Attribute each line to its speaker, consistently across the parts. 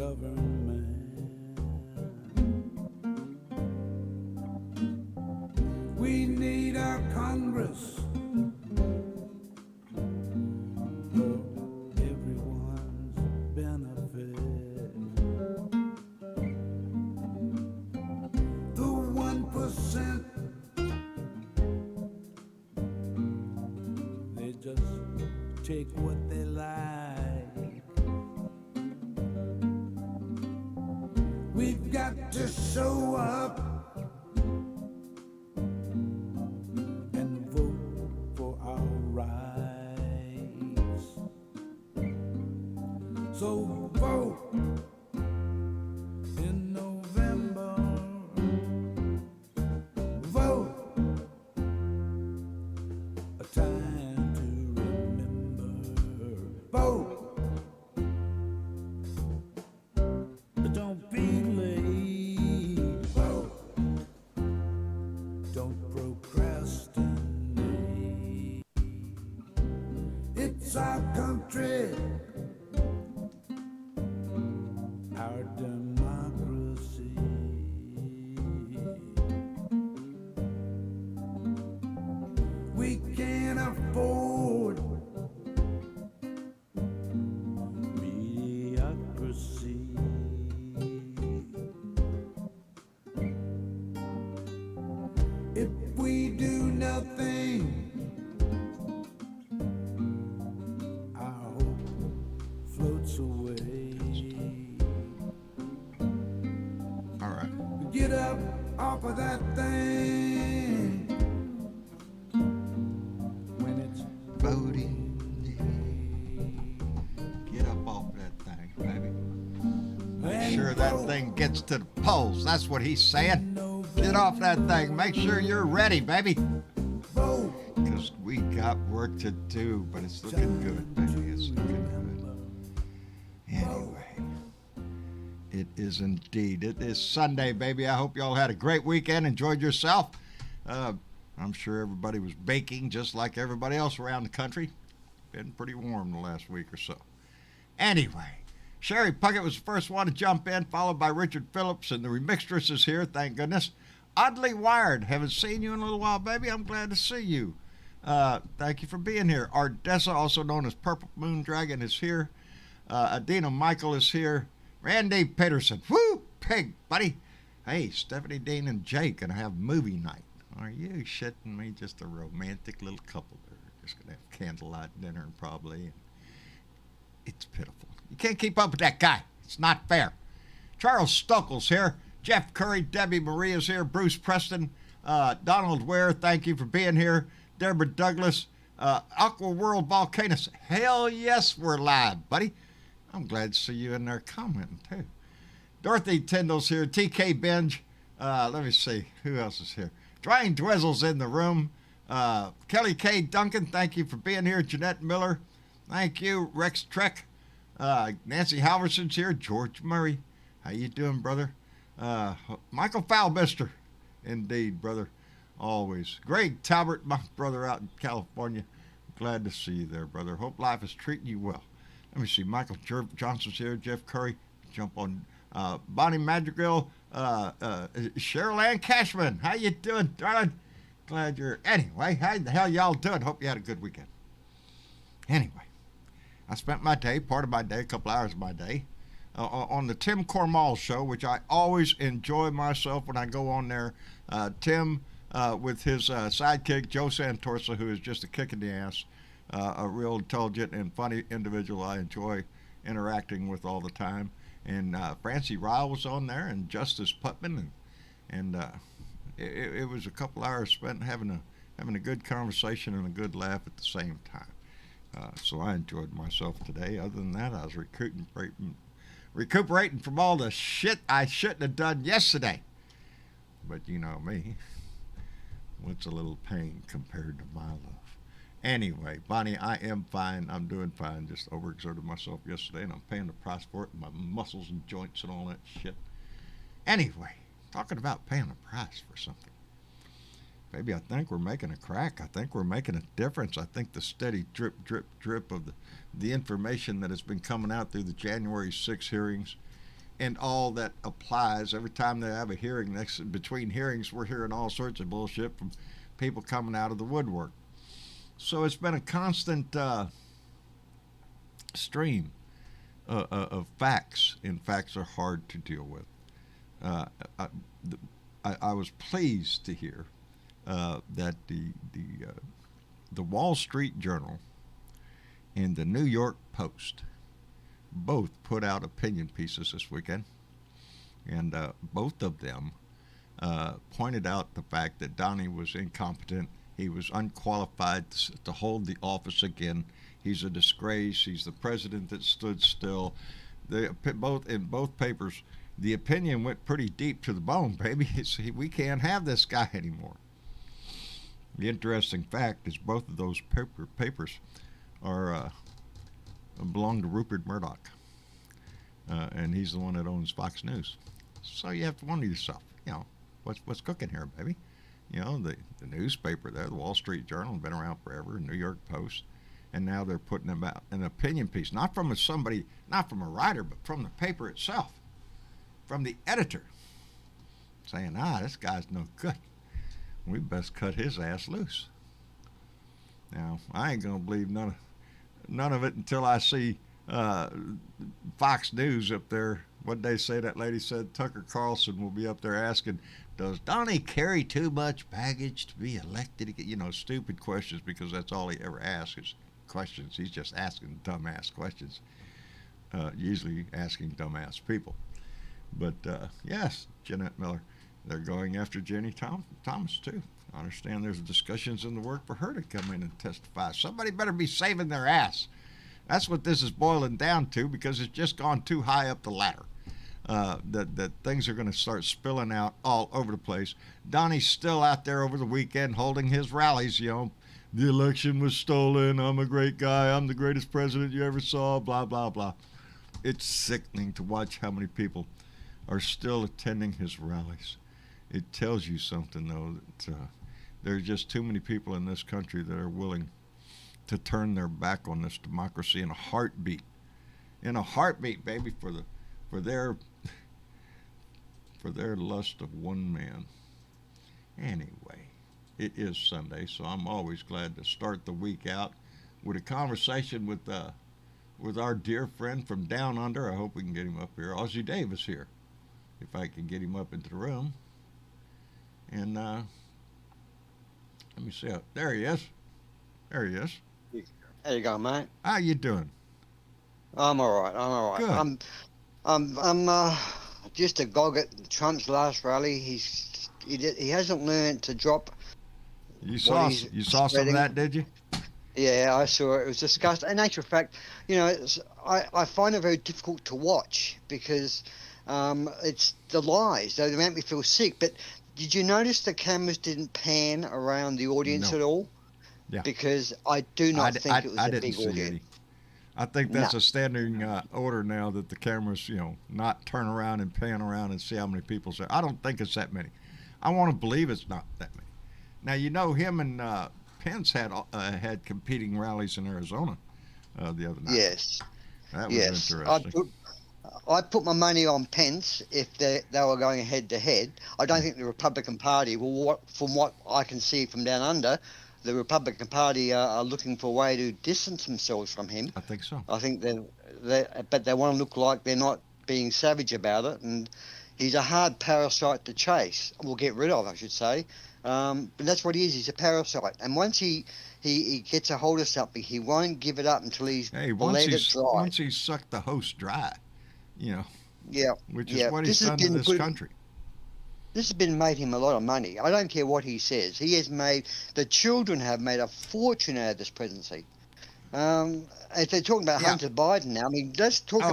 Speaker 1: government. We need our Congress for everyone's benefit. The 1%, they just take what they like. We've got to show up and vote for our rights. So vote in November. Vote, a time to remember. Vote, don't be late. Vote, don't procrastinate. It's our country, our democracy. We can't afford mediocrity. If we do nothing, our hope floats away.
Speaker 2: All right.
Speaker 1: Get up off of that thing when it's
Speaker 2: Voting day. Get up off that thing, baby. Make sure that thing gets to the polls. That's what he's saying. Get off that thing. Make sure you're ready, baby. Because we got work to do, but it's looking good, baby. It's looking good. Anyway, it is indeed. It is Sunday, baby. I hope y'all had a great weekend. Enjoyed yourself. I'm sure everybody was baking just like everybody else around the country. Been pretty warm the last week or so. Anyway, Sherry Puckett was the first one to jump in, followed by Richard Phillips, and the remixtress is here, thank goodness. Oddly Wired, haven't seen you in a little while, baby. I'm glad to see you. Thank you for being here. Ardessa, also known as Purple Moon Dragon, is here. Adina Michael is here. Randy Peterson, woo, pig, buddy. Hey, Stephanie Dean and Jake gonna have movie night. Are you shitting me? Just a romantic little couple there. Just gonna have candlelight dinner and probably. It's pitiful. You can't keep up with that guy. It's not fair. Charles Stokel's here. Jeff Curry, Debbie Maria's here. Bruce Preston, Donald Ware, thank you for being here. Deborah Douglas, Aqua World Volcanoes. Hell yes, we're live, buddy. I'm glad to see you in there commenting too. Dorothy Tyndall's here. TK Binge. Let me see. Who else is here? Dwayne Dwezzle's in the room. Kelly K. Duncan, thank you for being here. Jeanette Miller, thank you. Rex Trek. Nancy Halverson's here. George Murray, how you doing, brother? Michael Foulmister, indeed, brother, always. Greg Talbert, my brother out in California, glad to see you there, brother. Hope life is treating you well. Let me see. Michael Johnson's here. Jeff Curry, jump on. Bonnie Madrigal, Cheryl Ann Cashman, how you doing, darling? Glad you're. Anyway, how the hell y'all doing? Hope you had a good weekend. Anyway, I spent my day, part of my day, a couple hours of my day, on the Tim Cormall show, which I always enjoy myself when I go on there. Tim, with his sidekick, Joe Santorsa, who is just a kick in the ass, a real intelligent and funny individual I enjoy interacting with all the time. And Francie Ryle was on there, and Justice Putman, and it was a couple hours spent having a good conversation and a good laugh at the same time. So I enjoyed myself today. Other than that, I was recuperating from all the shit I shouldn't have done yesterday. But you know me, what's a little pain compared to my love? Anyway, Bonnie, I am fine. I'm doing fine. Just overexerted myself yesterday, and I'm paying the price for it, my muscles and joints and all that shit. Anyway, talking about paying the price for something. Baby, I think we're making a crack. I think we're making a difference. I think the steady drip, drip, drip of the information that has been coming out through the January 6 hearings and all that applies. Every time they have a hearing, between hearings, we're hearing all sorts of bullshit from people coming out of the woodwork. So it's been a constant stream of facts, and facts are hard to deal with. I was pleased to hear that the Wall Street Journal and the New York Post both put out opinion pieces this weekend, and both of them pointed out the fact that Donnie was incompetent. He was unqualified to hold the office again. He's a disgrace. He's the president that stood still. In both papers, the opinion went pretty deep to the bone, baby. We can't have this guy anymore. The interesting fact is both of those papers are belong to Rupert Murdoch, and he's the one that owns Fox News. So you have to wonder yourself, what's cooking here, baby? The newspaper there, the Wall Street Journal, been around forever, New York Post, and now they're putting about an opinion piece, not from a writer, but from the paper itself, from the editor, saying, this guy's no good. We best cut his ass loose. Now, I ain't gonna believe none of it until I see Fox News up there. What they say, that lady said Tucker Carlson will be up there asking, does Donnie carry too much baggage to be elected? Stupid questions, because that's all he ever asks is questions. He's just asking dumbass questions, usually asking dumbass people. But yes, Jeanette Miller, they're going after Jenny Thomas too. I understand there's discussions in the work for her to come in and testify. Somebody better be saving their ass. That's what this is boiling down to, because it's just gone too high up the ladder. That things are going to start spilling out all over the place. Donnie's still out there over the weekend holding his rallies, the election was stolen, I'm a great guy, I'm the greatest president you ever saw, blah, blah, blah. It's sickening to watch how many people are still attending his rallies. It tells you something, though, that there are just too many people in this country that are willing to turn their back on this democracy in a heartbeat. In a heartbeat, baby, for their lust of one man. Anyway, it is Sunday, so I'm always glad to start the week out with a conversation with our dear friend from down under. I hope we can get him up here. Aussie Dave is here, if I can get him up into the room. And let me see. There he is. There he is.
Speaker 3: How you going, mate?
Speaker 2: How you doing?
Speaker 3: I'm all right.
Speaker 2: Good.
Speaker 3: I'm just a gog at Trump's last rally. He hasn't learned to drop.
Speaker 2: You saw some of that, did you?
Speaker 3: Yeah, I saw it. It was disgusting. In actual fact, I find it very difficult to watch, because it's the lies. They make me feel sick. But did you notice the cameras didn't pan around the audience at all?
Speaker 2: Yeah.
Speaker 3: Because I do not think it was a big audience.
Speaker 2: Any. I think that's a standing order now, that the cameras, not turn around and pan around and see how many people's there. I don't think it's that many. I want to believe it's not that many. Now, him and Pence had competing rallies in Arizona the other night.
Speaker 3: Yes.
Speaker 2: That was interesting.
Speaker 3: I put my money on Pence if they were going head to head. I don't think the Republican Party from what I can see from down under, the Republican Party are looking for a way to distance themselves from him.
Speaker 2: I think so.
Speaker 3: I think but they want to look like they're not being savage about it, and he's a hard parasite to chase. We'll get rid of, I should say. But that's what he is. He's a parasite, and once he gets a hold of something, he won't give it up until he's let it dry.
Speaker 2: Once he's sucked the host dry,
Speaker 3: Yeah.
Speaker 2: Which is what he's done to this country.
Speaker 3: This has made him a lot of money. I don't care what he says. The children have made a fortune out of this presidency. If they're talking about Hunter Biden now, let's talk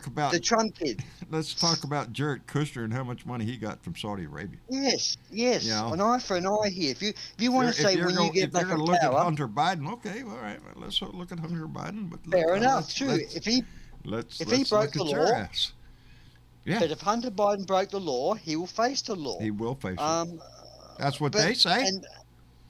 Speaker 3: about the Trump kid.
Speaker 2: Let's talk about Jared Kushner and how much money he got from Saudi Arabia.
Speaker 3: Yes. An eye for an eye here. If you want to say when you get back in power,
Speaker 2: look at Hunter Biden, okay, all right, let's look at Hunter Biden. But
Speaker 3: fair enough, true. If he broke the law,
Speaker 2: yeah.
Speaker 3: But if Hunter Biden broke the law, he will face the law.
Speaker 2: He will face it. That's what they say.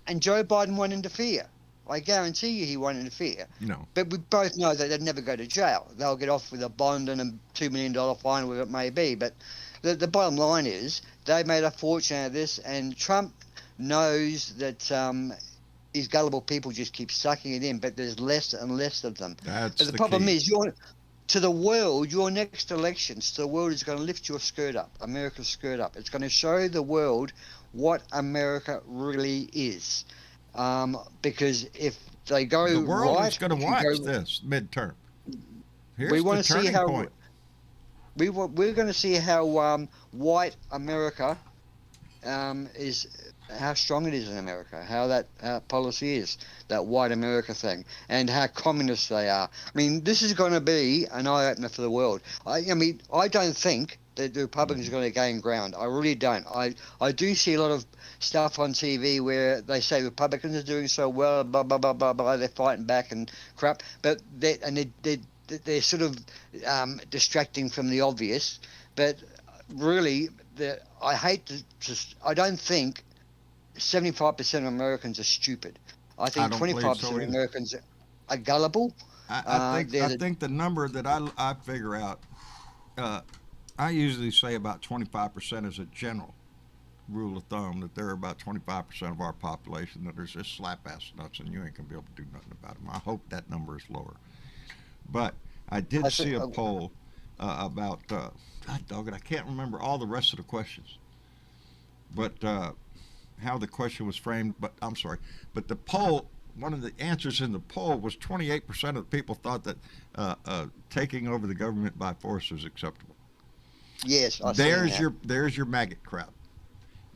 Speaker 3: And Joe Biden won't interfere. I guarantee you he won't interfere.
Speaker 2: No.
Speaker 3: But we both know that they'd never go to jail. They'll get off with a bond and a $2 million fine, whatever it may be. But the bottom line is they made a fortune out of this, and Trump knows that these gullible people just keep sucking it in, but there's less and less of them.
Speaker 2: That's
Speaker 3: But the problem
Speaker 2: key.
Speaker 3: is, to the world, your next elections to the world is going to lift your skirt up, America's skirt up. It's going to show the world what America really is. Because if they go
Speaker 2: The world
Speaker 3: right,
Speaker 2: is going to watch this midterm. Here's
Speaker 3: we want
Speaker 2: the
Speaker 3: to see
Speaker 2: turning
Speaker 3: how
Speaker 2: point.
Speaker 3: we're going to see how white America is, how strong it is in America, how that policy is, that white America thing, and how communist they are. I mean, this is going to be an eye-opener for the world. I mean, I don't think that the Republicans are going to gain ground. I really don't. I do see a lot of stuff on TV where they say Republicans are doing so well, blah, blah, blah, blah, blah, they're fighting back and crap, but they're sort of distracting from the obvious. But really, I don't think 75% of Americans are stupid. I think
Speaker 2: don't believe
Speaker 3: 25%
Speaker 2: so
Speaker 3: of
Speaker 2: either.
Speaker 3: Americans are gullible.
Speaker 2: I think the number that I figure out, I usually say about 25% as a general rule of thumb, that there are about 25% of our population that are just slap-ass nuts, and you ain't going to be able to do nothing about them. I hope that number is lower. But I did see a poll about, God dog it, I can't remember all the rest of the questions, but how the question was framed, but I'm sorry. But the poll, one of the answers in the poll was 28% of the people thought that taking over the government by force was acceptable.
Speaker 3: Yes,
Speaker 2: there's your maggot crowd.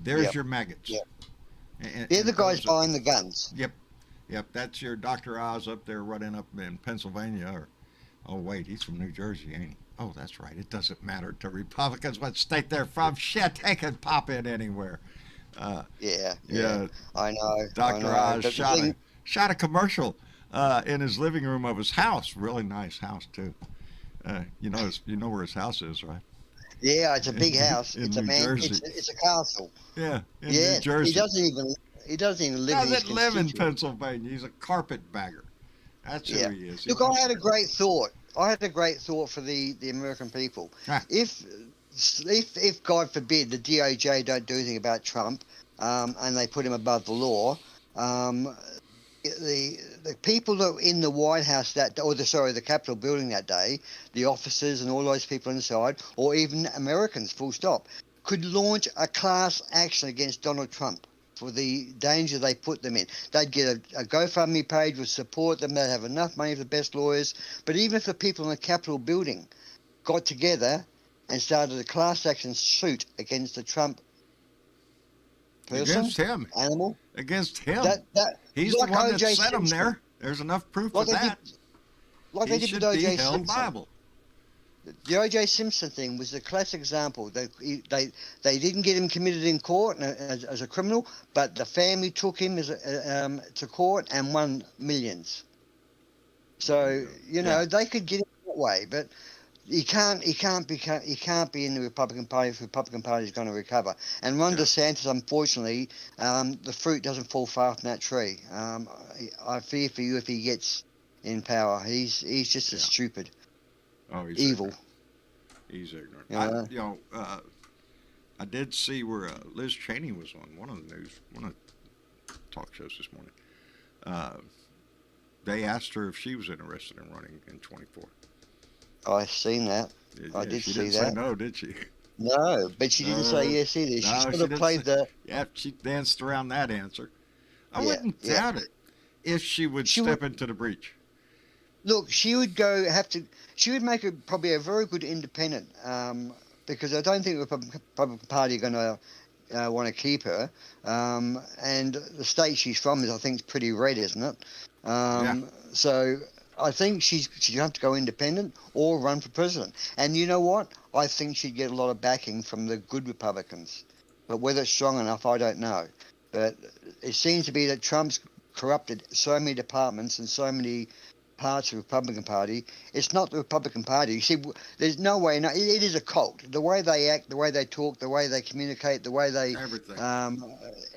Speaker 2: There's your maggots.
Speaker 3: Yep.
Speaker 2: And
Speaker 3: They're the guys buying the guns.
Speaker 2: Yep. That's your Dr. Oz up there running up in Pennsylvania. Or, oh wait, he's from New Jersey, ain't he? Oh, that's right. It doesn't matter to Republicans what state they're from. Shit, they can pop in anywhere.
Speaker 3: Yeah. I know.
Speaker 2: Dr. Oz shot a commercial in his living room of his house. Really nice house too. You know where his house is, right?
Speaker 3: Yeah, it's a big house.
Speaker 2: In
Speaker 3: It's
Speaker 2: New
Speaker 3: a man.
Speaker 2: Jersey.
Speaker 3: It's a castle.
Speaker 2: Yeah, in New Jersey.
Speaker 3: He doesn't even live.
Speaker 2: Doesn't live in Pennsylvania. He's a carpetbagger. That's who he is.
Speaker 3: Look, I had a great thought. For the American people. If God forbid the DOJ don't do anything about Trump, and they put him above the law, the people that were in the White House the Capitol building that day, the officers and all those people inside, or even Americans, full stop, could launch a class action against Donald Trump for the danger they put them in. They'd get a GoFundMe page, would support them, they'd have enough money for the best lawyers. But even if the people in the Capitol building got together and started a class action suit against the Trump person,
Speaker 2: against him,
Speaker 3: animal,
Speaker 2: against him, he's
Speaker 3: like
Speaker 2: the one that
Speaker 3: O.J.
Speaker 2: sent him
Speaker 3: Simpson.
Speaker 2: there. There's enough proof of that.
Speaker 3: Like
Speaker 2: he
Speaker 3: they did
Speaker 2: should
Speaker 3: with
Speaker 2: be
Speaker 3: O.J.
Speaker 2: held
Speaker 3: Simpson.
Speaker 2: liable.
Speaker 3: The O.J. Simpson thing was a classic example. They didn't get him committed in court as a criminal, but the family took him to court and won millions. So they could get him that way, but he can't be in the Republican Party if the Republican Party is going to recover. And Ron DeSantis, unfortunately, the fruit doesn't fall far from that tree. I fear for you if he gets in power. He's just as stupid.
Speaker 2: Oh, he's
Speaker 3: evil.
Speaker 2: Ignorant. He's ignorant.
Speaker 3: Yeah.
Speaker 2: I did see where Liz Cheney was on one of the talk shows this morning. They asked her if she was interested in running in 24.
Speaker 3: I've seen that. I did
Speaker 2: she
Speaker 3: see
Speaker 2: didn't
Speaker 3: that.
Speaker 2: say no, did she?
Speaker 3: No, but she didn't say yes either. She sort of played the.
Speaker 2: Yeah, she danced around that answer. I wouldn't doubt it if she would step into the breach.
Speaker 3: Look, she would she would make probably a very good independent, because I don't think the Republican Party are going to want to keep her. And the state she's from I think, is pretty red, isn't it? So I think she'd have to go independent or run for president. And you know what? I think she'd get a lot of backing from the good Republicans. But whether it's strong enough, I don't know. But it seems to be that Trump's corrupted so many departments and so many parts of the Republican Party. It's not the Republican Party. You see, there's no way. No, it is a cult. The way they act, the way they talk, the way they communicate, the way they
Speaker 2: Everything.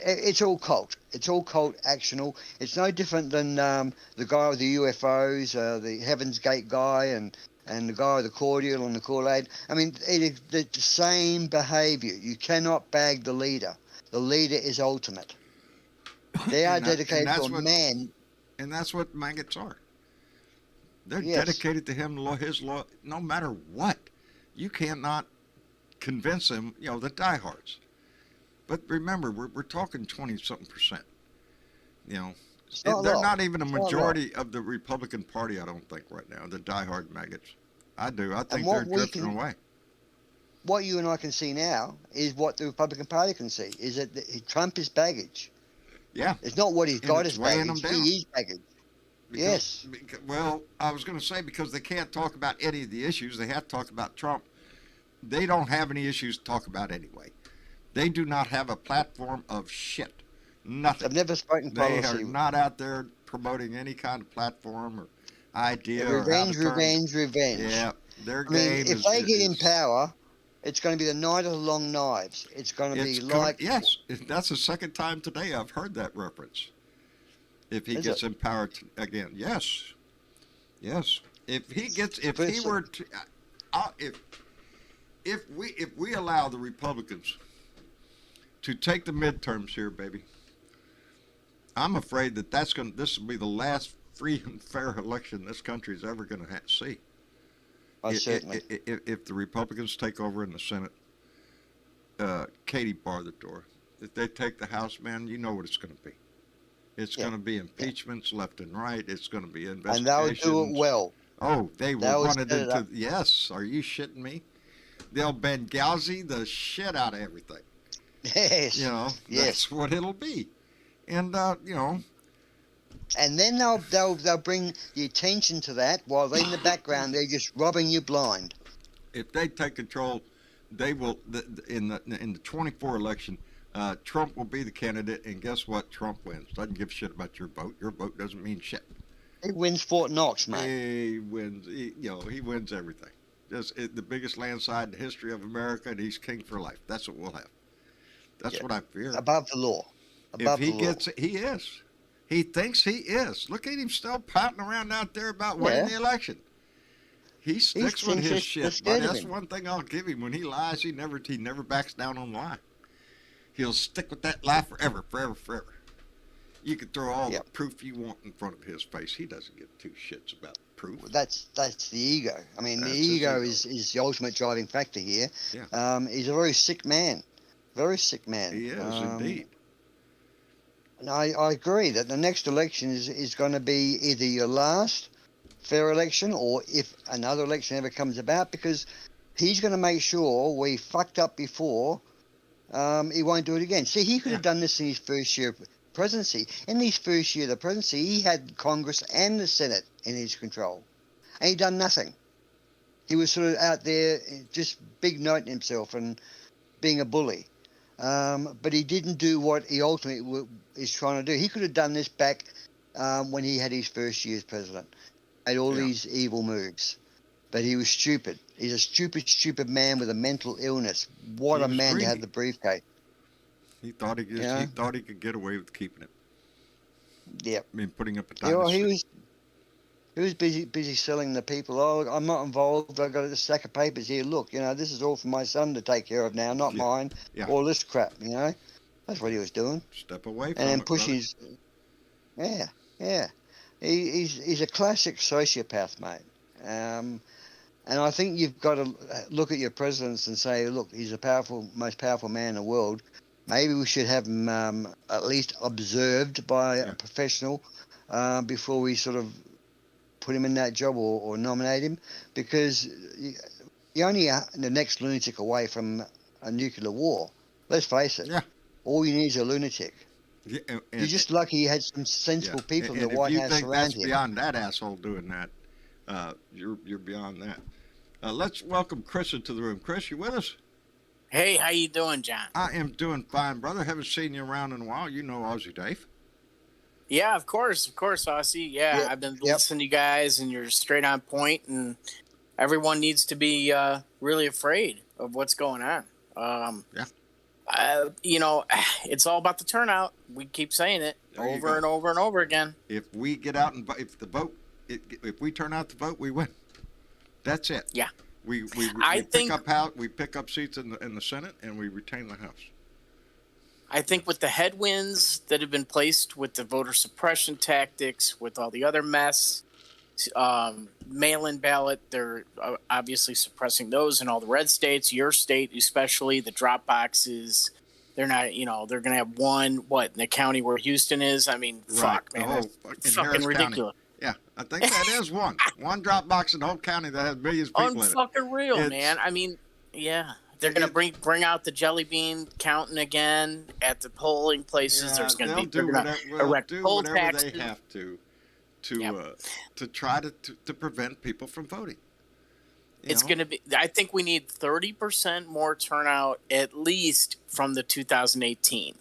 Speaker 3: It's all cult. It's all cult actional. It's no different than the guy with the UFOs, the Heaven's Gate guy, and the guy with the cordial and the Kool-Aid. I mean, it is the same behaviour. You cannot bag the leader. The leader is ultimate. They are dedicated to a man.
Speaker 2: And that's what maggots are. They're
Speaker 3: Yes.
Speaker 2: dedicated to him, his law, no matter what. You cannot convince them, the diehards. But remember, we're talking 20-something%.
Speaker 3: It's not a
Speaker 2: They're
Speaker 3: lot.
Speaker 2: not even a
Speaker 3: It's not a lot.
Speaker 2: majority of the Republican Party, I don't think, right now, the diehard maggots. I do. I think
Speaker 3: what
Speaker 2: they're
Speaker 3: we
Speaker 2: drifting
Speaker 3: can-
Speaker 2: away.
Speaker 3: What you and I can see now is what the Republican Party can see, is that Trump is baggage.
Speaker 2: Yeah.
Speaker 3: It's not what he's
Speaker 2: And
Speaker 3: got
Speaker 2: it's
Speaker 3: as
Speaker 2: weighing
Speaker 3: baggage.
Speaker 2: them down.
Speaker 3: He is baggage. Yes.
Speaker 2: Well, I was going to say, because they can't talk about any of the issues, they have to talk about Trump. They don't have any issues to talk about anyway. They do not have a platform of shit. Nothing.
Speaker 3: I've never spoken
Speaker 2: They
Speaker 3: policy.
Speaker 2: are not out there promoting any kind of platform or idea.
Speaker 3: Revenge,
Speaker 2: or how to
Speaker 3: revenge, revenge.
Speaker 2: Yeah, their
Speaker 3: I mean,
Speaker 2: game
Speaker 3: if
Speaker 2: is.
Speaker 3: they get in
Speaker 2: is-
Speaker 3: power, it's going to be the night of the long knives. It's going to be like...
Speaker 2: yes, that's the second time today I've heard that reference. If he
Speaker 3: Is
Speaker 2: gets
Speaker 3: it?
Speaker 2: empowered again, yes. If he gets, if
Speaker 3: But
Speaker 2: he
Speaker 3: it's-
Speaker 2: were to, if we allow the Republicans to take the midterms here, baby, I'm afraid that this will be the last free and fair election this country's ever going to see.
Speaker 3: certainly.
Speaker 2: If the Republicans take over in the Senate, Katie barred the door. If they take the House, man, you know what it's going to be. It's going to be impeachments left and right. It's going to be investigations.
Speaker 3: And they'll do it well.
Speaker 2: Oh, they will
Speaker 3: They'll
Speaker 2: run it
Speaker 3: set it
Speaker 2: into...
Speaker 3: up.
Speaker 2: Yes, are you shitting me? They'll Benghazi the shit out of everything.
Speaker 3: Yes.
Speaker 2: Yes. That's what it'll be. And,
Speaker 3: And then they'll bring the attention to that while in the background they're just robbing you blind.
Speaker 2: if they take control, they will, in the 24 election, Trump will be the candidate, and guess what? Trump wins. Doesn't give a shit about your vote. Your vote doesn't mean shit.
Speaker 3: He wins Fort Knox, mate.
Speaker 2: He wins. He wins everything. The biggest landslide in the history of America, and he's king for life. That's what we'll have. That's what I fear.
Speaker 3: Above the law. Above
Speaker 2: If he
Speaker 3: the
Speaker 2: gets it, he is. He thinks he is. Look at him still pouting around out there about winning the election. He sticks with
Speaker 3: thinks
Speaker 2: his
Speaker 3: it's
Speaker 2: shit.
Speaker 3: scared
Speaker 2: But
Speaker 3: of
Speaker 2: that's
Speaker 3: him.
Speaker 2: one thing I'll give him. When he lies, he never backs down on lie. He'll stick with that lie forever. You can throw all the proof you want in front of his face. He doesn't give two shits about proof.
Speaker 3: That's the ego. I mean,
Speaker 2: That's
Speaker 3: the
Speaker 2: his
Speaker 3: ego
Speaker 2: ego.
Speaker 3: is the ultimate driving factor here.
Speaker 2: Yeah.
Speaker 3: He's a very sick man. Very sick man.
Speaker 2: He is indeed.
Speaker 3: And I agree that the next election is going to be either your last fair election or if another election ever comes about, because he's going to make sure we fucked up before, he won't do it again. See, he could have done this in his first year of presidency. In his first year of the presidency, he had Congress and the Senate in his control, and he done nothing. He was sort of out there just big noting himself and being a bully. But he didn't do what he ultimately is trying to do. He could have done this back when he had his first year as president. Made all these evil moves. But he was stupid. He's a stupid man with a mental illness. What
Speaker 2: He
Speaker 3: a
Speaker 2: was
Speaker 3: man
Speaker 2: greedy.
Speaker 3: to have the briefcase.
Speaker 2: He thought he could get away with keeping it.
Speaker 3: Yep.
Speaker 2: I mean, putting up a
Speaker 3: You know,
Speaker 2: dynasty.
Speaker 3: he was busy selling the people. Oh, I'm not involved. I've got a stack of papers here. Look, this is all for my son to take care of now, not mine.
Speaker 2: Yeah.
Speaker 3: All this crap, That's what he was doing.
Speaker 2: Step away from
Speaker 3: And then
Speaker 2: it,
Speaker 3: push
Speaker 2: brother.
Speaker 3: his... Yeah. He's a classic sociopath, mate. And I think you've got to look at your presidents and say, look, he's the most powerful man in the world. Maybe we should have him at least observed by a professional before we sort of put him in that job or nominate him, because you're only the next lunatic away from a nuclear war. Let's face it.
Speaker 2: Yeah.
Speaker 3: All you need is a lunatic.
Speaker 2: Yeah,
Speaker 3: You're just lucky he had some sensible people in the White House
Speaker 2: if you think
Speaker 3: around
Speaker 2: that's
Speaker 3: him.
Speaker 2: beyond that asshole doing that, you're beyond that. Let's welcome Chris into the room. Chris, you with us?
Speaker 4: Hey, how you doing, John?
Speaker 2: I am doing fine, brother. Haven't seen you around in a while. You know Aussie Dave.
Speaker 4: Yeah, of course, Aussie. Yeah,
Speaker 3: Yep.
Speaker 4: I've been
Speaker 3: Yep.
Speaker 4: listening to you guys, and you're straight on point, and everyone needs to be really afraid of what's going on. You know, it's all about the turnout. We keep saying it
Speaker 2: There you
Speaker 4: over
Speaker 2: go.
Speaker 4: and over and over again.
Speaker 2: If we get out and if we turn out to vote, we win. That's it.
Speaker 4: Yeah.
Speaker 2: We pick up seats in the Senate, and we retain the House.
Speaker 4: I think with the headwinds that have been placed with the voter suppression tactics, with all the other mess, mail-in ballot, they're obviously suppressing those in all the red states, your state especially, the drop boxes. They're not, you know, they're going to have one, in the county where Houston is? I mean, fuck, man. That's fucking ridiculous.
Speaker 2: Yeah, I think that is one. One drop box in the whole county that has millions of people in it.
Speaker 4: Unfucking real, man. I mean, yeah. They're going to bring out the jelly bean counting again at the polling places.
Speaker 2: Yeah,
Speaker 4: There's going to be
Speaker 2: do whatever
Speaker 4: taxes.
Speaker 2: they have to try to prevent people from voting.
Speaker 4: It's going to be. I think we need 30% more turnout at least from the 2018.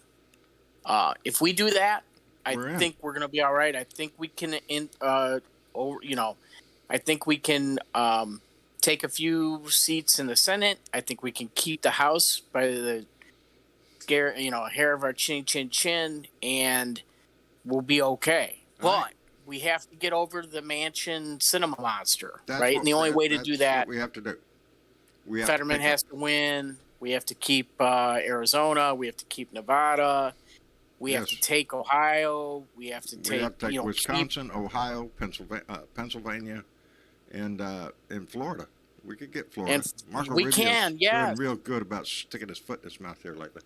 Speaker 4: If we do that, I think we're going to be all right. I think we can. I think we can. Take a few seats in the Senate. I think we can keep the House by the hair of our chin, and we'll be okay. But we have to get over the Manchin cinema monster, right? And the only way to do that,
Speaker 2: what we have to do.
Speaker 4: Fetterman has to win. We have to keep Arizona. We have to keep Nevada. We have to take Ohio. We have to take
Speaker 2: Wisconsin, Ohio, Pennsylvania, and Florida. We could get Florida.
Speaker 4: And
Speaker 2: Marco
Speaker 4: we
Speaker 2: Rubio's
Speaker 4: can, yeah.
Speaker 2: doing real good about sticking his foot in his mouth here lately.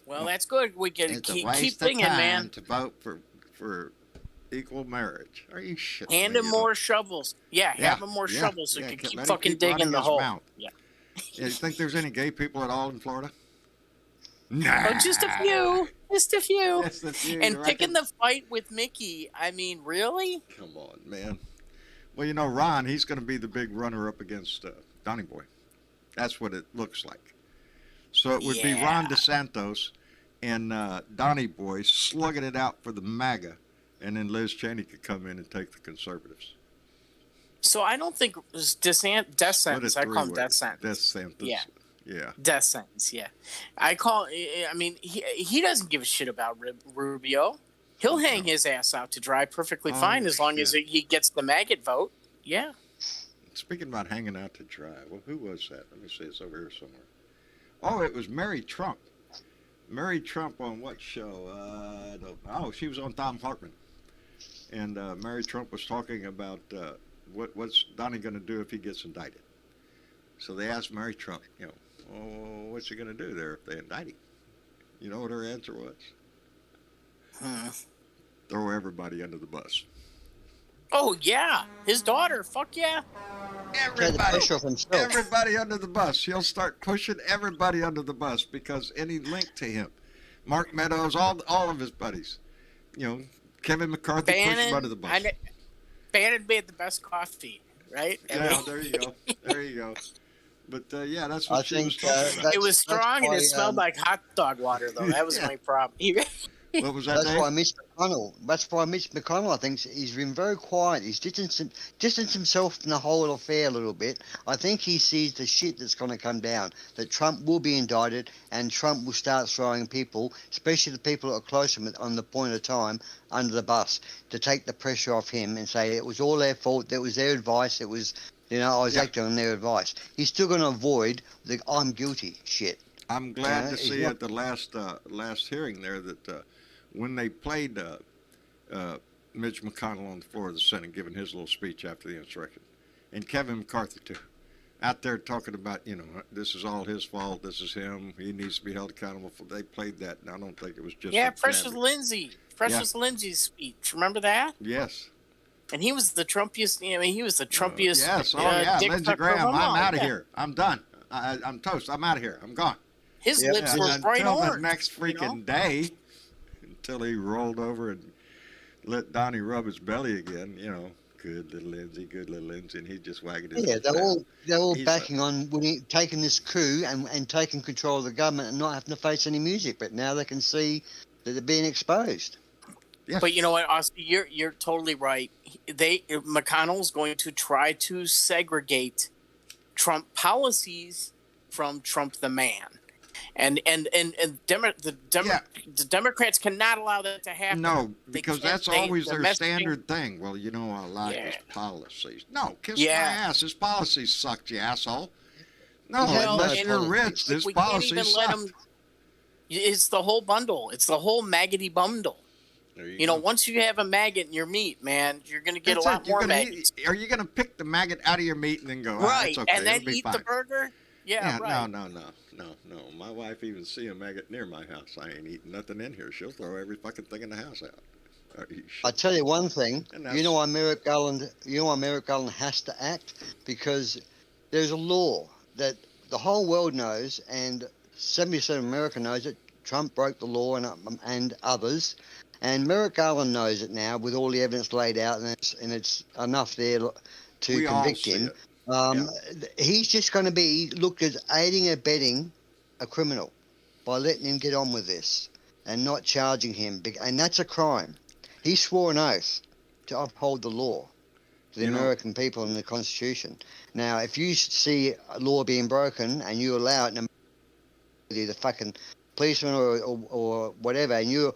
Speaker 4: Well, that's good. We can keep thinking, man.
Speaker 2: To vote for equal marriage. Are you shitting
Speaker 4: Hand
Speaker 2: me?
Speaker 4: him more shovels. Yeah, have him more shovels so he can keep fucking digging the hole. Yeah.
Speaker 2: You think there's any gay people at all in Florida? Nah.
Speaker 4: Oh, just a few. Just a few.
Speaker 2: Just a few,
Speaker 4: and picking the fight with Mickey. I mean, really?
Speaker 2: Come on, man. Well, you know, Ron, he's going to be the big runner up against Donny Boy. That's what it looks like. So it would be Ron DeSantis and Donny Boy slugging it out for the MAGA, and then Liz Cheney could come in and take the conservatives.
Speaker 4: So I don't think it was death sentence. I call him death sentence.
Speaker 2: Death sentence. Yeah.
Speaker 4: Death sentence, yeah. I mean, he doesn't give a shit about Rubio. He'll hang his ass out to dry perfectly fine as long as he gets the maggot vote. Yeah.
Speaker 2: Speaking about hanging out to dry, well, who was that? Let me see. It's over here somewhere. Oh, it was Mary Trump. Mary Trump on what show? I don't know. Oh, she was on Tom Hartman. And Mary Trump was talking about what's Donnie going to do if he gets indicted. So they asked Mary Trump, what's he going to do there if they indict him? You know what her answer was? Throw everybody under the bus.
Speaker 4: Oh, yeah. His daughter. Fuck yeah.
Speaker 2: Everybody under the bus. He'll start pushing everybody under the bus because any link to him. Mark Meadows, all of his buddies. Kevin McCarthy pushed him under the bus.
Speaker 4: Bannon made the best coffee, right?
Speaker 2: Yeah, there you go. There you go. But, that's what she was talking about.
Speaker 4: It was strong and it smelled like hot dog water, though. That was my problem.
Speaker 2: What was that?
Speaker 3: That's why Mitch McConnell, I think, he's been very quiet. He's distanced himself from the whole affair a little bit. I think he sees the shit that's going to come down, that Trump will be indicted and Trump will start throwing people, especially the people that are close to him on the point of time, under the bus to take the pressure off him and say it was all their fault, that was their advice, it was, I was acting on their advice. He's still going to avoid the I'm guilty shit.
Speaker 2: I'm glad to see at the last hearing there that when they played Mitch McConnell on the floor of the Senate giving his little speech after the insurrection, and Kevin McCarthy too, out there talking about, this is all his fault, this is him, he needs to be held accountable for. They played that, and I don't think it was just
Speaker 4: Precious Lindsay's speech. Remember that?
Speaker 2: Yes.
Speaker 4: And he was the Trumpiest. He was the Trumpiest.
Speaker 2: Yes. Lindsey Graham. I'm out of here. I'm done. I'm toast. I'm out of here. I'm gone.
Speaker 4: His lips were bright orange.
Speaker 2: Until the next freaking day, until he rolled over and let Donnie rub his belly again. Good little Lindsey, and he just wagged his head.
Speaker 3: They're all backing on taking this coup and taking control of the government and not having to face any music. But now they can see that they're being exposed.
Speaker 2: Yes.
Speaker 4: But you know what, Austin, you're totally right. McConnell's going to try to segregate Trump policies from Trump the man, and the Democrats cannot allow that to happen.
Speaker 2: No, because that's always their standard thing. Well, you know, I like his policies. No, kiss my ass. His policies sucked, you asshole. No, unless you're rich, his policies suck.
Speaker 4: It's the whole bundle. It's the whole maggoty bundle. You know, once you have a maggot in your meat, man, you're going to get a lot more maggots.
Speaker 2: Are you going to pick the maggot out of your meat and then go,
Speaker 4: right,
Speaker 2: it's okay,
Speaker 4: and then eat the burger? Yeah, right.
Speaker 2: No. My wife even see a maggot near my house. I ain't eating nothing in here. She'll throw every fucking thing in the house out.
Speaker 3: I tell you one thing. You know why Merrick Garland has to act? Because there's a law that the whole world knows, and 70% of America knows that Trump broke the law and others. And Merrick Garland knows it now with all the evidence laid out, and it's enough there to convict him. He's just going to be looked as aiding and abetting a criminal by letting him get on with this and not charging him. And that's a crime. He swore an oath to uphold the law to the American people and the Constitution. Now, if you see a law being broken and you allow it, the fucking policeman or whatever, and you're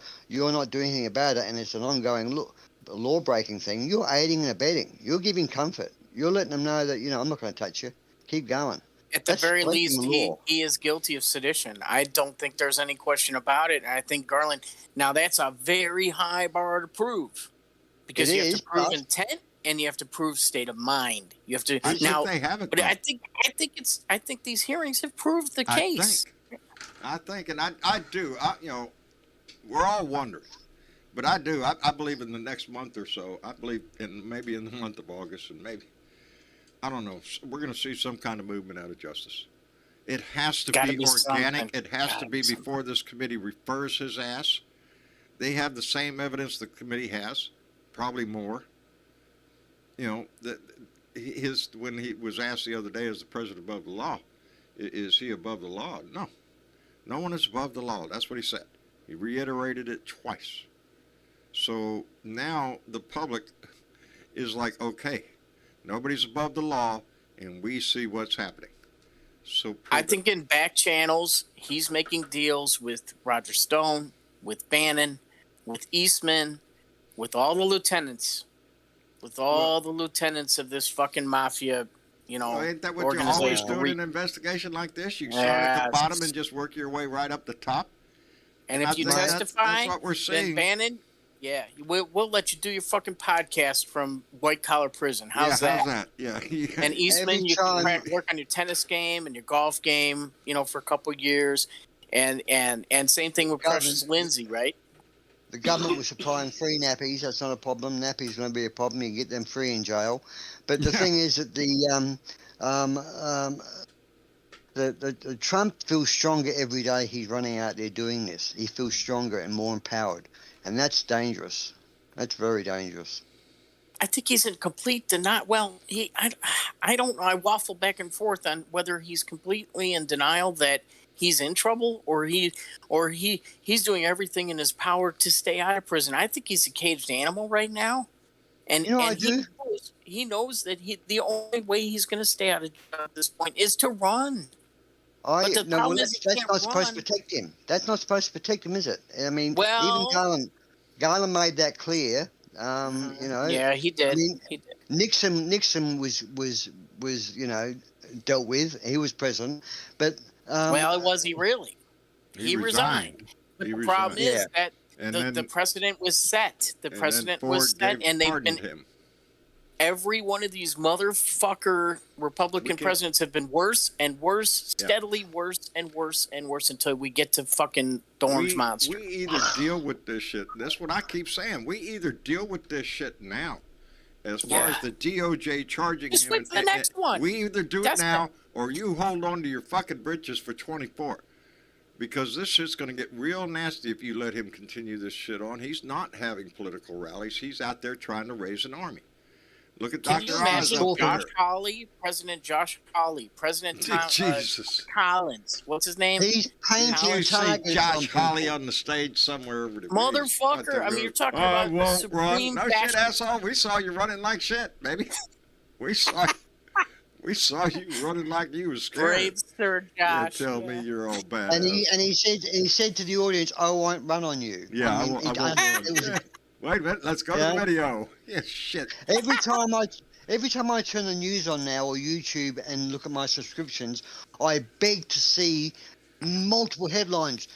Speaker 3: not doing anything about it, and it's an ongoing law-breaking thing, you're aiding and abetting. You're giving comfort. You're letting them know that, I'm not going to touch you. Keep going.
Speaker 4: At the very least, he is guilty of sedition. I don't think there's any question about it. And I think Garland, now that's a very high bar to prove, because you have to prove intent and you have to prove state of mind. You have to
Speaker 2: I think they have it.
Speaker 4: But I think these hearings have proved the case.
Speaker 2: I think, and I do. We're all wondering, but I do. I believe in the next month or so. I believe maybe in the month of August, and maybe, I don't know, we're going to see some kind of movement out of justice. It has to be organic. It has to be before this committee refers his ass. They have the same evidence the committee has, probably more. When he was asked the other day, is the president above the law? Is he above the law? No. No one is above the law. That's what he said. He reiterated it twice. So now the public is like, okay, nobody's above the law, and we see what's happening. So I
Speaker 4: think in back channels, he's making deals with Roger Stone, with Bannon, with Eastman, with all the lieutenants, of this fucking mafia.
Speaker 2: Ain't that what you always do in an investigation like this? You start at the bottom and just work your way right up the top.
Speaker 4: And if you testify,
Speaker 2: that's what we're seeing.
Speaker 4: Then Bannon, we'll let you do your fucking podcast from white collar prison. How's that?
Speaker 2: Yeah.
Speaker 4: And Eastman, you can work on your tennis game and your golf game, for a couple of years, and same thing with Precious Lindsay, right?
Speaker 3: The government was supplying free nappies. That's not a problem. Nappies won't be a problem. You can get them free in jail. But the thing is that the Trump feels stronger every day he's running out there doing this. He feels stronger and more empowered. And that's dangerous. That's very dangerous.
Speaker 4: I think he's in complete denial. Well, I don't know. I waffle back and forth on whether he's completely in denial that he's in trouble or he's doing everything in his power to stay out of prison. I think he's a caged animal right now. And, he knows that the only way he's going to stay out of jail at this point is to run.
Speaker 3: That's not supposed to protect him. That's not supposed to protect him, is it? I mean, even Garland made that clear.
Speaker 4: Yeah, he did.
Speaker 3: I mean, Nixon was dealt with. He was president, but
Speaker 4: was he really? He resigned. But the problem is that the precedent was set. The precedent was set, and they've been him. Every one of these motherfucker Republican presidents have been worse and worse, steadily worse and worse and worse until we get to fucking the orange monster.
Speaker 2: We either deal with this shit. That's what I keep saying. We either deal with this shit now, as far as the DOJ charging
Speaker 4: Just
Speaker 2: him.
Speaker 4: Wait for the next one.
Speaker 2: We either do it now, or you hold on to your fucking britches for 24. Because this shit's going to get real nasty if you let him continue this shit on. He's not having political rallies. He's out there trying to raise an army. Look at
Speaker 4: Can
Speaker 2: Dr.
Speaker 4: you
Speaker 2: Oz
Speaker 4: imagine
Speaker 2: up
Speaker 4: Josh
Speaker 2: there.
Speaker 4: Hawley, President Josh Hawley, President Tom,
Speaker 2: Jesus.
Speaker 4: Collins? What's his name?
Speaker 3: He's
Speaker 2: Did
Speaker 3: painting
Speaker 2: you see
Speaker 3: targets
Speaker 2: Josh
Speaker 3: on
Speaker 2: Hawley
Speaker 3: people.
Speaker 2: on the stage somewhere over the
Speaker 4: Motherfucker! I mean, you're talking about
Speaker 2: won't run.
Speaker 4: supreme
Speaker 2: No shit,
Speaker 4: fascist.
Speaker 2: asshole. We saw you running like shit, baby. We saw you running like you was scared.
Speaker 4: Brave Sir Josh.
Speaker 2: You tell me you're all bad.
Speaker 3: And he said to the audience, "I won't run on you."
Speaker 2: Yeah,
Speaker 3: I mean,
Speaker 2: I won't run.
Speaker 3: it was
Speaker 2: Yeah. Wait a minute, let's go to
Speaker 3: Yeah.
Speaker 2: the video. Yeah, shit.
Speaker 3: every time I turn the news on now or YouTube and look at my subscriptions, I beg to see multiple headlines.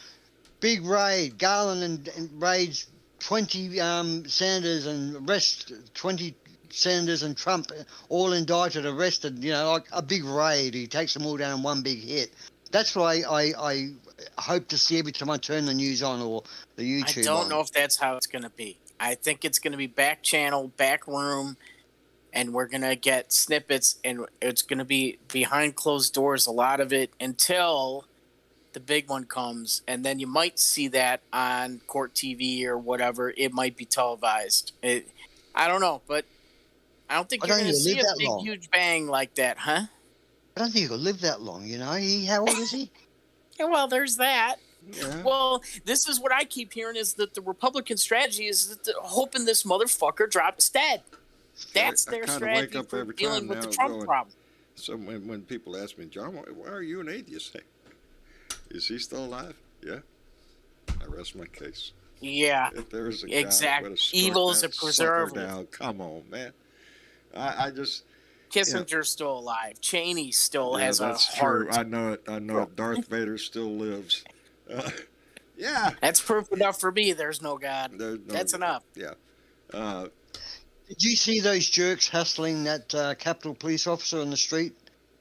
Speaker 3: Big raid, Garland and raids 20 senators and arrest 20 senators and Trump all indicted, arrested. You know, like a big raid. He takes them all down in one big hit. That's what I hope to see every time I turn the news on or the YouTube.
Speaker 4: I don't
Speaker 3: on.
Speaker 4: know if that's how it's going to be. I think it's going to be back channel, back room, and we're going to get snippets, and it's going to be behind closed doors, a lot of it, until the big one comes, and then you might see that on court TV or whatever. It might be televised. I don't know, but I don't think you're going to see a big, huge bang like that, huh?
Speaker 3: I don't think he'll live that long, you know. How old is he?
Speaker 4: Yeah, well, there's that.
Speaker 2: Yeah.
Speaker 4: Well, this is what I keep hearing is that the Republican strategy is that hoping this motherfucker drops dead. That's their strategy for dealing with the Trump problem.
Speaker 2: So when people ask me, John, why are you an atheist? Is he still alive? Yeah. I rest my case.
Speaker 4: Yeah.
Speaker 2: If there is a
Speaker 4: exactly.
Speaker 2: guy
Speaker 4: Evil is a preservative.
Speaker 2: down, come on, man. I just.
Speaker 4: Kissinger's still alive. Cheney still has a
Speaker 2: that's
Speaker 4: heart.
Speaker 2: True. I know it. Darth Vader still lives. Yeah.
Speaker 4: That's proof enough for me. There's no God. That's enough.
Speaker 2: Yeah.
Speaker 3: Did you see those jerks hustling that Capitol Police officer on the street?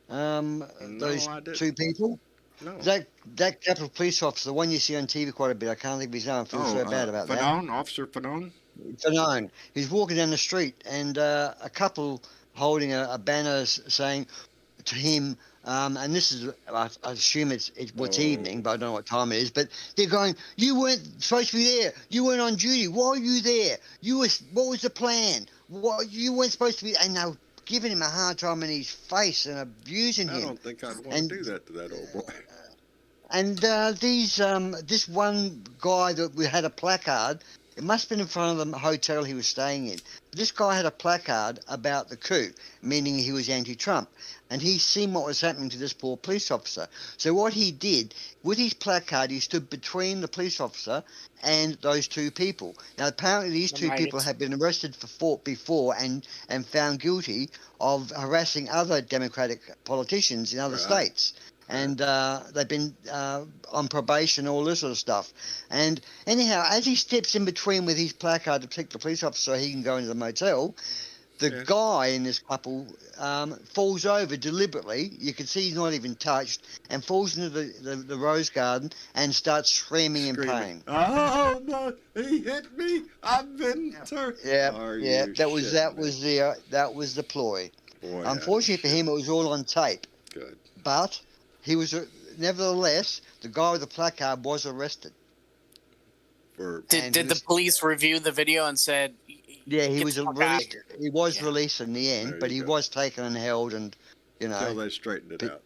Speaker 3: Those two people?
Speaker 2: No.
Speaker 3: That Capitol Police officer, the one you see on TV quite a bit, I can't think of his name. I feel so bad about that.
Speaker 2: Officer Fanone?
Speaker 3: Fanone. He's walking down the street, and a couple holding a banner saying to him, and this is, I assume it's evening, but I don't know what time it is, but they're going, you weren't supposed to be there. You weren't on duty. Why are you there? What was the plan? You weren't supposed to be, and they were giving him a hard time in his face and abusing him.
Speaker 2: I don't think I'd want to do that to that old boy.
Speaker 3: And this one guy that we had a placard, it must have been in front of the hotel he was staying in. This guy had a placard about the coup, meaning he was anti-Trump. And he seen what was happening to this poor police officer. So what he did, with his placard, he stood between the police officer and those two people. Now, apparently these two people had been arrested before and found guilty of harassing other Democratic politicians in other states. And they've been on probation, all this sort of stuff. And anyhow, as he steps in between with his placard to protect the police officer so he can go into the motel, the guy in this couple falls over deliberately. You can see he's not even touched, and falls into the rose garden and starts screaming in pain.
Speaker 2: Oh no! He hit me! I've been hurt.
Speaker 3: Yeah. That was the ploy.
Speaker 2: Boy,
Speaker 3: unfortunately for him, it was all on tape.
Speaker 2: Good.
Speaker 3: But he was nevertheless, the guy with the placard was arrested.
Speaker 4: Did the police review the video and said?
Speaker 3: Yeah, he was released. He was released in the end, but he was taken and held, and
Speaker 2: until they straightened it out.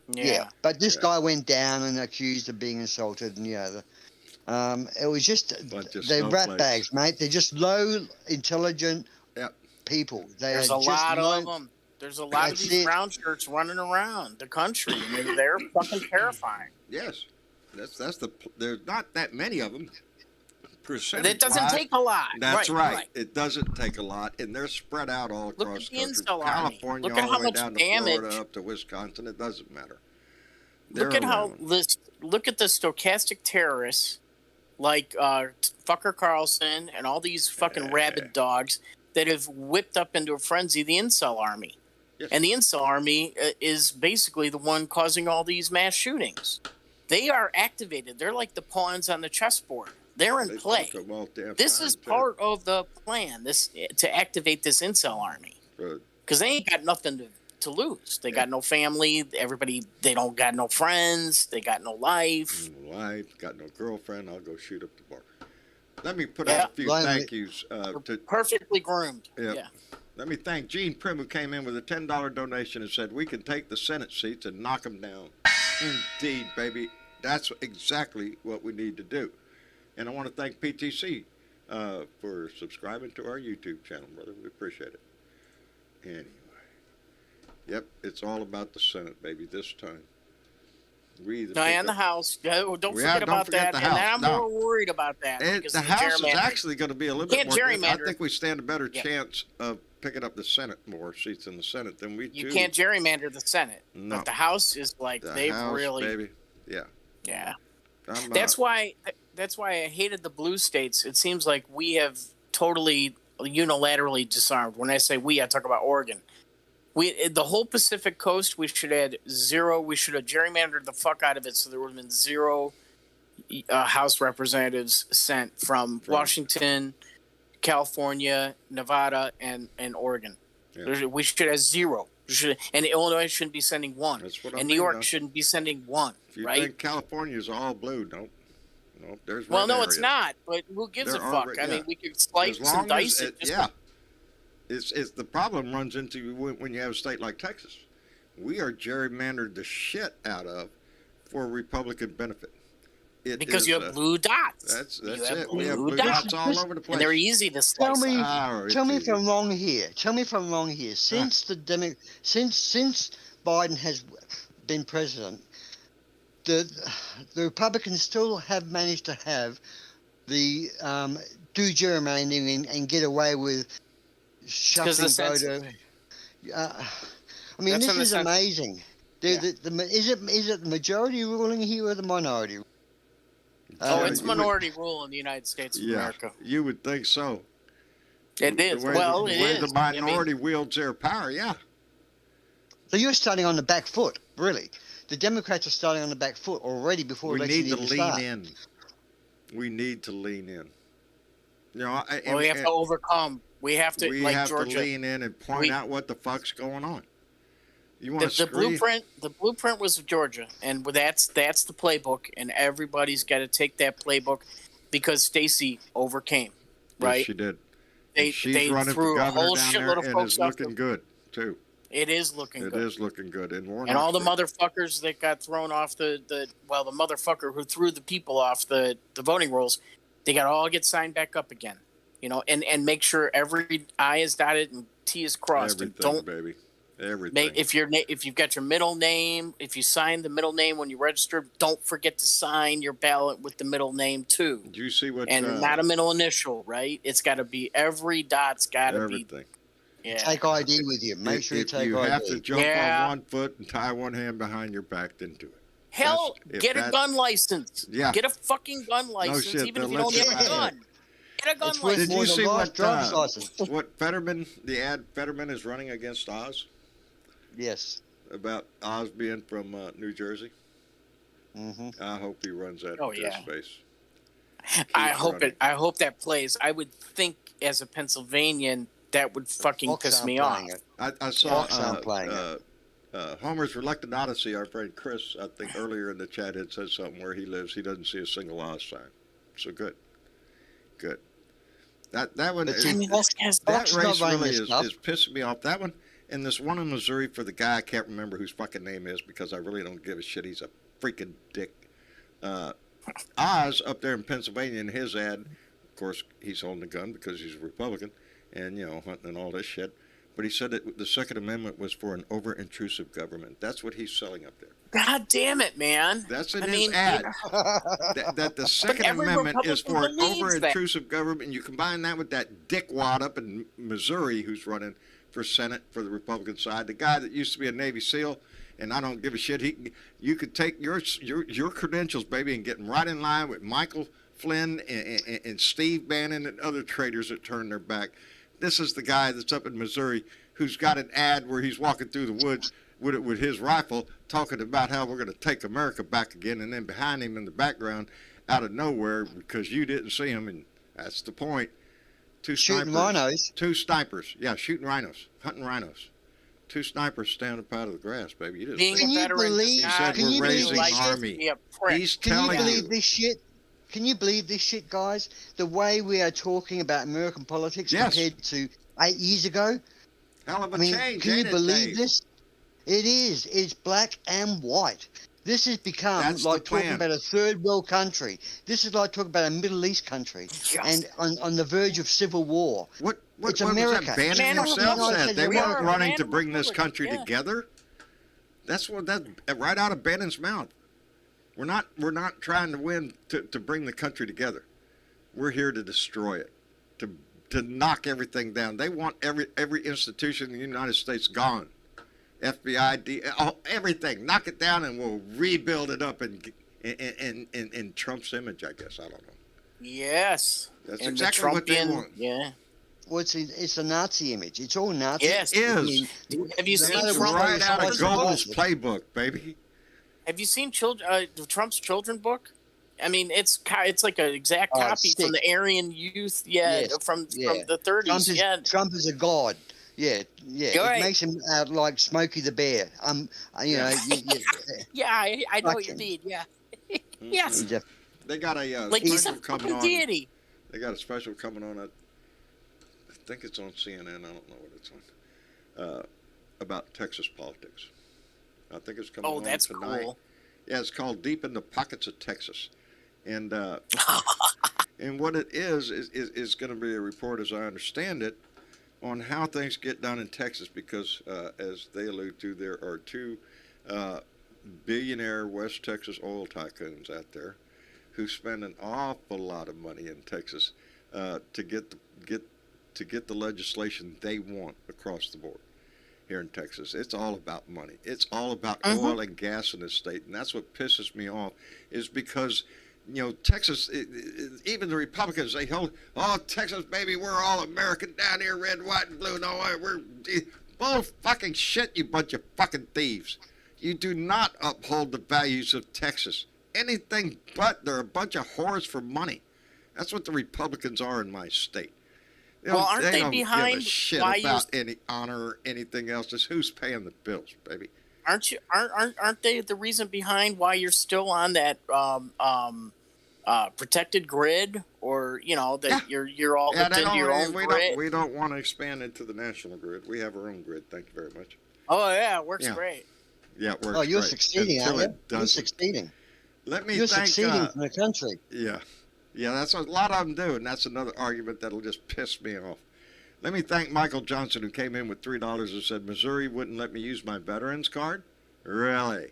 Speaker 3: Yeah, but this guy went down and accused of being assaulted, and it was just they're rat bags, mate. They're just low, intelligent people.
Speaker 4: There's a lot of them. There's a lot of these brown shirts running around the country. I mean, they're fucking terrifying.
Speaker 2: Yes, there's not that many of them.
Speaker 4: It doesn't take a lot.
Speaker 2: That's right. It doesn't take a lot, and they're spread out all across the country. California,
Speaker 4: look at how much
Speaker 2: down
Speaker 4: damage.
Speaker 2: to Florida, up to Wisconsin. It doesn't matter.
Speaker 4: Look at the stochastic terrorists like Fucker Carlson and all these fucking rabid dogs that have whipped up into a frenzy the incel army. Yes. And the incel army is basically the one causing all these mass shootings. They are activated. They're like the pawns on the chessboard. They're in play. This is part of the plan. To activate this incel army, because they ain't got nothing to lose. They got no family. They don't got no friends. They got no life.
Speaker 2: Got no girlfriend. I'll go shoot up the bar. Let me put out a few thank yous.
Speaker 4: Perfectly groomed.
Speaker 2: Yeah. Let me thank Gene Prim, who came in with a $10 donation and said we can take the Senate seats and knock them down. Indeed, baby. That's exactly what we need to do. And I want to thank PTC for subscribing to our YouTube channel, brother. We appreciate it. Anyway. Yep, it's all about the Senate, baby, this time.
Speaker 4: And the House. Don't forget about that. And I'm more worried about that.
Speaker 2: The House is actually going to be a little bit more. I think we stand a better chance of picking up the Senate, more seats in the Senate than we do.
Speaker 4: You can't gerrymander the Senate.
Speaker 2: No.
Speaker 4: But the House is like, they've really.
Speaker 2: Baby. Yeah.
Speaker 4: Yeah. That's why I hated the blue states. It seems like we have totally unilaterally disarmed. When I say we, I talk about Oregon. The whole Pacific Coast, we should add zero. We should have gerrymandered the fuck out of it, so there would have been zero House representatives sent from Washington, California, Nevada, and Oregon. Yeah. We should have zero. And Illinois shouldn't be sending one. And New York shouldn't be sending one.
Speaker 2: If you
Speaker 4: right?
Speaker 2: think California's all blue, no, there's
Speaker 4: well, no,
Speaker 2: areas.
Speaker 4: It's not. But who gives a fuck? I mean, we could slice and dice it.
Speaker 2: It's the problem runs into when you have a state like Texas. We are gerrymandered the shit out of for Republican benefit.
Speaker 4: Because you have blue dots.
Speaker 2: That's it. We have blue dots all over the place.
Speaker 4: And they're easy to slice.
Speaker 3: Tell me if I'm wrong here. Since since Biden has been president, the Republicans still have managed to have the do gerrymandering and get away with shuffling voter. I mean, this is amazing. Is it the majority ruling here or the minority?
Speaker 4: It's minority rule in the United States of America.
Speaker 2: You would think so.
Speaker 4: It is.
Speaker 2: The way the minority wields their power,
Speaker 3: So you're starting on the back foot, really. The Democrats are starting on the back foot already before elections even start.
Speaker 2: We need to lean in. You know,
Speaker 4: we have to overcome. We have to,
Speaker 2: to lean in and point out what the fuck's going on. You want
Speaker 4: the blueprint? The blueprint was Georgia, and that's the playbook, and everybody's got to take that playbook because Stacey overcame. Right?
Speaker 2: Yes, she did.
Speaker 4: They
Speaker 2: running
Speaker 4: threw
Speaker 2: for
Speaker 4: a whole
Speaker 2: down
Speaker 4: shitload of
Speaker 2: and
Speaker 4: folks
Speaker 2: it's looking good too.
Speaker 4: It is looking good.
Speaker 2: It is looking good, and
Speaker 4: all the motherfuckers that got thrown off the motherfucker who threw the people off the voting rolls, they got to all get signed back up again. You know, and make sure every I is dotted and T is crossed.
Speaker 2: Everything, baby. Everything.
Speaker 4: If you've got your middle name, if you sign the middle name when you register, don't forget to sign your ballot with the middle name too.
Speaker 2: Do you see what?
Speaker 4: And not a middle initial, right? It's got to be every dot's got to be.
Speaker 2: Everything.
Speaker 3: Yeah. Take ID with you. Make sure you take ID.
Speaker 2: You have to jump on one foot and tie one hand behind your back, then do it.
Speaker 4: Hell, get a gun license.
Speaker 2: Yeah.
Speaker 4: Get a fucking gun license, even if you don't have a gun. Get a gun license.
Speaker 2: Did you see what Fetterman, the ad Fetterman is running against Oz?
Speaker 3: Yes.
Speaker 2: About Oz being from New Jersey? Mm-hmm. I hope he runs that space.
Speaker 4: I hope that plays. I would think as a Pennsylvanian that would fucking piss me off.
Speaker 2: I saw Homer's Reluctant Odyssey, our friend Chris, I think earlier in the chat had said something where he lives, he doesn't see a single Oz sign. So good. That one that race really is pissing me off. That one and this one in Missouri for the guy I can't remember whose fucking name is because I really don't give a shit. He's a freaking dick. Oz up there in Pennsylvania in his ad, of course he's holding a gun because he's a Republican and hunting and all this shit. But he said that the Second Amendment was for an over-intrusive government. That's what he's selling up there.
Speaker 4: God damn it, man.
Speaker 2: That's in his ad. That the Second Amendment is for an over-intrusive government. And you combine that with that dickwad up in Missouri who's running for Senate for the Republican side, the guy that used to be a Navy SEAL, and I don't give a shit. You could take your credentials, baby, and get them right in line with Michael Flynn and Steve Bannon and other traitors that turn their back. This is the guy that's up in Missouri who's got an ad where he's walking through the woods with his rifle talking about how we're going to take America back again, and then behind him in the background, out of nowhere, because you didn't see him, and that's the point,
Speaker 3: shooting rhinos.
Speaker 2: Two snipers. Yeah, shooting rhinos, hunting rhinos. Two snipers standing up out of the grass, baby. You didn't see him. He said we're raising an army. He's telling you.
Speaker 3: Can you believe this shit, guys? The way we are talking about American politics compared to 8 years ago,
Speaker 2: Hell of a
Speaker 3: I mean,
Speaker 2: change,
Speaker 3: can you
Speaker 2: ain't it,
Speaker 3: believe
Speaker 2: Dave?
Speaker 3: this? It is. It's black and white. This has become
Speaker 2: That's the
Speaker 3: like talking
Speaker 2: plan.
Speaker 3: about a third world country. This is like talking about a Middle East country, and on the verge of civil war.
Speaker 2: What
Speaker 3: It's
Speaker 2: was
Speaker 3: America.
Speaker 2: that Bannon
Speaker 4: Man of
Speaker 2: himself
Speaker 3: Republic.
Speaker 2: said? They
Speaker 3: We
Speaker 2: weren't
Speaker 3: are
Speaker 2: running
Speaker 4: man
Speaker 2: to
Speaker 4: of
Speaker 2: bring this
Speaker 4: Republic,
Speaker 2: country
Speaker 4: yeah.
Speaker 2: together. That's right out of Bannon's mouth. We're not trying to win to bring the country together. We're here to destroy it, to knock everything down. They want every institution in the United States gone. FBI, everything. Knock it down, and we'll rebuild it up in Trump's image. I guess, I don't know.
Speaker 4: Yes.
Speaker 2: That's
Speaker 4: And
Speaker 2: exactly what they want.
Speaker 4: Yeah.
Speaker 3: Well, it's a Nazi image. It's all Nazi.
Speaker 4: Yes.
Speaker 2: It is.
Speaker 4: Have you
Speaker 3: No
Speaker 4: seen
Speaker 3: matter
Speaker 2: It's
Speaker 3: what
Speaker 2: right out of
Speaker 3: Trump's
Speaker 2: Goebbels'
Speaker 3: book.
Speaker 2: playbook, baby.
Speaker 4: Have you seen Trump's children book? I mean, it's like an exact
Speaker 3: Oh,
Speaker 4: copy
Speaker 3: sick.
Speaker 4: from the Aryan Youth.
Speaker 3: Yes,
Speaker 4: From
Speaker 3: yeah.
Speaker 4: the 30s.
Speaker 3: Trump is a god. Yeah.
Speaker 4: You're right.
Speaker 3: It makes him out like Smokey the Bear.
Speaker 4: Yeah, I know what you
Speaker 3: Fucking-
Speaker 4: mean. Yeah. Yes.
Speaker 3: he's a-
Speaker 2: They got a
Speaker 4: Like he's a
Speaker 2: special coming
Speaker 4: fucking
Speaker 2: on.
Speaker 4: deity.
Speaker 2: They got a special coming on. I think it's on CNN. I don't know what it's on. About Texas politics. I think it's coming
Speaker 4: Oh,
Speaker 2: on
Speaker 4: that's
Speaker 2: tonight.
Speaker 4: cool.
Speaker 2: Yeah, it's called Deep in the Pockets of Texas, and and what it is going to be a report, as I understand it, on how things get done in Texas, because as they allude to, there are two billionaire West Texas oil tycoons out there who spend an awful lot of money in Texas to get the legislation they want across the board here in Texas. It's all about money. It's all about oil and gas in this state, and that's what pisses me off. Is because Texas, even the Republicans, they hold, oh, Texas, baby, we're all American down here, red, white, and blue. No, we're bull fucking shit, you bunch of fucking thieves. You do not uphold the values of Texas. Anything but. They're a bunch of whores for money. That's what the Republicans are in my state.
Speaker 4: Well, aren't they
Speaker 2: don't
Speaker 4: behind
Speaker 2: give a shit
Speaker 4: why
Speaker 2: about any honor or anything else. It's who's paying the bills, baby.
Speaker 4: Aren't they the reason behind why you're still on that protected grid, or that you're all hooked into your own grid?
Speaker 2: We don't want to expand into the national grid. We have our own grid. Thank you very much.
Speaker 4: Oh yeah, it works great.
Speaker 2: Yeah, it works.
Speaker 3: Oh, you're
Speaker 2: great.
Speaker 3: succeeding,
Speaker 2: Until
Speaker 3: aren't you?
Speaker 2: it
Speaker 3: You're
Speaker 2: doesn't.
Speaker 3: succeeding.
Speaker 2: Let me
Speaker 3: You're
Speaker 2: thank.
Speaker 3: succeeding for the country.
Speaker 2: Yeah, that's what a lot of them do, and that's another argument that'll just piss me off. Let me thank Michael Johnson, who came in with $3 and said, Missouri wouldn't let me use my veterans card? Really?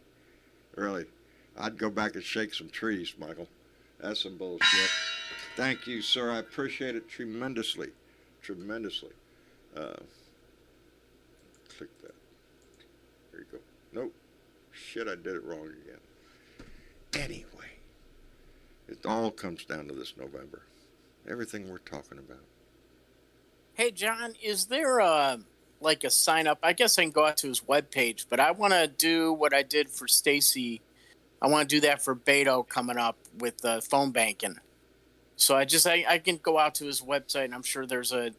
Speaker 2: I'd go back and shake some trees, Michael. That's some bullshit. Thank you, sir. I appreciate it tremendously. Click that. There you go. Nope. Shit, I did it wrong again. Anyway, it all comes down to this November. Everything we're talking about.
Speaker 4: Hey, John, is there a sign up? I guess I can go out to his webpage, but I want to do what I did for Stacy. I want to do that for Beto coming up with phone banking. So I can go out to his website, and I'm sure there's a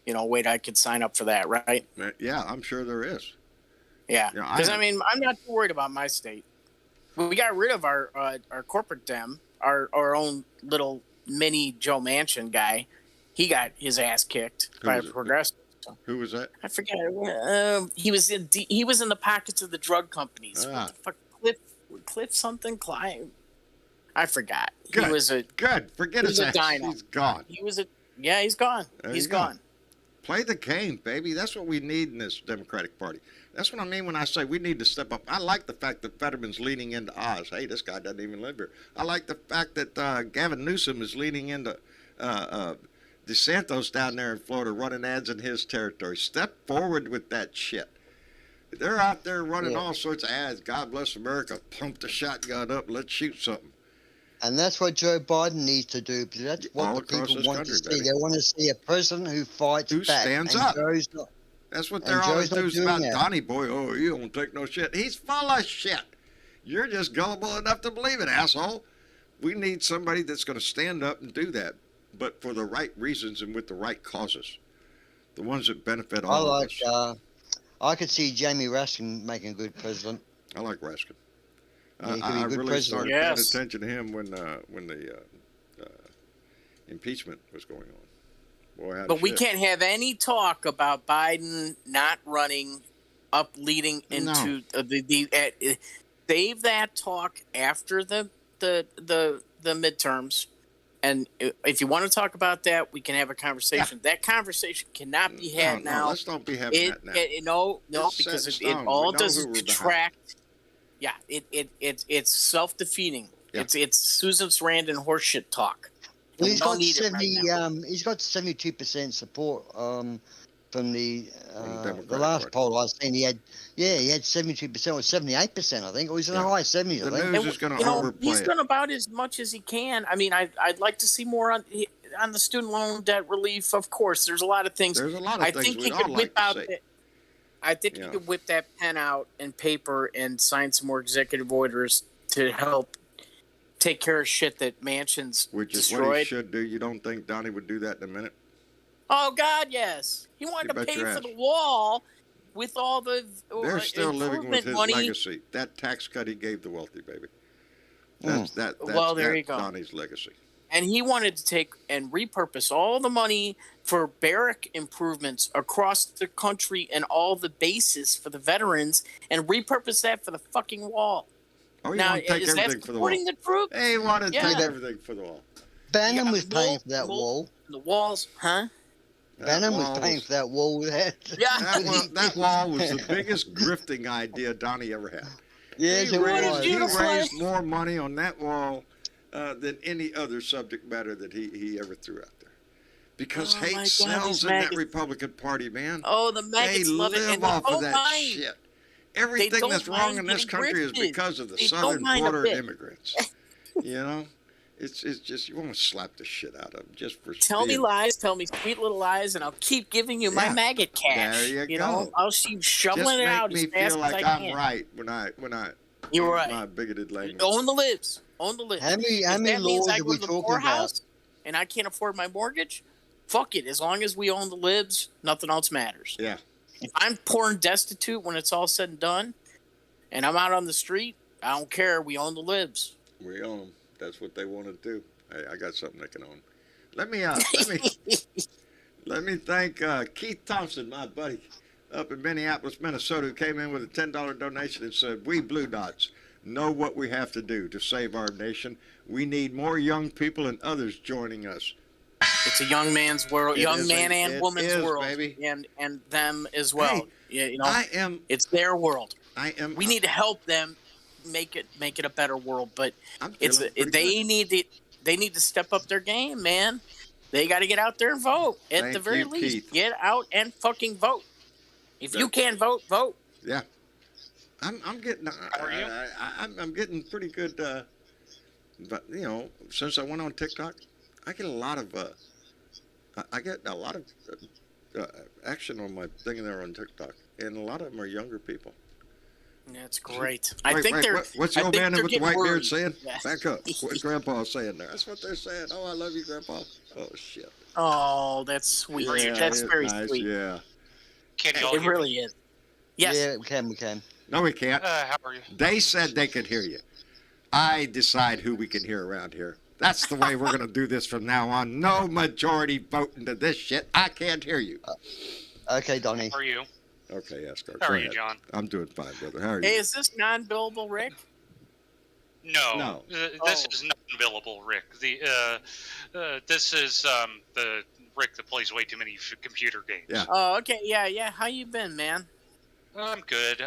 Speaker 4: way that I could sign up for that, right?
Speaker 2: Yeah, I'm sure there is.
Speaker 4: Yeah, because I'm not too worried about my state. We got rid of our corporate dem, our own little mini Joe Manchin guy. He got his ass kicked by a progressive.
Speaker 2: Who was that?
Speaker 4: I forget. He was in the pockets of the drug companies. What the fuck? Cliff something? Klein? I forgot.
Speaker 2: Good.
Speaker 4: He was
Speaker 2: good. Forget his ass.
Speaker 4: dino.
Speaker 2: He's gone.
Speaker 4: He's gone. He's gone.
Speaker 2: Play the game, baby. That's what we need in this Democratic Party. That's what I mean when I say we need to step up. I like the fact that Fetterman's leaning into Oz. Hey, this guy doesn't even live here. I like the fact that Gavin Newsom is leaning into DeSantis down there in Florida, running ads in his territory. Step forward with that shit. They're out there running all sorts of ads. God bless America. Pump the shotgun up. Let's shoot something.
Speaker 3: And that's what Joe Biden needs to do, because that's what the people want to see.
Speaker 2: Baby.
Speaker 3: They want to see a president who fights
Speaker 2: who
Speaker 3: back.
Speaker 2: stands
Speaker 3: and
Speaker 2: up.
Speaker 3: Joe's not.
Speaker 2: That's what they're always
Speaker 3: Joe's not
Speaker 2: doing about
Speaker 3: doing that.
Speaker 2: Donnie Boy. Oh, you don't take no shit. He's full of shit. You're just gullible enough to believe it, asshole. We need somebody that's going to stand up and do that, but for the right reasons and with the right causes. The ones that benefit all of us.
Speaker 3: I could see Jamie Raskin making a good president.
Speaker 2: I like Raskin.
Speaker 3: Yeah, he could be a
Speaker 2: I
Speaker 3: good
Speaker 2: really
Speaker 3: president.
Speaker 2: started
Speaker 4: Yes.
Speaker 2: paying attention to him when the impeachment was going on. Boy,
Speaker 4: but we can't have any talk about Biden not running up leading into save that talk after the midterms. And if you want to talk about that, we can have a conversation. Yeah. That conversation cannot be had now.
Speaker 2: No, let's don't be having that now.
Speaker 4: No, because it all does is detract. Yeah, it's self-defeating. Yeah. It's Susan Sarandon horseshit talk.
Speaker 3: Well, he's got 72% support from the last poll I seen. He had 72% or 78%, I think. Or he's in the high 70s.
Speaker 2: The news is going to overplay.
Speaker 4: He's done about as much as he can. I mean, I'd like to see more on the student loan debt relief. Of course, there's a lot of things.
Speaker 2: There's a lot of things
Speaker 4: think he could whip out. I think he could whip that pen out and paper and sign some more executive orders to help take care of shit that Manchin's destroyed.
Speaker 2: What he should do. You don't think Donnie would do that in a minute?
Speaker 4: Oh God, yes. He wanted to pay for the wall with all the
Speaker 2: they're still living with his
Speaker 4: money.
Speaker 2: Legacy. That tax cut he gave the wealthy, baby. That's
Speaker 4: there you go.
Speaker 2: Donnie's legacy.
Speaker 4: And he wanted to take and repurpose all the money for barrack improvements across the country and all the bases for the veterans and repurpose that for the fucking wall.
Speaker 2: Oh, you want to take everything for the wall?
Speaker 4: The truth?
Speaker 2: Hey, he wanted to take everything for the wall.
Speaker 3: Bannon was paying for that wall.
Speaker 4: The walls, huh?
Speaker 3: Bannon was paying for that wall.
Speaker 2: That wall was the biggest grifting idea Donnie ever had.
Speaker 3: Yes,
Speaker 2: he raised more money on that wall than any other subject matter that he ever threw out there. Because hate sells in that Republican Party, man.
Speaker 4: Oh, the maggots love it.
Speaker 2: They live off of that shit. Everything that's wrong in this country is because of the southern border immigrants. You know? It's just, you want to slap the shit out of them just for
Speaker 4: Tell me lies, tell me sweet little lies, and I'll keep giving you my maggot cash.
Speaker 2: There you
Speaker 4: go. Know? I'll keep shoveling it out as fast as I can.
Speaker 2: Just make me feel like I'm right when I
Speaker 4: You're right.
Speaker 2: My bigoted language.
Speaker 4: Own the libs. Own the libs.
Speaker 3: How many laws are we talking about?
Speaker 4: And I can't afford my mortgage? Fuck it. As long as we own the libs, nothing else matters.
Speaker 2: Yeah.
Speaker 4: If I'm poor and destitute when it's all said and done, and I'm out on the street, I don't care. We own the libs.
Speaker 2: We own them. That's what they want to do. Hey, I got something they can own. Let me thank Keith Thompson, my buddy, up in Minneapolis, Minnesota, who came in with a $10 donation and said, "We Blue Dots know what we have to do to save our nation. We need more young people and others joining us."
Speaker 4: It's a young man's world, young man and woman's world,
Speaker 2: baby.
Speaker 4: and them as well.
Speaker 2: Hey,
Speaker 4: it's their world.
Speaker 2: We
Speaker 4: need to help them make it a better world, but they need to step up their game, man. They got to get out there and vote. At the very least, Keith. Get out and fucking vote. If you can't vote, vote.
Speaker 2: Yeah, I'm getting.
Speaker 4: How are you?
Speaker 2: I'm getting pretty good. But since I went on TikTok, I get a lot of action on my thing there on TikTok, and a lot of them are younger people.
Speaker 4: That's great.
Speaker 2: What's the old man with the white beard saying? Yeah. Back up. What's Grandpa saying there? That's what they're saying. Oh, I love you, Grandpa. Oh, shit.
Speaker 4: Oh, that's sweet. Yeah, that's very nice. Sweet.
Speaker 2: Yeah.
Speaker 4: It really is. Yes.
Speaker 3: Yeah, we can.
Speaker 2: No, we can't.
Speaker 5: How are you?
Speaker 2: They said they could hear you. I decide who we can hear around here. That's the way we're going to do this from now on. No majority voting to this shit. I can't hear you.
Speaker 3: Okay, Donnie.
Speaker 5: How are you?
Speaker 2: Okay, Asgard.
Speaker 5: How are you, John?
Speaker 2: I'm doing fine, brother. How are you?
Speaker 4: Hey, is this non-billable, Rick?
Speaker 5: No. This is non-billable, Rick. This is the Rick that plays way too many computer games.
Speaker 2: Yeah.
Speaker 4: Oh, okay. Yeah. How you been, man?
Speaker 5: I'm good.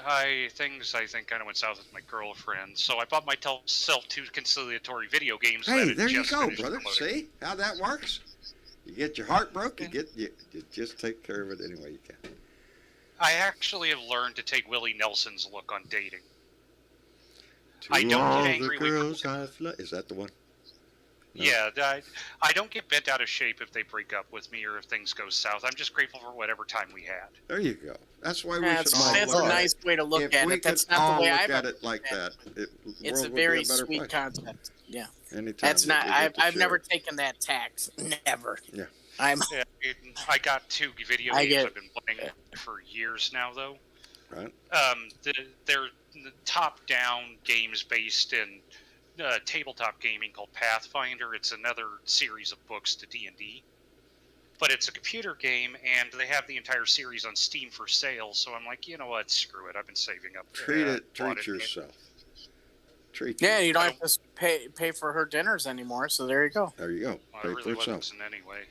Speaker 5: Things I think kind of went south with my girlfriend, so I bought myself 2 conciliatory video games.
Speaker 2: Hey, there you go, brother. See how that works? You get your heart broke, you just take care of it any way you can.
Speaker 5: I actually have learned to take Willie Nelson's look on dating. I don't get angry
Speaker 2: with is that the one? No?
Speaker 5: Yeah, I don't get bent out of shape if they break up with me or if things go south. I'm just grateful for whatever time we had.
Speaker 2: There you go. That's why we should all
Speaker 4: That's a nice way to look at it. That's not the way I
Speaker 2: look at it like that.
Speaker 4: It's a very sweet concept. Yeah.
Speaker 2: Anytime
Speaker 4: that's not. I've never taken that tax. Never.
Speaker 2: Yeah.
Speaker 5: I got 2 video games I've been playing for years now, though.
Speaker 2: Right.
Speaker 5: They're top-down games based in tabletop gaming called Pathfinder. It's another series of books to D&D. but it's a computer game, and they have the entire series on Steam for sale. So I'm like, you know what? Screw it. I've been saving up.
Speaker 2: Treat yourself. Treat
Speaker 4: Yeah,
Speaker 2: yourself.
Speaker 4: you don't have to pay for her dinners anymore. So there you go.
Speaker 2: There you go.
Speaker 5: Well,
Speaker 2: pay
Speaker 5: it really
Speaker 2: for itself.
Speaker 5: wasn't anyway.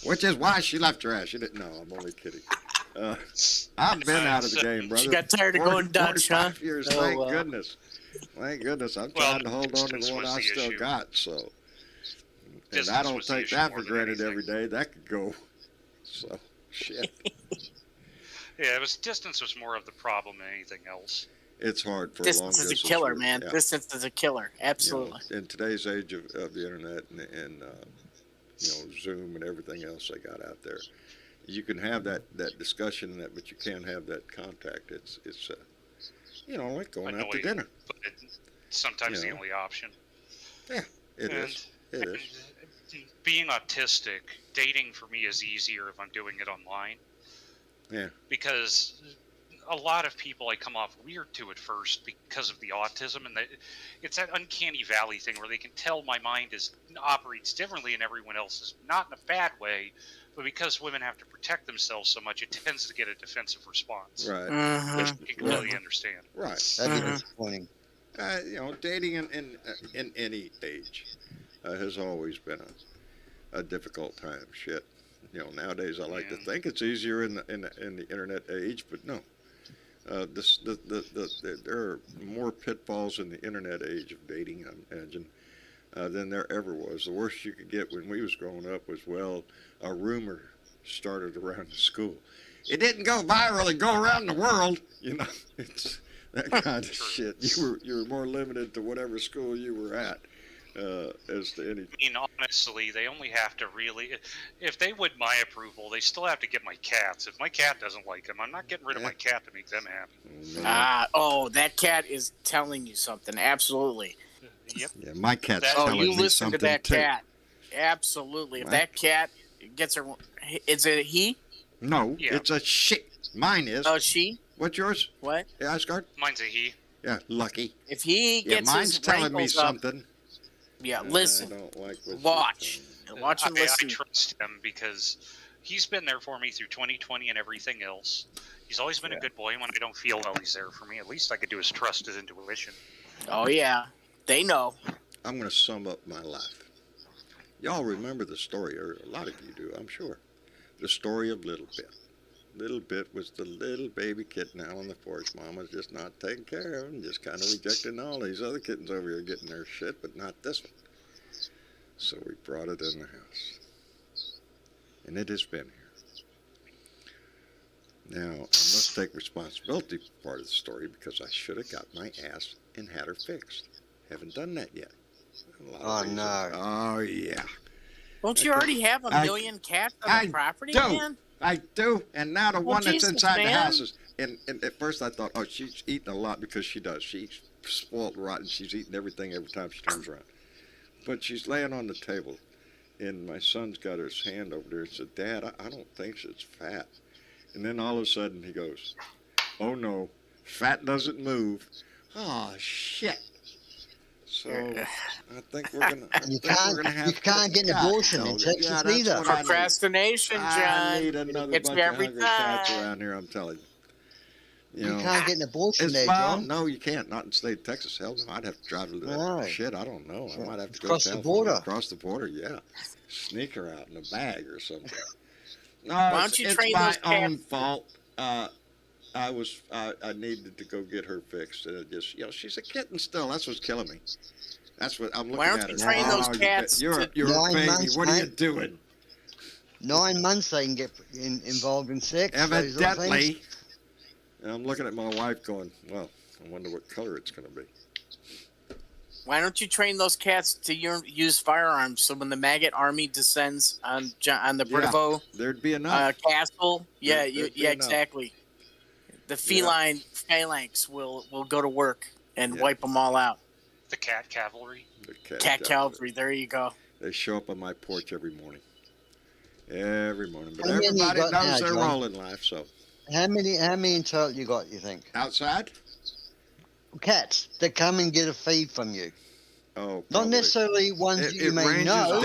Speaker 2: Which is why she left her ass. She didn't know. I'm only kidding. I've been out of the game, brother.
Speaker 4: She got tired of going Dutch, huh?
Speaker 2: 45 years. Thank goodness. Thank goodness. I'm trying to hold on to what I still got. So, and I don't take that for granted every day. That could go. So, shit.
Speaker 5: Yeah, distance was more of the problem than anything else.
Speaker 2: It's hard for
Speaker 4: distance
Speaker 2: a long
Speaker 4: is
Speaker 2: distance.
Speaker 4: a killer, man.
Speaker 2: Yeah.
Speaker 4: Distance is a killer. Absolutely.
Speaker 2: You know, in today's age of the internet and Zoom and everything else they got out there, you can have that discussion, but you can't have that contact. It's like going out to dinner.
Speaker 5: But it's sometimes the only option.
Speaker 2: Yeah, it is. It is.
Speaker 5: Being autistic, dating for me is easier if I'm doing it online.
Speaker 2: Yeah.
Speaker 5: Because a lot of people I come off weird to at first because of the autism, and it's that uncanny valley thing where they can tell my mind operates differently than everyone else's, not in a bad way, but because women have to protect themselves so much, it tends to get a defensive response.
Speaker 2: Right.
Speaker 5: Which you can really understand.
Speaker 2: Right.
Speaker 3: That'd be disappointing.
Speaker 2: Dating in any age has always been a difficult time. Shit. Nowadays I like to think it's easier in the internet age, but no. There are more pitfalls in the internet age of dating, I imagine, than there ever was. The worst you could get when we was growing up was, a rumor started around the school. It didn't go viral and go around the world. It's that kind of shit. You were more limited to whatever school you were at. As to any.
Speaker 5: I mean, honestly, they only have to really, if they would my approval, they still have to get my cats. If my cat doesn't like them, I'm not getting rid of my cat to make them happy.
Speaker 4: That cat is telling you something. Absolutely.
Speaker 5: Yep.
Speaker 2: Yeah, my cat's telling me something.
Speaker 4: You listen to that
Speaker 2: too.
Speaker 4: cat. Absolutely. If that cat gets her, is it a he?
Speaker 2: No, it's a she. Mine is.
Speaker 4: Oh, she?
Speaker 2: What's yours?
Speaker 4: What?
Speaker 2: Yeah, Asgard?
Speaker 5: Mine's a he.
Speaker 2: Yeah, lucky.
Speaker 4: If he gets
Speaker 2: mine's
Speaker 4: his
Speaker 2: telling me
Speaker 4: rankles up,
Speaker 2: something.
Speaker 4: Yeah, listen.
Speaker 2: I don't like what
Speaker 4: watch and listen.
Speaker 5: I trust him because he's been there for me through 2020 and everything else. He's always been a good boy. When I don't feel well, he's there for me. At least I could do is trust his intuition.
Speaker 4: Oh, yeah. They know.
Speaker 2: I'm going to sum up my life. Y'all remember the story, or a lot of you do, I'm sure. The story of Little Bit. Little Bit was the little baby kitten out on the porch. Mama's just not taking care of him, just kind of rejecting all these other kittens over here getting their shit, but not this one. So we brought it in the house. And it has been here. Now, I must take responsibility for part of the story because I should have got my ass and had her fixed. Haven't done that yet.
Speaker 3: Oh, no.
Speaker 2: Oh, yeah.
Speaker 4: Don't you already have a million cats on the property, man?
Speaker 2: I do, and now the one that's inside the house is. And at first I thought, she's eating a lot because she does. She's spoiled rotten. She's eating everything every time she turns around. But she's laying on the table, and my son's got his hand over there and said, "Dad, I don't think it's fat." And then all of a sudden he goes, "Oh no, fat doesn't move." Oh shit. So I think we're gonna.
Speaker 3: You can't get an abortion in Texas either.
Speaker 4: Procrastination, John.
Speaker 2: I need another bunch of hungry cats around here. I'm telling you.
Speaker 3: You can't get an abortion there, John.
Speaker 2: No, you can't. Not in the state of Texas. Hell no. I'd have to drive to that shit. I don't know. I might have to go
Speaker 3: across the border.
Speaker 2: Across the border, yeah. Sneak her out in a bag or something. No,
Speaker 4: why don't you train those cats?
Speaker 2: It's my own fault. I needed to go get her fixed. She's a kitten still. That's what's killing me. That's what I'm looking at.
Speaker 4: Why don't you train those cats?
Speaker 2: You're a baby.
Speaker 3: Months,
Speaker 2: what are you doing?
Speaker 3: 9 months they can get involved in sex.
Speaker 2: Evidently. And I'm looking at my wife going, well, I wonder what color it's going to be.
Speaker 4: Why don't you train those cats to use firearms so when the maggot army descends on the Bravo
Speaker 2: there'd be enough.
Speaker 4: castle? Yeah, exactly. The feline phalanx will go to work and wipe them all out.
Speaker 5: The cat cavalry.
Speaker 4: Cat cavalry. There you go.
Speaker 2: They show up on my porch every morning. Every morning. But everybody knows their role in life, so.
Speaker 3: How many in total you got, you think?
Speaker 2: Outside?
Speaker 3: Cats that come and get a feed from you.
Speaker 2: Oh,
Speaker 3: not necessarily ones you may know.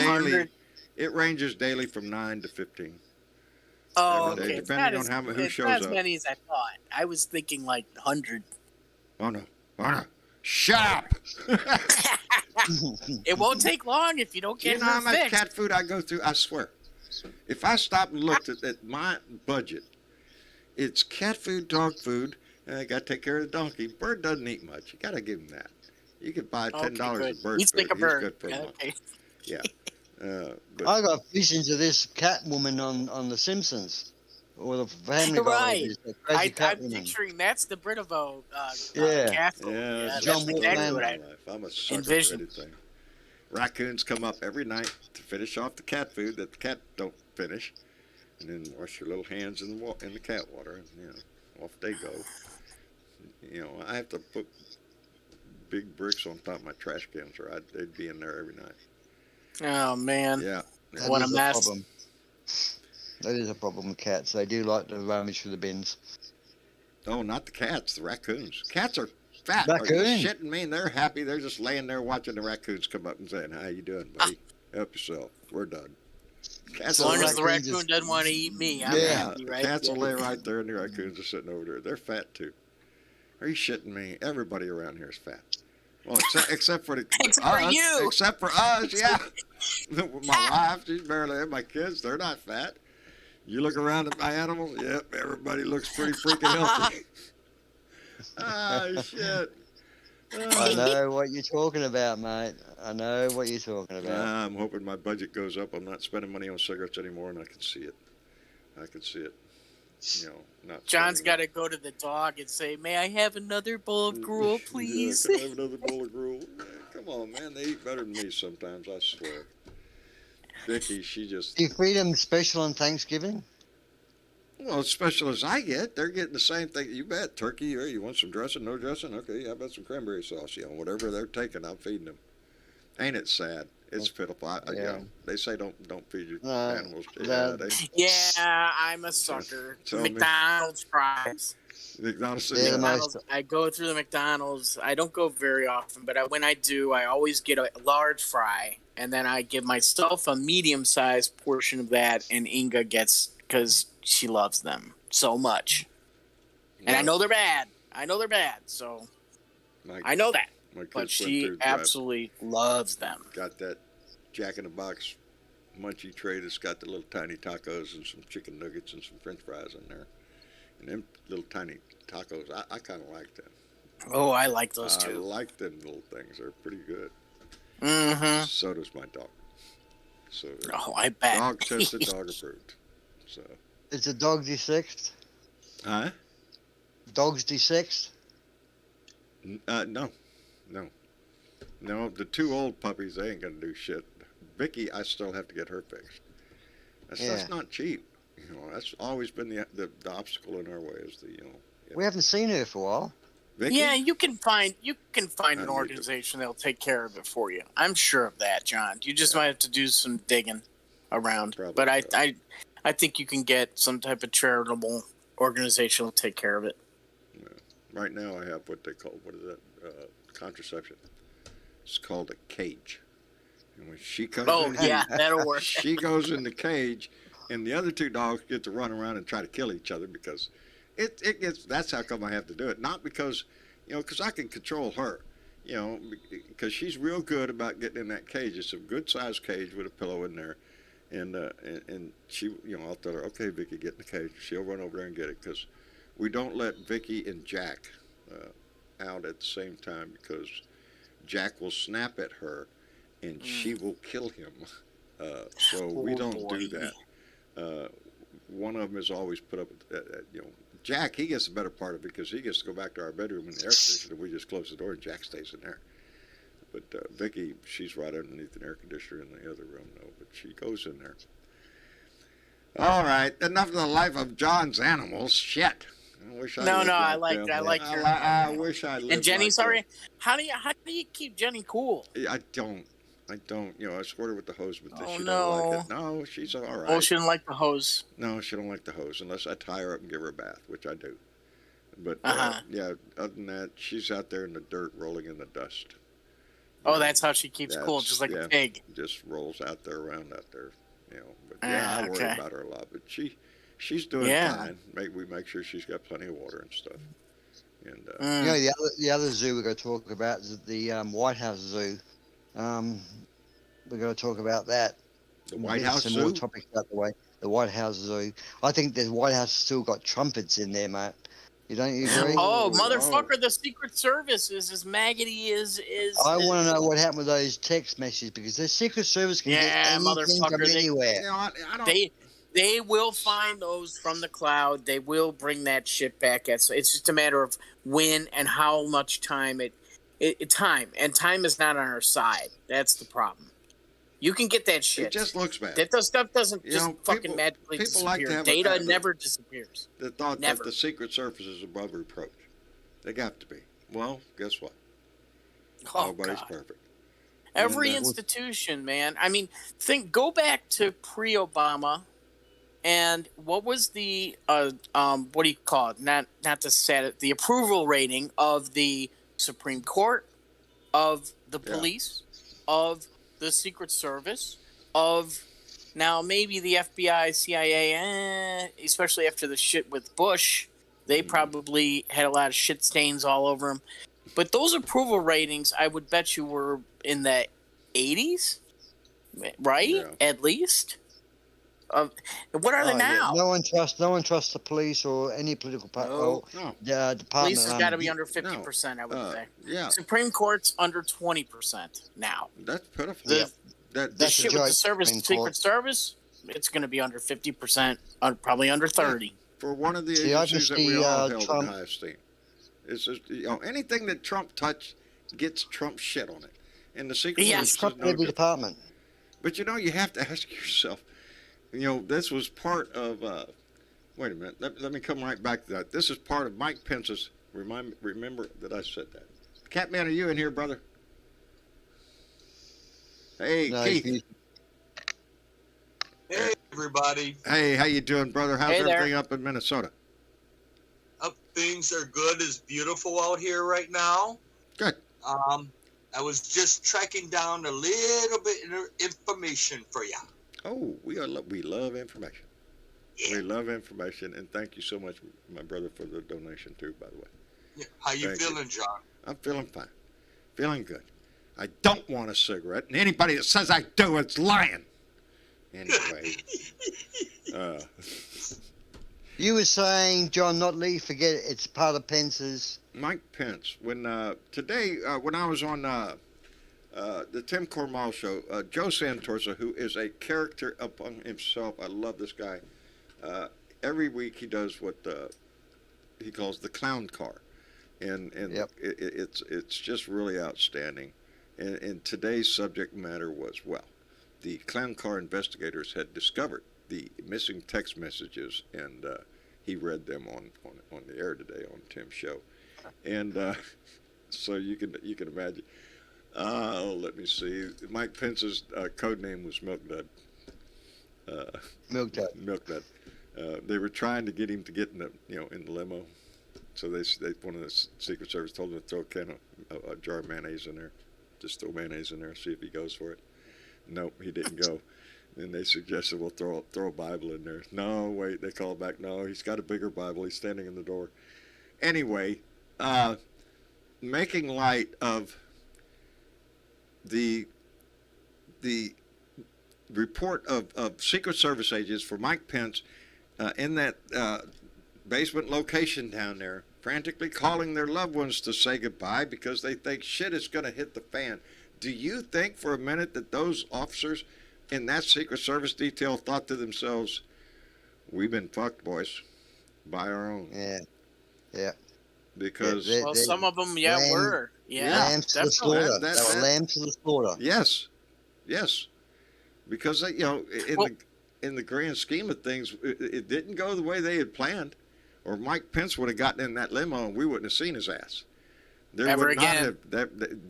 Speaker 6: It ranges daily from 9 to 15.
Speaker 4: Oh,
Speaker 6: Every day,
Speaker 4: okay.
Speaker 6: depending on who
Speaker 4: It's
Speaker 6: shows
Speaker 4: not as
Speaker 6: up.
Speaker 4: many as I thought. I was thinking like 100.
Speaker 6: Oh no! Shut up!
Speaker 4: It won't take long if you don't
Speaker 6: Do you
Speaker 4: get
Speaker 6: know how
Speaker 4: her
Speaker 6: much
Speaker 4: fixed.
Speaker 6: cat food I go through? I swear. If I stopped and looked at my budget, it's cat food, dog food. I got to take care of the donkey. Bird doesn't eat much. You got to give him that. You could buy $10
Speaker 4: good.
Speaker 6: of bird
Speaker 4: He's
Speaker 6: food.
Speaker 4: like a bird.
Speaker 6: He's good for a month.
Speaker 4: Okay.
Speaker 6: Yeah. But
Speaker 3: I got visions of this cat woman on The Simpsons, or the Family Guy.
Speaker 4: Right.
Speaker 3: This crazy cat
Speaker 4: I'm
Speaker 3: woman.
Speaker 4: picturing that's the Britovo
Speaker 3: Yeah.
Speaker 4: castle.
Speaker 6: yeah,
Speaker 4: that's
Speaker 3: John
Speaker 4: exactly
Speaker 3: Waltman.
Speaker 4: what I
Speaker 6: life. I'm a sucker
Speaker 4: envisioned.
Speaker 6: for anything. Raccoons come up every night to finish off the cat food that the cat don't finish, and then wash your little hands in the cat water, and off they go. I have to put big bricks on top of my trash cans, or they'd be in there every night.
Speaker 4: Oh, man.
Speaker 6: Yeah.
Speaker 3: That
Speaker 4: What
Speaker 3: is
Speaker 4: a mess.
Speaker 3: problem. That is a problem with cats. They do like to rummage through the bins.
Speaker 6: Oh, not the cats, the raccoons. Cats are fat.
Speaker 3: Raccoon?
Speaker 6: Are you shitting me? And they're happy. They're just laying there watching the raccoons come up and saying, "How you doing, buddy? Help yourself. We're done." Cats
Speaker 4: As long
Speaker 6: will
Speaker 4: as the
Speaker 3: raccoons
Speaker 4: raccoon
Speaker 3: is-
Speaker 4: doesn't want to eat me, I'm
Speaker 3: Yeah.
Speaker 4: happy, right?
Speaker 6: Cats will lay right there, and the raccoons are sitting over there. They're fat too. Are you shitting me? Everybody around here is fat. Well, except for
Speaker 4: Except for
Speaker 6: us.
Speaker 4: you.
Speaker 6: Except for us, yeah. My wife, she's barely. My kids, they're not fat. You look around at my animals. Yep, everybody looks pretty freaking healthy. Ah, shit.
Speaker 3: I know what you're talking about, mate. I know what you're talking about.
Speaker 6: I'm hoping my budget goes up. I'm not spending money on cigarettes anymore, and I can see it. Not.
Speaker 4: John's
Speaker 6: spending
Speaker 4: got to go to the dog and say, "May I have another bowl of gruel, please?"
Speaker 6: Yeah, can I have another bowl of gruel? Man, come on, man. They eat better than me sometimes, I swear. Vicky, she just...
Speaker 3: Do you feed them special on Thanksgiving?
Speaker 6: Well, as special as I get, they're getting the same thing. You bet. Turkey, or you want some dressing? No dressing? Okay, how about some cranberry sauce? Whatever they're taking, I'm feeding them. Ain't it sad? It's pitiful.
Speaker 3: Yeah.
Speaker 6: They say don't feed your
Speaker 3: No,
Speaker 6: animals.
Speaker 3: no.
Speaker 4: Yeah, I'm a sucker.
Speaker 6: Tell me.
Speaker 4: McDonald's fries.
Speaker 6: McDonald's.
Speaker 3: Yeah,
Speaker 4: McDonald's, I go through the McDonald's. I don't go very often, but when I do, I always get a large fry, and then I give myself a medium-sized portion of that, and Inga gets, because she loves them so much. And I know they're bad. So I know that.
Speaker 6: My kids
Speaker 4: But
Speaker 6: went
Speaker 4: she
Speaker 6: through
Speaker 4: absolutely loves them.
Speaker 6: got that Jack in the Box munchie tray that's got the little tiny tacos and some chicken nuggets and some French fries in there. And them little tiny tacos, I kind of like them.
Speaker 4: Oh, I like those
Speaker 6: I
Speaker 4: too.
Speaker 6: like them little things. They're pretty good.
Speaker 4: Mm-hmm.
Speaker 6: So does my dog. So
Speaker 4: Oh, I bet.
Speaker 6: dog tested, dog approved. So.
Speaker 3: Is the dog desexed?
Speaker 6: Huh?
Speaker 3: Dogs desexed?
Speaker 6: No. The two old puppies, they ain't gonna do shit. Vicky, I still have to get her fixed. That's not cheap. That's always been the obstacle in our way is the.
Speaker 3: We haven't seen her for a while.
Speaker 6: Vicky?
Speaker 4: Yeah, you can find an
Speaker 6: need
Speaker 4: organization that'll take care of it for you. I'm sure of that, John. You just might have to do some digging around.
Speaker 6: Probably,
Speaker 4: but I think you can get some type of charitable organization that'll take care of it.
Speaker 6: Right now, I have what they call contraception. It's called a cage. And when she comes in,
Speaker 4: that'll work.
Speaker 6: she goes in the cage, and the other two dogs get to run around and try to kill each other because it gets. That's how come I have to do it. Not because, because I can control her, because she's real good about getting in that cage. It's a good sized cage with a pillow in there, and she, I'll tell her, okay, Vicky, get in the cage. She'll run over there and get it because we don't let Vicky and Jack out at the same time because Jack will snap at her and she will kill him. So we don't do that. One of them is always put up Jack, he gets the better part of it because he gets to go back to our bedroom in the air conditioner. We just close the door and Jack stays in there. But Vicky, she's right underneath an air conditioner in the other room, though. But she goes in there. All right, enough of the life of John's animals. Shit. I wish I
Speaker 4: No,
Speaker 6: lived
Speaker 4: I
Speaker 6: like
Speaker 4: like
Speaker 6: them.
Speaker 4: your.
Speaker 6: I wish I lived.
Speaker 4: And Jenny's
Speaker 6: like
Speaker 4: already. How do you keep Jenny cool?
Speaker 6: them. I don't. I squirt her with the hose, but she
Speaker 4: Oh,
Speaker 6: don't like it. No, she's all right.
Speaker 4: Oh, she didn't like the hose.
Speaker 6: No, she don't like the hose unless I tie her up and give her a bath, which I do. But yeah, other than that, she's out there in the dirt rolling in the dust.
Speaker 4: Oh, that's how she keeps cool, just like a pig.
Speaker 6: Just rolls out there around out there. But yeah, I worry
Speaker 4: okay.
Speaker 6: about her a lot. But she's doing fine. We make sure she's got plenty of water and stuff. And
Speaker 3: the other zoo we're going to talk about is the White House Zoo. We're going to talk about that.
Speaker 6: The White House
Speaker 3: some
Speaker 6: Zoo?
Speaker 3: more topics out the way. The White House Zoo. I think the White House still got trumpets in there, mate. You agree?
Speaker 4: Oh, motherfucker! The Secret Service is as maggoty as.
Speaker 3: I want to know what happened with those text messages because the Secret Service can get anything from anywhere.
Speaker 6: I don't.
Speaker 4: They will find those from the cloud. They will bring that shit back. It's just a matter of when and how much time time is not on our side. That's the problem. You can get that shit.
Speaker 6: It just looks bad.
Speaker 4: That stuff doesn't fucking magically
Speaker 6: people
Speaker 4: disappear.
Speaker 6: like to have
Speaker 4: Data never disappears.
Speaker 6: The thought that the Secret Service is above reproach. They got to be. Well, guess what? Nobody's perfect.
Speaker 4: Every institution, man. I mean, go back to pre-Obama, and what was the what do you call it? Not the approval rating of the Supreme Court, of the police, of the Secret Service, of now maybe the FBI, CIA, especially after the shit with Bush, they probably had a lot of shit stains all over them. But those approval ratings, I would bet you were in the 80s, right? Yeah. At least. What are they now?
Speaker 3: Yeah. No one trusts the police or any political department.
Speaker 4: Police has got to be under 50%, I would say.
Speaker 6: Yeah.
Speaker 4: Supreme Court's under 20% now.
Speaker 6: That's pitiful.
Speaker 4: The shit with the Secret Service, it's going to be under 50%, probably under 30.
Speaker 6: For one of the agencies that we all held in high esteem. It's just, anything that Trump touched gets Trump shit on it. And the Secret Service
Speaker 3: Trump every department.
Speaker 6: But you have to ask yourself, this was part of, wait a minute, let me come right back to that. This is part of Mike Pence's, remember that I said that. Catman, are you in here, brother? Hey, Keith.
Speaker 7: Hey, everybody.
Speaker 6: Hey, how you doing, brother? How's everything up in Minnesota?
Speaker 7: Things are good. It's beautiful out here right now.
Speaker 6: Good.
Speaker 7: I was just tracking down a little bit of information for you.
Speaker 6: Oh, we love information. Yeah. We love information, and thank you so much, my brother, for the donation too. By the way.
Speaker 7: Yeah. How you feeling, John?
Speaker 6: I'm feeling fine, feeling good. I don't want a cigarette, and anybody that says I do, it's lying. Anyway.
Speaker 3: You were saying, John, not Lee, forget it. It's part of Pence's.
Speaker 6: Mike Pence. Today, when I was on the Tim Cormall show, Joe Santorsa, who is a character upon himself, I love this guy. Every week he does what he calls the clown car, and it's just really outstanding. And today's subject matter was, the clown car investigators had discovered the missing text messages, and he read them on the air today on Tim's show, and so you can imagine. Let me see. Mike Pence's code name was Milk Dud.
Speaker 3: Milk Dud.
Speaker 6: Milk Dud. They were trying to get him to get in the limo, so they one of the Secret Service told him to throw a jar of mayonnaise in there, just throw mayonnaise in there, see if he goes for it. Nope, he didn't go. Then they suggested, we'll throw a Bible in there. No, wait, they called back. No, he's got a bigger Bible. He's standing in the door. Anyway, making light of the report of Secret Service agents for Mike Pence in that basement location down there, frantically calling their loved ones to say goodbye because they think shit is going to hit the fan. Do you think for a minute that those officers in that Secret Service detail thought to themselves, we've been fucked, boys, by our own?
Speaker 3: Yeah.
Speaker 6: Because
Speaker 4: some of them, were. Yeah,
Speaker 3: lambs to the slaughter. They were lambs to the slaughter.
Speaker 6: Yes. Because in the grand scheme of things, it didn't go the way they had planned, or Mike Pence would have gotten in that limo and we wouldn't have seen his ass.
Speaker 4: Never again.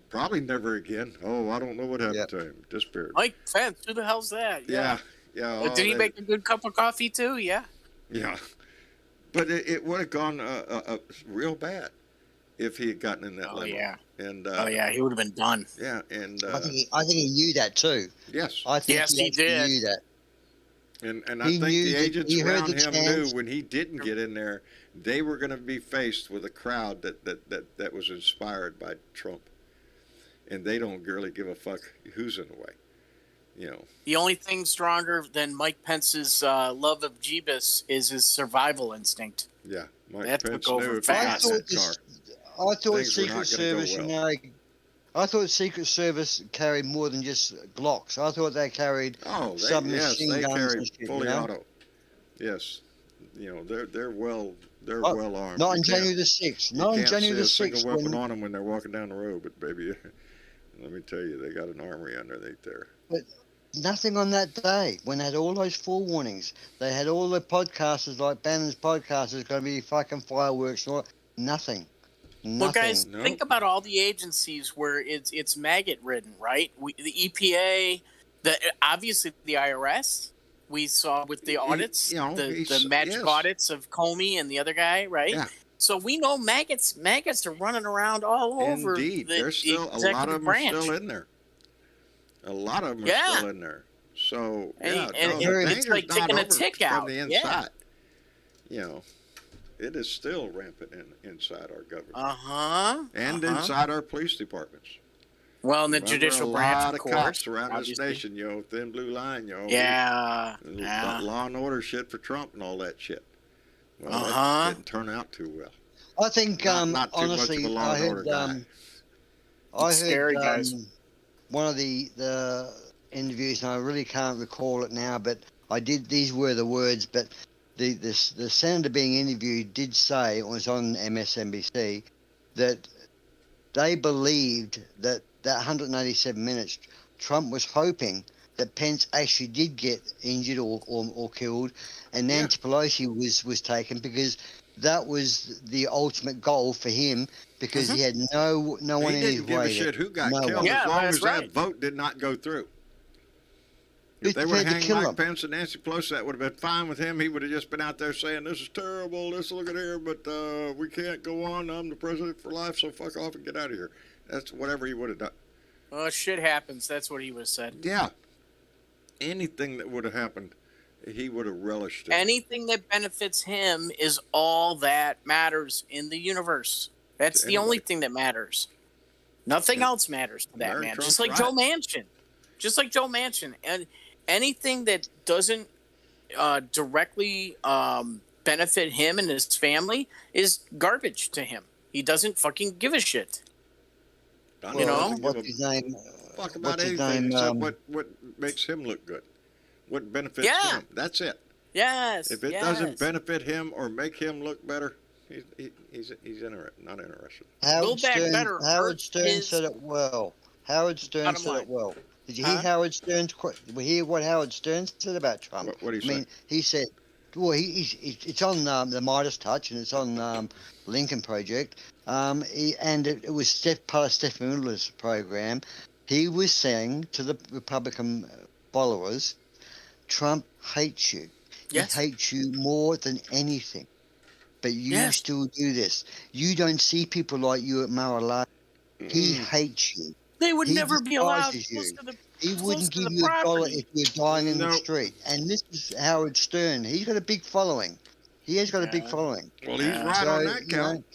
Speaker 6: Probably never again. Oh, I don't know what happened to him. Disappeared.
Speaker 4: Mike Pence, who the hell's that?
Speaker 6: Yeah.
Speaker 4: Did he make a good cup of coffee too? Yeah.
Speaker 6: Yeah. But it would have gone real bad if he had gotten in that limo.
Speaker 4: Yeah.
Speaker 6: And
Speaker 4: he would have been done.
Speaker 6: Yeah, and
Speaker 3: I think he knew that too.
Speaker 6: Yes.
Speaker 3: I think
Speaker 4: he
Speaker 3: did. Knew that.
Speaker 6: And I think the agents around him knew when he didn't get in there, they were going to be faced with a crowd that was inspired by Trump. And they don't really give a fuck who's in the way. You know.
Speaker 4: The only thing stronger than Mike Pence's love of Jeebus is his survival instinct.
Speaker 6: Yeah, Mike
Speaker 4: That
Speaker 6: Pence
Speaker 4: took over
Speaker 6: knew if he got
Speaker 4: fast.
Speaker 6: in that car.
Speaker 3: I thought
Speaker 6: Things were not
Speaker 3: Secret
Speaker 6: gonna go
Speaker 3: Service,
Speaker 6: well.
Speaker 3: I thought Secret Service carried more than just Glocks. I thought they carried submachine
Speaker 6: they
Speaker 3: guns
Speaker 6: carry
Speaker 3: and shit,
Speaker 6: fully
Speaker 3: you know?
Speaker 6: auto. Yes, you know they're well armed.
Speaker 3: Not on
Speaker 6: You
Speaker 3: January
Speaker 6: can't-
Speaker 3: the 6th.
Speaker 6: you
Speaker 3: Not on
Speaker 6: can't
Speaker 3: January the
Speaker 6: see a single
Speaker 3: 6th.
Speaker 6: weapon
Speaker 3: When,
Speaker 6: on them when they're walking down the road, but baby, let me tell you, they got an army underneath there.
Speaker 3: nothing on that day. When they had all those forewarnings, they had all the podcasters like Bannon's podcast is going to be fucking fireworks and all. Nothing.
Speaker 4: Well, guys,
Speaker 6: Nope.
Speaker 4: think about all the agencies where it's maggot ridden, right? The EPA, obviously the IRS. We saw with the audits, the magic audits of Comey and the other guy, right?
Speaker 6: Yeah.
Speaker 4: So we know maggots are running around all over.
Speaker 6: Indeed,
Speaker 4: the
Speaker 6: there's still a lot
Speaker 4: executive
Speaker 6: of them
Speaker 4: branch.
Speaker 6: are still in there. A lot of them are
Speaker 4: Yeah.
Speaker 6: still in there. So
Speaker 4: And-
Speaker 6: yeah,
Speaker 4: and
Speaker 6: no,
Speaker 3: it's
Speaker 6: the thing
Speaker 4: like
Speaker 6: is not
Speaker 4: taking a
Speaker 6: over
Speaker 4: tick
Speaker 6: from
Speaker 4: out.
Speaker 6: the
Speaker 4: Yeah.
Speaker 6: inside. You know, it is still rampant inside our government and inside our police departments.
Speaker 4: Well, in the
Speaker 6: Remember,
Speaker 4: judicial
Speaker 6: a
Speaker 4: branch,
Speaker 6: lot
Speaker 4: of
Speaker 6: of
Speaker 4: course.
Speaker 6: cops around
Speaker 4: obviously.
Speaker 6: this nation, thin blue line,
Speaker 4: Yeah.
Speaker 6: law and order shit for Trump and all that shit. Well, that didn't turn out too well.
Speaker 3: I think,
Speaker 6: Not too
Speaker 3: honestly,
Speaker 6: much of a law and order guy.
Speaker 3: I
Speaker 4: Scary,
Speaker 3: heard
Speaker 4: guys.
Speaker 3: one of the interviews, and I really can't recall it now, but these were the words, but the senator being interviewed did say, it was on MSNBC, that they believed that 187 minutes, Trump was hoping that Pence actually did get injured or killed, and Nancy Pelosi was taken, because that was the ultimate goal for him, because he had no one
Speaker 6: He
Speaker 3: in his
Speaker 6: didn't give
Speaker 3: way.
Speaker 6: a shit who got
Speaker 3: no
Speaker 6: killed
Speaker 3: one.
Speaker 4: Yeah,
Speaker 6: as long
Speaker 4: that's
Speaker 6: as
Speaker 4: right.
Speaker 6: that vote did not go through.
Speaker 3: Who's
Speaker 6: If they were
Speaker 3: prepared to
Speaker 6: hanging
Speaker 3: kill
Speaker 6: Mike
Speaker 3: him?
Speaker 6: Pence and Nancy Pelosi, that would have been fine with him. He would have just been out there saying, "This is terrible. Let's look at here, but we can't go on. I'm the president for life, so fuck off and get out of here." That's whatever he would have done.
Speaker 4: Well, shit happens. That's what he would have said.
Speaker 6: Yeah. Anything that would have happened, he would have relished it.
Speaker 4: Anything that benefits him is all that matters in the universe. That's the only thing that matters. Nothing else matters to that
Speaker 6: Barry
Speaker 4: man.
Speaker 6: Trump's
Speaker 4: Just like
Speaker 6: right.
Speaker 4: Joe Manchin. Just like Joe Manchin. And anything that doesn't directly benefit him and his family is garbage to him. He doesn't fucking give a shit.
Speaker 6: Donald
Speaker 4: You know?
Speaker 6: doesn't give
Speaker 3: What's
Speaker 6: a
Speaker 3: his name?
Speaker 6: fuck about
Speaker 3: what's his
Speaker 6: anything
Speaker 3: name,
Speaker 6: except what makes him look good. What benefits
Speaker 4: Yeah.
Speaker 6: him. That's it.
Speaker 4: Yes.
Speaker 6: If it
Speaker 4: yes.
Speaker 6: doesn't benefit him or make him look better, he's not interested.
Speaker 3: Howard
Speaker 4: Back
Speaker 3: Stern,
Speaker 4: better
Speaker 3: Howard
Speaker 4: hurt
Speaker 3: Stern
Speaker 4: his
Speaker 3: said it well. Howard Stern
Speaker 4: bottom
Speaker 3: said
Speaker 4: line.
Speaker 3: it well. Did you
Speaker 4: Huh?
Speaker 3: hear Howard Stern's? Hear what Howard Stern said about Trump?
Speaker 6: What did he
Speaker 3: I mean, he said, well, it's on the Midas Touch, and it's on Lincoln Project. And it was part of Stephen Miller's program. He was saying to the Republican followers, Trump hates you.
Speaker 4: Yes.
Speaker 3: He hates you more than anything. But you
Speaker 4: Yes.
Speaker 3: still do this. You don't see people like you at Mar-a-Lago. He hates you.
Speaker 4: They would
Speaker 3: He
Speaker 4: never be allowed
Speaker 3: despises
Speaker 4: close
Speaker 3: you.
Speaker 4: to the
Speaker 3: He
Speaker 4: close
Speaker 3: wouldn't
Speaker 4: to
Speaker 3: give
Speaker 4: the
Speaker 3: you $1
Speaker 4: property.
Speaker 3: if you're dying in the
Speaker 6: Nope.
Speaker 3: street. And this is Howard Stern. He's got a big following. He has got a big following.
Speaker 6: Well, he's
Speaker 4: Yeah.
Speaker 6: right on
Speaker 3: So,
Speaker 6: that
Speaker 3: you know,
Speaker 6: count.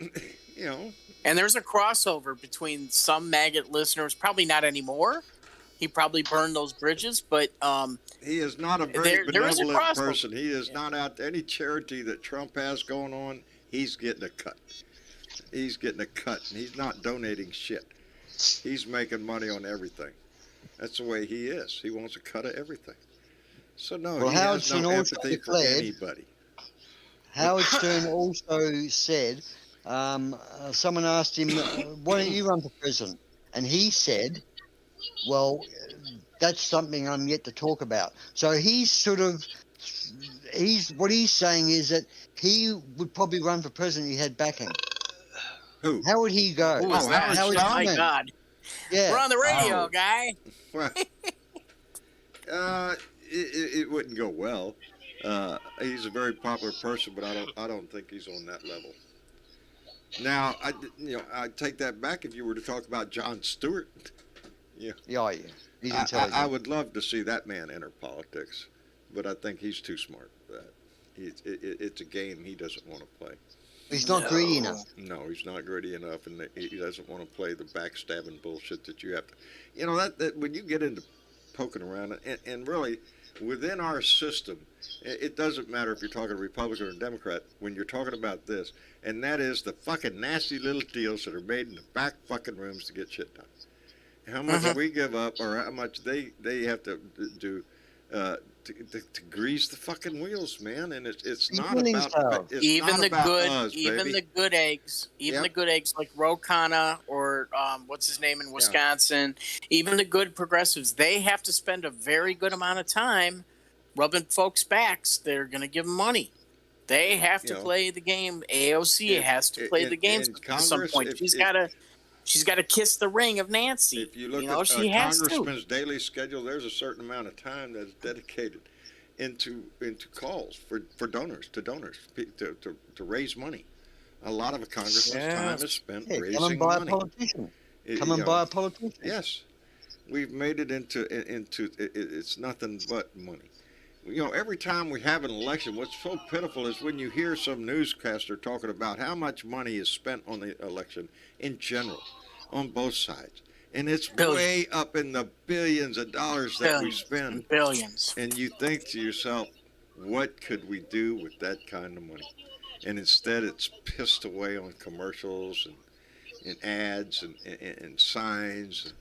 Speaker 6: You know,
Speaker 4: And there's a crossover between some maggot listeners, probably not anymore. He probably burned those bridges, but
Speaker 6: he is not a very
Speaker 4: there is a
Speaker 6: benevolent
Speaker 4: crossover.
Speaker 6: person. He is not out to any charity that Trump has going on. He's getting a cut. He's getting a cut, and he's not donating shit. He's making money on everything. That's the way he is. He wants a cut of everything. So no,
Speaker 3: Well,
Speaker 6: he
Speaker 3: Howard
Speaker 6: has no
Speaker 3: Stern also
Speaker 6: empathy for
Speaker 3: declared-
Speaker 6: anybody.
Speaker 3: Howard Stern also said, someone asked him, why don't you run for president? And he said, well, that's something I'm yet to talk about. So he's what he's saying is that he would probably run for president if he had backing.
Speaker 6: Who?
Speaker 3: How would he go?
Speaker 4: who is that?
Speaker 3: Howard
Speaker 4: Oh my
Speaker 3: Stern.
Speaker 4: God.
Speaker 3: Yeah.
Speaker 4: We're on the radio,
Speaker 6: Oh.
Speaker 4: guy.
Speaker 6: Well, it wouldn't go well. He's a very popular person, but I don't think he's on that level. Now, I take that back. If you were to talk about Jon Stewart,
Speaker 3: Yeah. He's
Speaker 6: I
Speaker 3: intelligent.
Speaker 6: would love to see that man enter politics, but I think he's too smart for that. It's a game he doesn't want to play.
Speaker 3: He's not greedy enough.
Speaker 6: No, he's not greedy enough, and he doesn't want to play the backstabbing bullshit that you have to. You know, that when you get into poking around, and really, within our system, it doesn't matter if you're talking Republican or Democrat, when you're talking about this, and that is the fucking nasty little deals that are made in the back fucking rooms to get shit done. How much we give up, or how much they have to do to grease the fucking wheels, man. And it's not about
Speaker 4: even the good,
Speaker 6: us,
Speaker 4: even
Speaker 6: baby.
Speaker 4: the good eggs, the good eggs like Ro Khanna or what's his name in Wisconsin, even the good progressives, they have to spend a very good amount of time rubbing folks' backs. They're going to give them money. They have to play the game. AOC has to play the game at some point. She's got to kiss the ring of Nancy.
Speaker 6: If you look at
Speaker 4: she has
Speaker 6: Congressman's daily schedule, there's a certain amount of time that's dedicated into calls for donors to raise money. A lot of a congressman's time is spent raising money.
Speaker 3: Come and buy a politician. Come and buy a politician.
Speaker 6: Yes, we've made it into it's nothing but money. You know, every time we have an election, what's so pitiful is when you hear some newscaster talking about how much money is spent on the election in general, on both sides. And it's way up in the billions of dollars that we spend.
Speaker 4: Billions.
Speaker 6: And you think to yourself, what could we do with that kind of money? And instead it's pissed away on commercials and ads and signs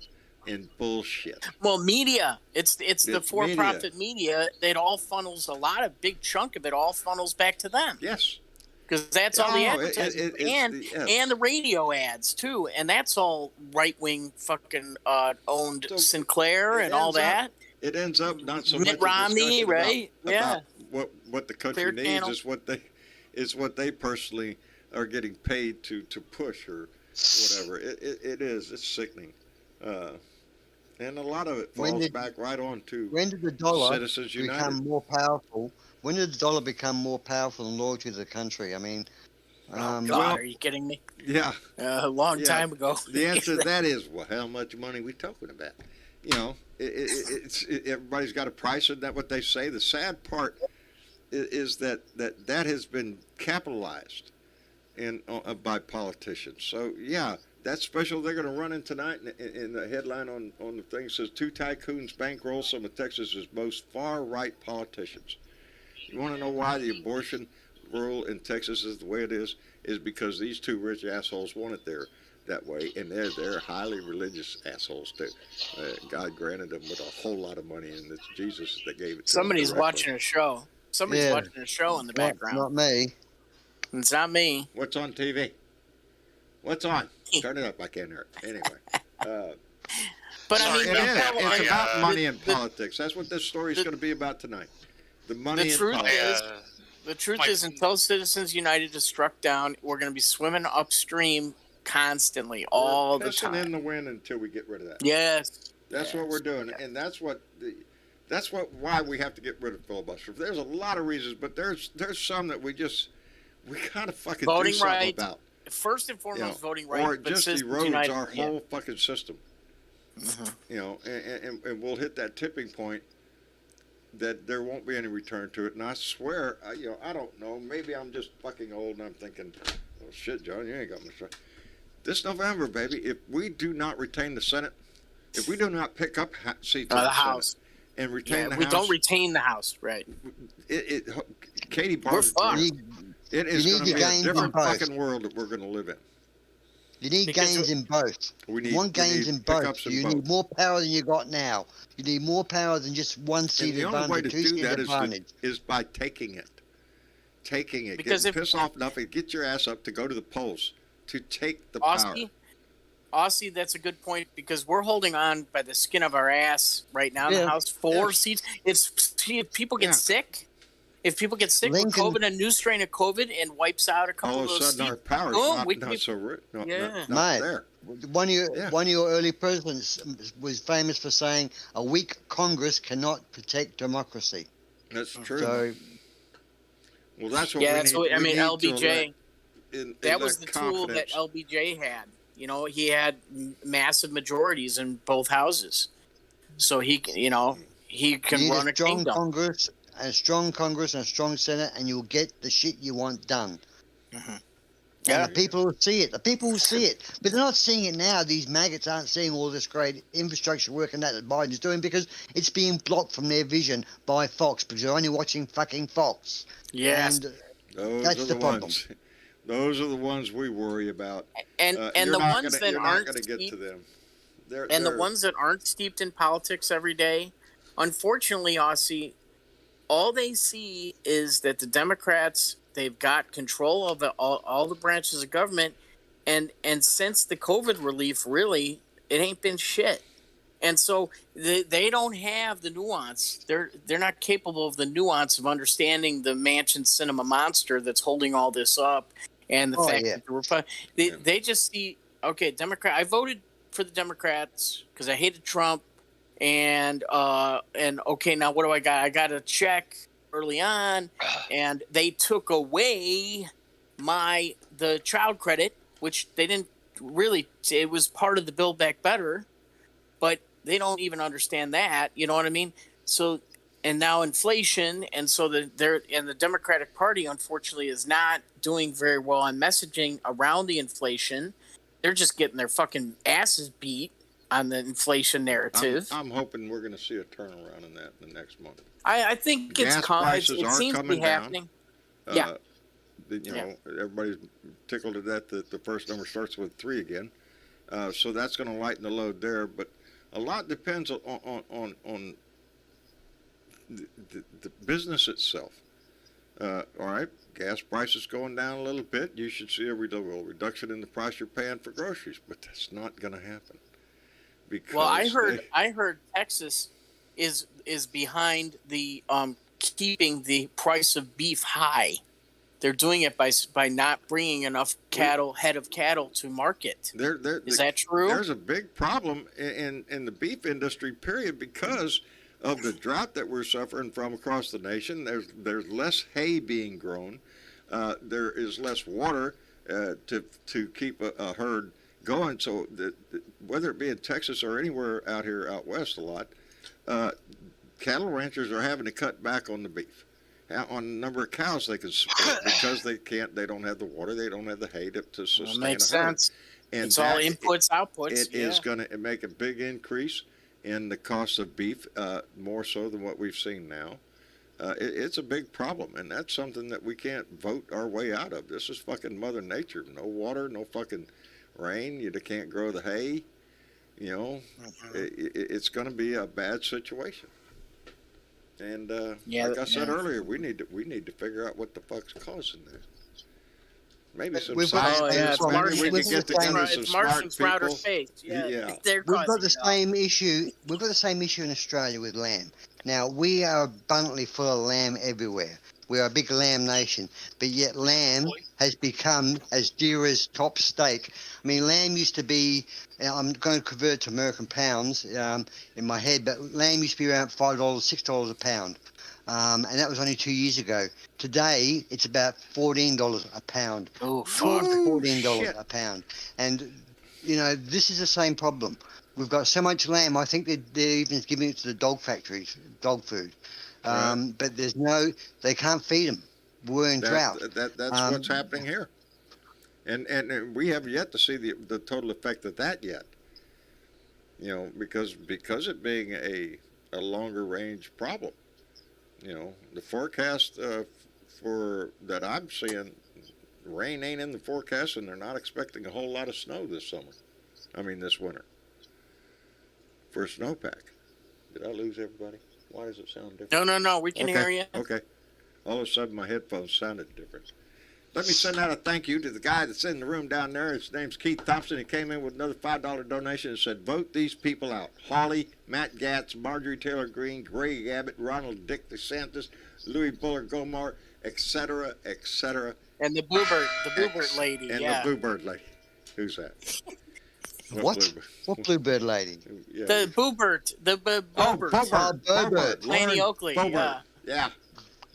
Speaker 6: and bullshit.
Speaker 4: Well, media. It's the for-profit media. It all funnels, a lot of big chunk of it all funnels back to them.
Speaker 6: Yes.
Speaker 4: Because that's all the advertising and the radio ads too, and that's all right-wing fucking owned Sinclair and all that.
Speaker 6: It ends up not so
Speaker 4: Mitt
Speaker 6: much
Speaker 4: Romney, right?
Speaker 6: About what the country needs is what they personally are getting paid to push or whatever. It's sickening. And a lot of it falls back right on to
Speaker 3: when did the dollar
Speaker 6: Citizens United
Speaker 3: become more powerful? When did the dollar become more powerful than loyalty to the country? I mean,
Speaker 4: are you kidding me?
Speaker 6: Yeah,
Speaker 4: a long time ago.
Speaker 6: The answer to that is, well, how much money we talking about? You know, everybody's got a price. Isn't that what they say? The sad part is that has been capitalized by politicians. So yeah. That special they're going to run in tonight, in the headline on the thing says, 2 tycoons bankroll some of Texas's most far-right politicians. You want to know why the abortion rule in Texas is the way it is because these 2 rich assholes want it there that way, and they're highly religious assholes too. God granted them with a whole lot of money, and it's Jesus that gave it to
Speaker 4: Somebody's
Speaker 6: them.
Speaker 4: watching a show. Somebody's watching a show in the background.
Speaker 3: Not me.
Speaker 4: It's not me.
Speaker 6: What's on TV? What's on? Turn it up. I can't hear it. Anyway.
Speaker 4: But I mean,
Speaker 6: it's about money and politics. That's what this story is going to be about tonight. The money and politics.
Speaker 4: The truth is, until Citizens United is struck down, we're going to be swimming upstream constantly, all the time.
Speaker 6: Pissing in the wind until we get rid of that.
Speaker 4: Yes.
Speaker 6: That's what we're doing, and that's why we have to get rid of filibuster. There's a lot of reasons, but there's some that we gotta fucking do something about.
Speaker 4: First and foremost, voting rights,
Speaker 6: or it just erodes our whole fucking system. You know, and we'll hit that tipping point that there won't be any return to it. And I swear, I don't know. Maybe I'm just fucking old and I'm thinking, oh shit, John, you ain't got much. This November, baby, if we do not retain the Senate, if we do not pick up seats in the
Speaker 4: House
Speaker 6: and retain the House,
Speaker 4: we don't retain the House, right?
Speaker 6: Katie Barnes. It is going to be a different fucking world that we're going to live in.
Speaker 3: You need gains in both. You want gains in both. You need more power than you got now. You need more power than just one seat advantage.
Speaker 6: The only way to do that is by taking it.
Speaker 4: Because
Speaker 6: get pissed off enough and get your ass up to go to the polls to take the power.
Speaker 4: Aussie, that's a good point because we're holding on by the skin of our ass right now in the House. 4 seats. If people get sick. If people get sick with COVID, a new strain of COVID, and wipes out a couple of those seats,
Speaker 6: our power is not so rich. Not there.
Speaker 3: One of your early presidents was famous for saying, a weak Congress cannot protect democracy.
Speaker 6: That's true.
Speaker 3: So,
Speaker 6: well, that's what we need.
Speaker 4: LBJ. That was the tool that LBJ had. You know, he had massive majorities in both houses. So he can run a kingdom.
Speaker 3: Congress and a strong Congress and a strong Senate, and you'll get the shit you want done.
Speaker 4: Mhm.
Speaker 3: And the people will see it. The people will see it. But they're not seeing it now. These maggots aren't seeing all this great infrastructure work and that Biden's doing because it's being blocked from their vision by Fox because they're only watching fucking Fox.
Speaker 4: Yes.
Speaker 3: And
Speaker 6: Those
Speaker 3: that's
Speaker 6: are
Speaker 3: the problem.
Speaker 6: ones. Those are the ones we worry about.
Speaker 4: And
Speaker 6: You're
Speaker 4: the
Speaker 6: not
Speaker 4: ones
Speaker 6: gonna-
Speaker 4: that
Speaker 6: you're
Speaker 4: aren't
Speaker 6: not going to get to
Speaker 4: steeped,
Speaker 6: them.
Speaker 4: and the ones that aren't steeped in politics every day, unfortunately, Aussie, all they see is that the Democrats, they've got control of all the branches of government, and since the COVID relief, really, it ain't been shit. And so they don't have the nuance. They're not capable of the nuance of understanding the Mansion cinema monster that's holding all this up, and the fact that they just see, okay, Democrat. I voted for the Democrats because I hated Trump, and okay, now what do I got? I got a check early on, and they took away the child credit, which they didn't really. It was part of the Build Back Better, but they don't even understand that. You know what I mean? So, and now inflation, and so the Democratic Party, unfortunately, is not doing very well on messaging around the inflation. They're just getting their fucking asses beat on the inflation narrative.
Speaker 6: I'm hoping we're going to see a turnaround in that in the next month.
Speaker 4: I think it seems to be happening. Yeah.
Speaker 6: Everybody's tickled at that the first number starts with 3 again. So that's going to lighten the load there. But a lot depends on the business itself. All right, gas prices going down a little bit. You should see a reduction in the price you're paying for groceries, but that's not going to happen. Because
Speaker 4: I heard Texas is behind the keeping the price of beef high. They're doing it by not bringing enough head of cattle to market. Is that true?
Speaker 6: There's a big problem in the beef industry, period, because of the drought that we're suffering from across the nation. There's less hay being grown. There is less water to keep a herd going. So whether it be in Texas or anywhere out west a lot, cattle ranchers are having to cut back on the beef, on the number of cows they can support because they don't have the water, they don't have the hay to sustain.
Speaker 4: That makes
Speaker 6: a herd.
Speaker 4: sense.
Speaker 6: And
Speaker 4: it's all inputs, outputs.
Speaker 6: It is going to make a big increase in the cost of beef, more so than what we've seen now. It's a big problem, and that's something that we can't vote our way out of. This is fucking Mother Nature. No water, no fucking rain. You can't grow the hay. It's going to be a bad situation. And like I said earlier, we need to figure out what the fuck's causing this. Maybe some scientists. Maybe we can get together some smart people.
Speaker 3: We've got the same issue. We've got the same issue in Australia with lamb. Now we are abundantly full of lamb everywhere. We are a big lamb nation, but yet lamb has become as dear as top steak. I mean, lamb used to be, I'm going to convert to American pounds in my head, but lamb used to be around $5, $6 a pound. And that was only 2 years ago. Today, it's about $14 a pound.
Speaker 4: Oh, fuck.
Speaker 3: $14 a pound. And, this is the same problem. We've got so much lamb, I think they're even giving it to the dog factories, dog food. But they can't feed them. We're in drought.
Speaker 6: That's what's happening here. And we have yet to see the total effect of that yet. Because it being a longer range problem. The forecast for that I'm seeing, rain ain't in the forecast, and they're not expecting a whole lot of snow this winter. For a snowpack. Did I lose everybody? Why does it sound different?
Speaker 4: No, we can hear you.
Speaker 6: Okay. All of a sudden, my headphones sounded different. Let me send out a thank you to the guy that's in the room down there. His name's Keith Thompson. He came in with another $5 donation and said, vote these people out. Hawley, Matt Gatz, Marjorie Taylor Greene, Greg Abbott, Ronald Dick DeSantis, Louis Bullard Gomar, etc., etc.
Speaker 4: And the Bluebird lady,
Speaker 6: and the Bluebird lady. Who's that?
Speaker 3: What? What Bluebird lady?
Speaker 4: Yeah. The Boobert. The Boobert.
Speaker 3: Boobert.
Speaker 4: Laney Oakley.
Speaker 6: Yeah.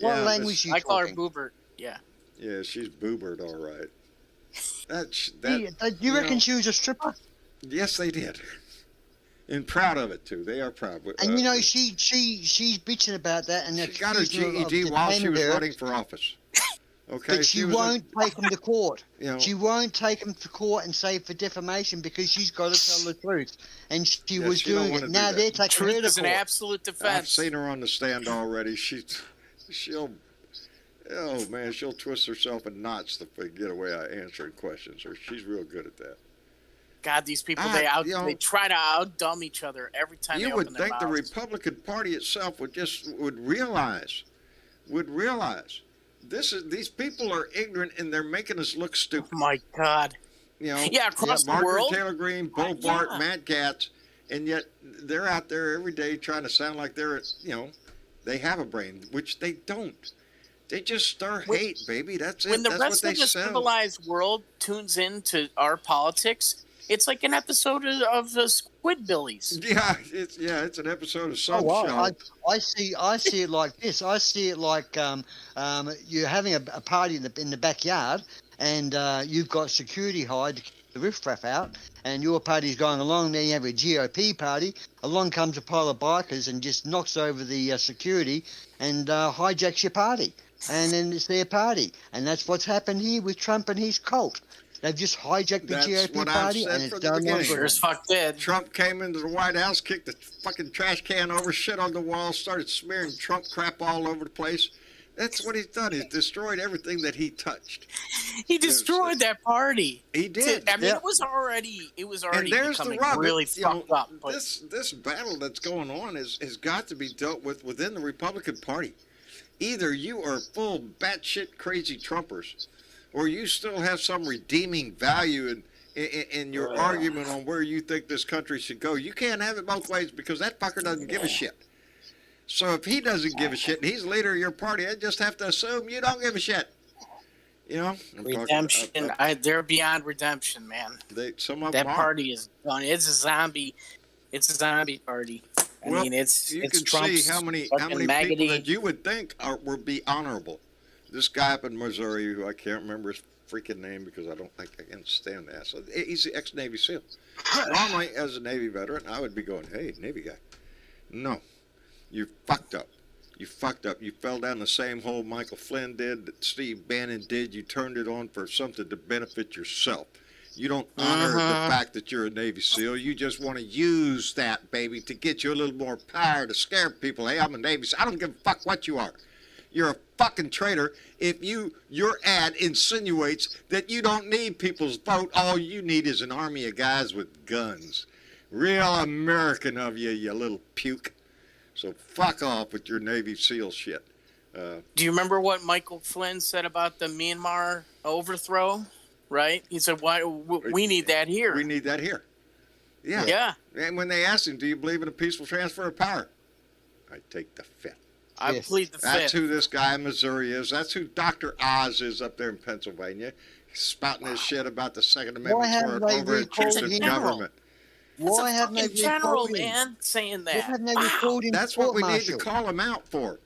Speaker 3: What language you
Speaker 4: I call her
Speaker 3: talking?
Speaker 4: Boobert. Yeah.
Speaker 6: Yeah, she's Boobert, all right.
Speaker 3: Do you reckon she was a stripper?
Speaker 6: Yes, they did. And proud of it too. They are proud.
Speaker 3: And she's bitching about that, and
Speaker 6: she got her GED while she was running for office. Okay,
Speaker 3: but she won't take them to court.
Speaker 6: You know,
Speaker 3: she won't take them to court and say for defamation because she's got to tell the truth, and she was doing it. Now they're taking her to
Speaker 4: Truth is an
Speaker 3: court.
Speaker 4: absolute defense.
Speaker 6: I've seen her on the stand already. She'll twist herself in knots to get away out answering questions. Or she's real good at that.
Speaker 4: God, these people, they try to outdumb each other every time they open their mouths.
Speaker 6: You would think the Republican Party itself would realize these people are ignorant and they're making us look stupid.
Speaker 4: Oh my God. Across the world.
Speaker 6: Margaret Taylor Greene, Bo Bart, Mad Cats, and yet they're out there every day trying to sound like they have a brain, which they don't. They just stir hate, baby. That's it.
Speaker 4: When the
Speaker 6: That's
Speaker 4: rest
Speaker 6: what
Speaker 4: of
Speaker 6: they
Speaker 4: the
Speaker 6: sell.
Speaker 4: civilized world tunes into our politics, it's like an episode of the Squidbillies.
Speaker 6: Yeah, it's an episode of some show.
Speaker 3: I see it like this. I see it like you're having a party in the backyard, and you've got security hired to keep the riffraff out, and your party's going along. Then you have a GOP party. Along comes a pile of bikers and just knocks over the security and hijacks your party. And then it's their party, and that's what's happened here with Trump and his cult. They've just hijacked the GOP party, and it's done
Speaker 6: beginning.
Speaker 4: Sure as fuck did.
Speaker 6: Trump came into the White House, kicked the fucking trash can over, shit on the wall, started smearing Trump crap all over the place. That's what he's done. He's destroyed everything that he touched.
Speaker 4: He destroyed that party.
Speaker 6: He did.
Speaker 4: I mean, it was already
Speaker 6: and there's
Speaker 4: becoming
Speaker 6: the rub.
Speaker 4: really fucked up. But
Speaker 6: This battle that's going on has got to be dealt with within the Republican Party. Either you are full batshit crazy Trumpers, or you still have some redeeming value in your argument on where you think this country should go. You can't have it both ways because that fucker doesn't give a shit. So if he doesn't give a shit and he's the leader of your party, I just have to assume you don't give a shit.
Speaker 4: Redemption. They're beyond redemption, man. That party is done. It's a zombie. It's a zombie party. I mean, it's Trump's
Speaker 6: see how many people that you would think would be honorable. This guy up in Missouri, who I can't remember his freaking name because I don't think I can stand that. So he's the ex-Navy SEAL. Normally, as a Navy veteran, I would be going, "Hey, Navy guy, no, you fucked up. You fucked up. You fell down the same hole Michael Flynn did, that Steve Bannon did. You turned it on for something to benefit yourself. You don't honor the fact that you're a Navy SEAL. You just want to use that, baby, to get you a little more power to scare people. Hey, I'm a Navy SEAL. I don't give a fuck what you are. You're a fucking traitor if your ad insinuates that you don't need people's vote. All you need is an army of guys with guns. Real American of you, you little puke. So fuck off with your Navy SEAL shit.
Speaker 4: Do you remember what Michael Flynn said about the Myanmar overthrow? Right? He said, "Why we need that here?
Speaker 6: We need that here." Yeah. And when they asked him, "Do you believe in a peaceful transfer of power?" I take the fifth.
Speaker 4: I plead the fifth.
Speaker 6: That's who this guy in Missouri is. That's who Dr. Oz is up there in Pennsylvania, spouting his shit about the Second Amendment over intrusive government.
Speaker 3: Why haven't they
Speaker 4: general man saying that?
Speaker 6: That's what we need to call him out for.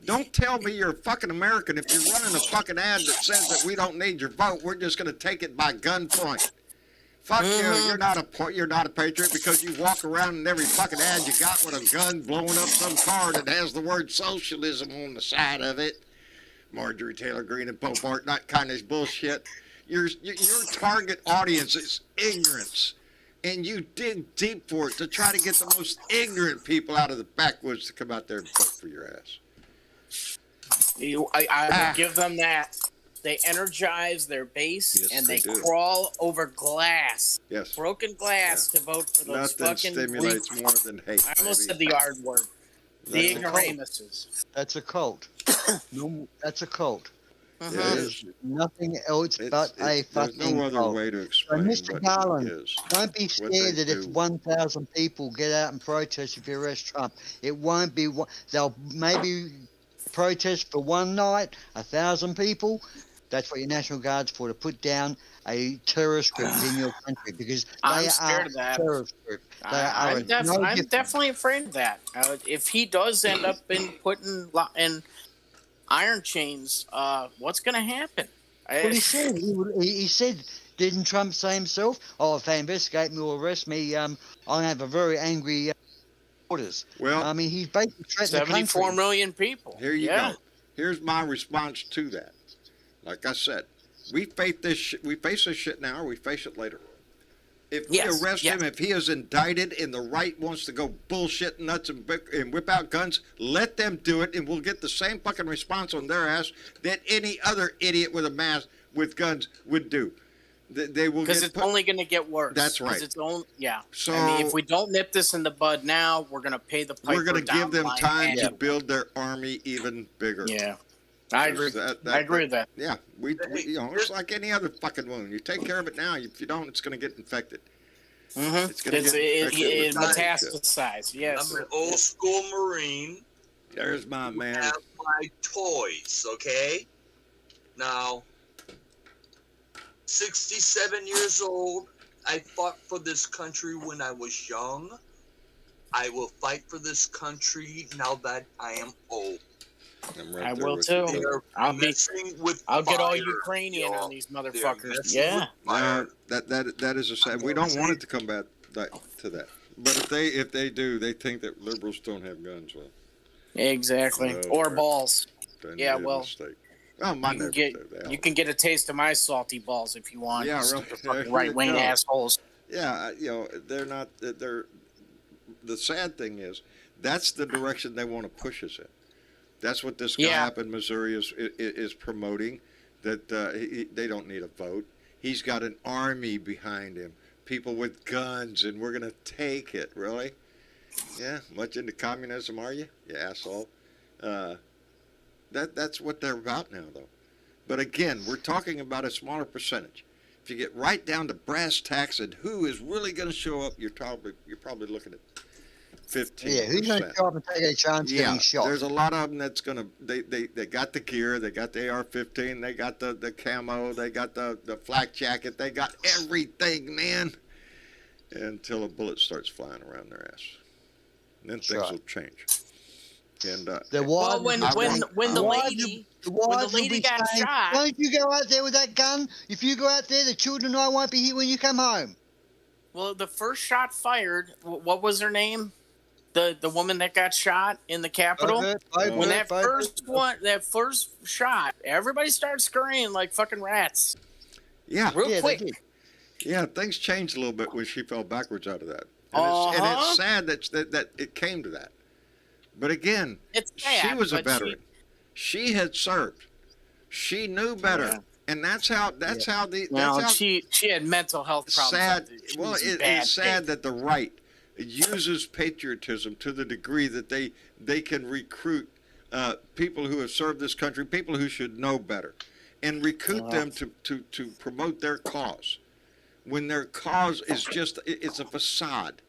Speaker 6: Don't tell me you're a fucking American if you're running a fucking ad that says that we don't need your vote. We're just going to take it by gunpoint. Fuck you. You're not a patriot because you walk around in every fucking ad you got with a gun blowing up some car that has the word socialism on the side of it. Marjorie Taylor Greene and Bo Bart, that kind of bullshit. Your target audience is ignorance. And you dig deep for it to try to get the most ignorant people out of the backwoods to come out there and vote for your ass.
Speaker 4: I will give them that. They energize their base and they crawl over glass.
Speaker 6: Yes.
Speaker 4: Broken glass to vote for those fucking...
Speaker 6: Nothing stimulates more than hate.
Speaker 4: I almost said the R word. The ignoramuses.
Speaker 3: That's a cult. No, that's a cult.
Speaker 6: There's
Speaker 3: nothing else but a fucking
Speaker 6: There's no other
Speaker 3: cult.
Speaker 6: way to explain
Speaker 3: Mr.
Speaker 6: what
Speaker 3: Garland,
Speaker 6: it is.
Speaker 3: don't be scared that if 1,000 people get out and protest if you arrest Trump, it won't be... They'll maybe protest for one night, 1,000 people. That's what your National Guard's for, to put down a terrorist group in your country, because they are a terrorist group.
Speaker 4: I'm definitely afraid of that. If he does end up put in iron chains, what's going to happen?
Speaker 3: Well, he said Didn't Trump say himself, "Oh, if they investigate me or arrest me, I'm gonna have a very angry orders"?
Speaker 6: Well,
Speaker 3: I mean, he's basically threatened the
Speaker 4: 74
Speaker 3: country.
Speaker 4: million people.
Speaker 6: here you go. Here's my response to that. Like I said, we face this shit now, or we face it later. If we arrest him, if he is indicted and the right wants to go bullshit nuts and whip out guns, let them do it, and we'll get the same fucking response on their ass that any other idiot with a mask with guns would do. They will,
Speaker 4: because it's only going to get worse.
Speaker 6: That's right.
Speaker 4: So I mean, if we don't nip this in the bud now, we're going to pay the piper.
Speaker 6: We're going to give them time to
Speaker 4: anyway.
Speaker 6: build their army even bigger.
Speaker 4: Yeah. I agree. I agree with that.
Speaker 6: Yeah, we it's like any other fucking wound. You take care of it now. If you don't, it's going to get infected.
Speaker 4: Mm-hmm. It metastasizes. Yes.
Speaker 7: I'm an old school Marine.
Speaker 6: There's my man.
Speaker 7: I have my toys, okay? Now, 67 years old. I fought for this country when I was young. I will fight for this country now that I am old.
Speaker 4: I will too. I'll get all Ukrainian on these motherfuckers. Yeah.
Speaker 6: That is a sad. We don't want it to come back to that. But if they do, they think that liberals don't have guns. Well,
Speaker 4: exactly. Or balls. Yeah. Well.
Speaker 6: Well,
Speaker 4: you can get a taste of my salty balls if you want.
Speaker 6: Yeah,
Speaker 4: really. Right-wing assholes.
Speaker 6: Yeah, they're not. They're. The sad thing is, that's the direction they want to push us in. That's what this guy up in Missouri is promoting, that they don't need a vote. He's got an army behind him, people with guns, and we're going to take it. Really? Yeah, much into communism, are you? You asshole. That's what they're about now, though. But again, we're talking about a smaller percentage. If you get right down to brass tacks and who is really going to show up, you're probably looking at 15%.
Speaker 3: Yeah, who's going to show up and take a chance getting shot?
Speaker 6: There's a lot of them that's going to. They got the gear, they got the AR-15, they got the camo, they got the flak jacket, they got everything, man. Until a bullet starts flying around their ass, and then things will change. And
Speaker 4: when the lady got shot,
Speaker 3: why don't you go out there with that gun? If you go out there, the children and I won't be here when you come home.
Speaker 4: Well, the first shot fired. What was her name? The woman that got shot in the Capitol. When that first shot, everybody started scurrying like fucking rats.
Speaker 6: Yeah,
Speaker 4: real quick.
Speaker 6: Yeah, things changed a little bit when she fell backwards out of that, and it's sad that it came to that. But again, she was a veteran. She had served. She knew better, and that's how
Speaker 4: she had mental health problems.
Speaker 6: It's sad that the right uses patriotism to the degree that they can recruit people who have served this country, people who should know better, and recruit them to promote their cause, when their cause is it's a facade.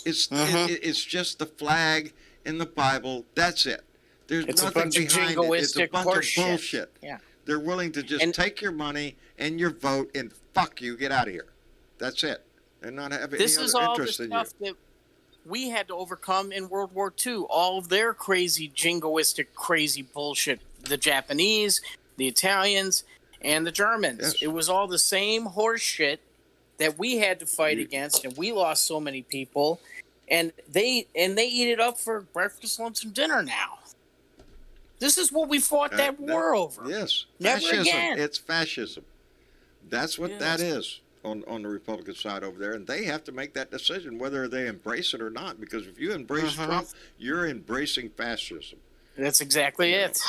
Speaker 6: It's just the flag in the Bible. That's it. There's nothing behind it. It's a bunch of bullshit.
Speaker 4: Yeah.
Speaker 6: They're willing to just take your money and your vote and fuck you, get out of here. That's it. And not have any other interest in you. This is all the stuff
Speaker 4: that we had to overcome in World War II. All of their crazy, jingoistic, crazy bullshit. The Japanese, the Italians, and the Germans. Yes. It was all the same horse shit that we had to fight against, and we lost so many people. And they eat it up for breakfast, lunch, and dinner now. This is what we fought that war over.
Speaker 6: Yes.
Speaker 4: Never
Speaker 6: fascism.
Speaker 4: Again.
Speaker 6: It's fascism. That's what that is on the Republican side over there. And they have to make that decision whether they embrace it or not. Because if you embrace Trump, you're embracing fascism.
Speaker 4: That's exactly it.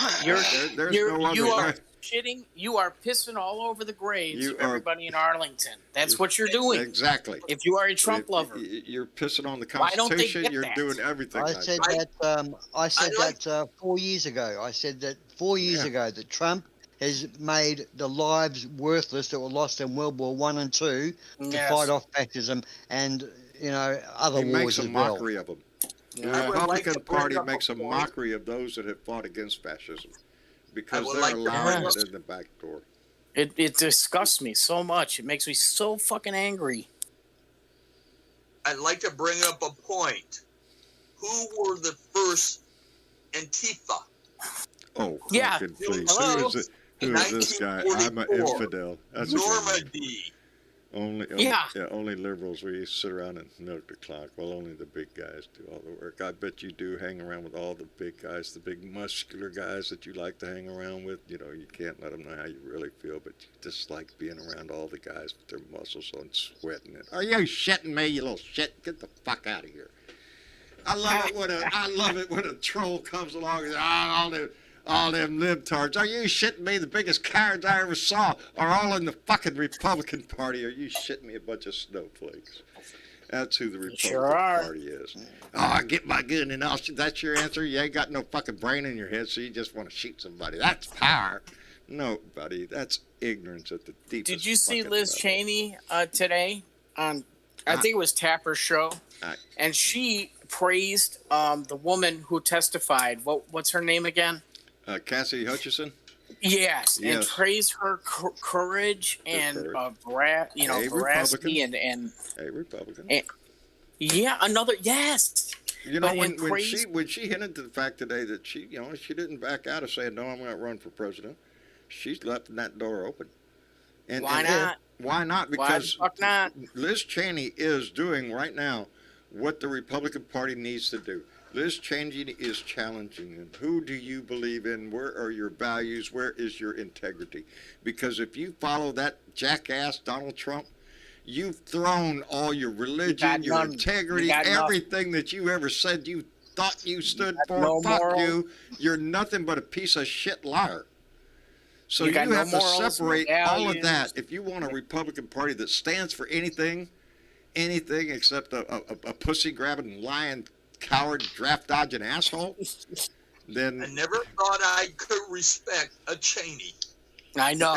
Speaker 6: There's no other way.
Speaker 4: Shitting, you are pissing all over the graves of everybody in Arlington. That's what you're doing.
Speaker 6: Exactly.
Speaker 4: If you are a Trump lover,
Speaker 6: you're pissing on the Constitution. You're doing everything.
Speaker 3: I said that 4 years ago. I said that 4 years ago that Trump has made the lives worthless that were lost in World War I and II to fight off fascism and other wars as well. He makes a
Speaker 6: mockery of them. The Republican Party makes a mockery of those that have fought against fascism. Because they're allowing it in the back door.
Speaker 4: It disgusts me so much. It makes me so fucking angry.
Speaker 7: I'd like to bring up a point. Who were the first Antifa?
Speaker 6: Oh, please. Who is this guy? I'm an infidel. That's
Speaker 7: Normandy.
Speaker 6: Only liberals. We sit around and milk the clock while only the big guys do all the work. I bet you do hang around with all the big guys, the big muscular guys that you like to hang around with. You know, you can't let them know how you really feel, but you just like being around all the guys with their muscles on sweating it. Are you shitting me, you little shit? Get the fuck out of here. I love it when a troll comes along and all them libtards. Are you shitting me? The biggest cowards I ever saw are all in the fucking Republican Party. Are you shitting me? A bunch of snowflakes. That's who the Republican Party is. Oh, I get my gun and all. That's your answer? You ain't got no fucking brain in your head, so you just want to shoot somebody. That's power. No, buddy. That's ignorance at the deepest.
Speaker 4: Did you see
Speaker 6: fucking
Speaker 4: Liz
Speaker 6: level.
Speaker 4: Cheney today on, I think it was Tapper's show, and she praised the woman who testified. What's her name again?
Speaker 6: Cassidy Hutchinson?
Speaker 4: Yes, and praise her courage and veracity and
Speaker 6: a Republican.
Speaker 4: Yes.
Speaker 6: You know, when she hinted to the fact today that she didn't back out of saying, no, I'm going to run for president, she's left that door open. And
Speaker 4: why not?
Speaker 6: Why not? Because
Speaker 4: why the fuck not?
Speaker 6: Liz Cheney is doing right now what the Republican Party needs to do. Liz Cheney is challenging them. Who do you believe in? Where are your values? Where is your integrity? Because if you follow that jackass Donald Trump, you've thrown all your religion, your integrity, everything that you ever said you thought you stood for.
Speaker 4: No
Speaker 6: Fuck
Speaker 4: moral.
Speaker 6: you. You're nothing but a piece of shit liar. So you
Speaker 4: have
Speaker 6: have to
Speaker 4: morals,
Speaker 6: separate
Speaker 4: no
Speaker 6: all of
Speaker 4: values.
Speaker 6: that. If you want a Republican Party that stands for anything except a pussy-grabbing, lying, coward, draft-dodging asshole, then...
Speaker 7: I never thought I could respect a Cheney.
Speaker 4: I know.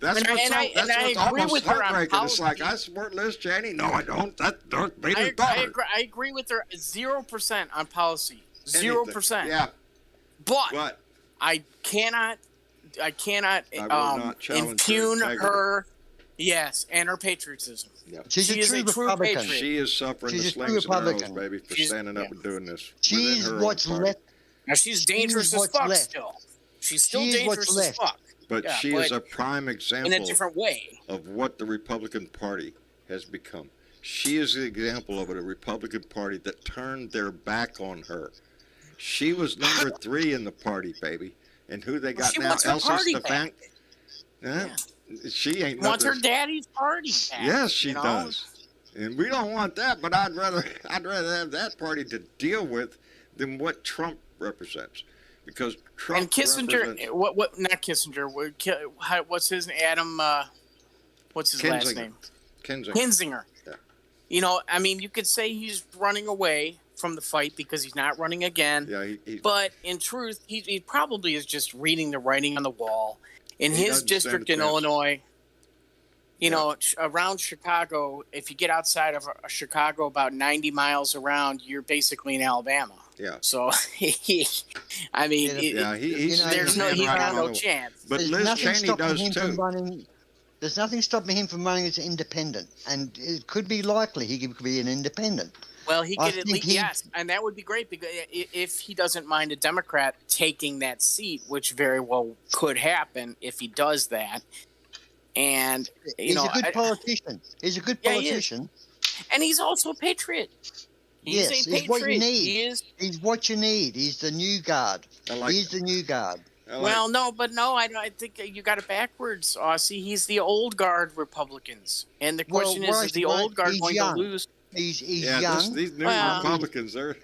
Speaker 6: That's what's almost heartbreaking. It's like, I support Liz Cheney. No, I don't. That's Darth Vader's daughter.
Speaker 4: I agree with her 0% on policy. 0%.
Speaker 6: Yeah.
Speaker 4: But I cannot impugn her. Yes, and her patriotism.
Speaker 6: Yep.
Speaker 3: She's
Speaker 4: She
Speaker 3: a
Speaker 4: is
Speaker 3: true
Speaker 4: a true
Speaker 3: Republican.
Speaker 4: patriot.
Speaker 6: She is suffering
Speaker 3: She's
Speaker 6: the
Speaker 3: a true
Speaker 6: slings and arrows,
Speaker 3: Republican.
Speaker 6: baby, for standing up and doing this.
Speaker 3: She's
Speaker 6: within her
Speaker 3: what's
Speaker 6: own party.
Speaker 3: left.
Speaker 4: Now she's dangerous as
Speaker 3: what's
Speaker 4: fuck
Speaker 3: left.
Speaker 4: still. She's still
Speaker 3: She is
Speaker 4: dangerous
Speaker 3: what's
Speaker 4: as
Speaker 3: left.
Speaker 4: fuck.
Speaker 6: But
Speaker 4: Yeah,
Speaker 6: she is a prime example
Speaker 4: in a different way.
Speaker 6: of what the Republican Party has become. She is the example of a Republican Party that turned their back on her. She was number 3 in the party, baby. And who they got
Speaker 4: she
Speaker 6: now?
Speaker 4: wants her
Speaker 6: Elsa
Speaker 4: party
Speaker 6: Stefan?
Speaker 4: back.
Speaker 6: She ain't
Speaker 4: Wants her
Speaker 6: nothing.
Speaker 4: daddy's party back.
Speaker 6: Yes, she
Speaker 4: you know?
Speaker 6: does. And we don't want that, but I'd rather have that party to deal with than what Trump represents. Because Trump
Speaker 4: And Kissinger,
Speaker 6: represents
Speaker 4: what? Not Kissinger. What's his Adam? What's his last name? Kinzinger.
Speaker 6: Yeah.
Speaker 4: You know, I mean, you could say he's running away from the fight because he's not running again.
Speaker 6: Yeah,
Speaker 4: but in truth, he probably is just reading the writing on the wall. In
Speaker 6: He
Speaker 4: his
Speaker 6: doesn't
Speaker 4: district
Speaker 6: stand
Speaker 4: in
Speaker 6: a chance.
Speaker 4: Illinois, you know, around Chicago, if you get outside of Chicago about 90 miles around, you're basically in Alabama.
Speaker 6: Yeah.
Speaker 4: So, he's there's no chance.
Speaker 6: But
Speaker 3: There's
Speaker 6: Liz
Speaker 3: nothing
Speaker 6: Cheney
Speaker 3: stopping
Speaker 6: does
Speaker 3: him
Speaker 6: too.
Speaker 3: from running. There's nothing stopping him from running as an independent, and it could be likely he could be an independent.
Speaker 4: Well, he
Speaker 3: I
Speaker 4: could at
Speaker 3: think
Speaker 4: least, yes, and that would be great because if he doesn't mind a Democrat taking that seat, which very well could happen if he does that. And
Speaker 3: He's a good politician. He's a good politician.
Speaker 4: And he's also a patriot. He's a patriot.
Speaker 3: He's what you need.
Speaker 4: He is.
Speaker 3: He's what you need. He's the new guard. He's the new guard.
Speaker 4: Well, I think you got it backwards, Aussie. He's the old guard Republicans, and the question is the old guard going to lose?
Speaker 3: He's young.
Speaker 6: These new Republicans, they're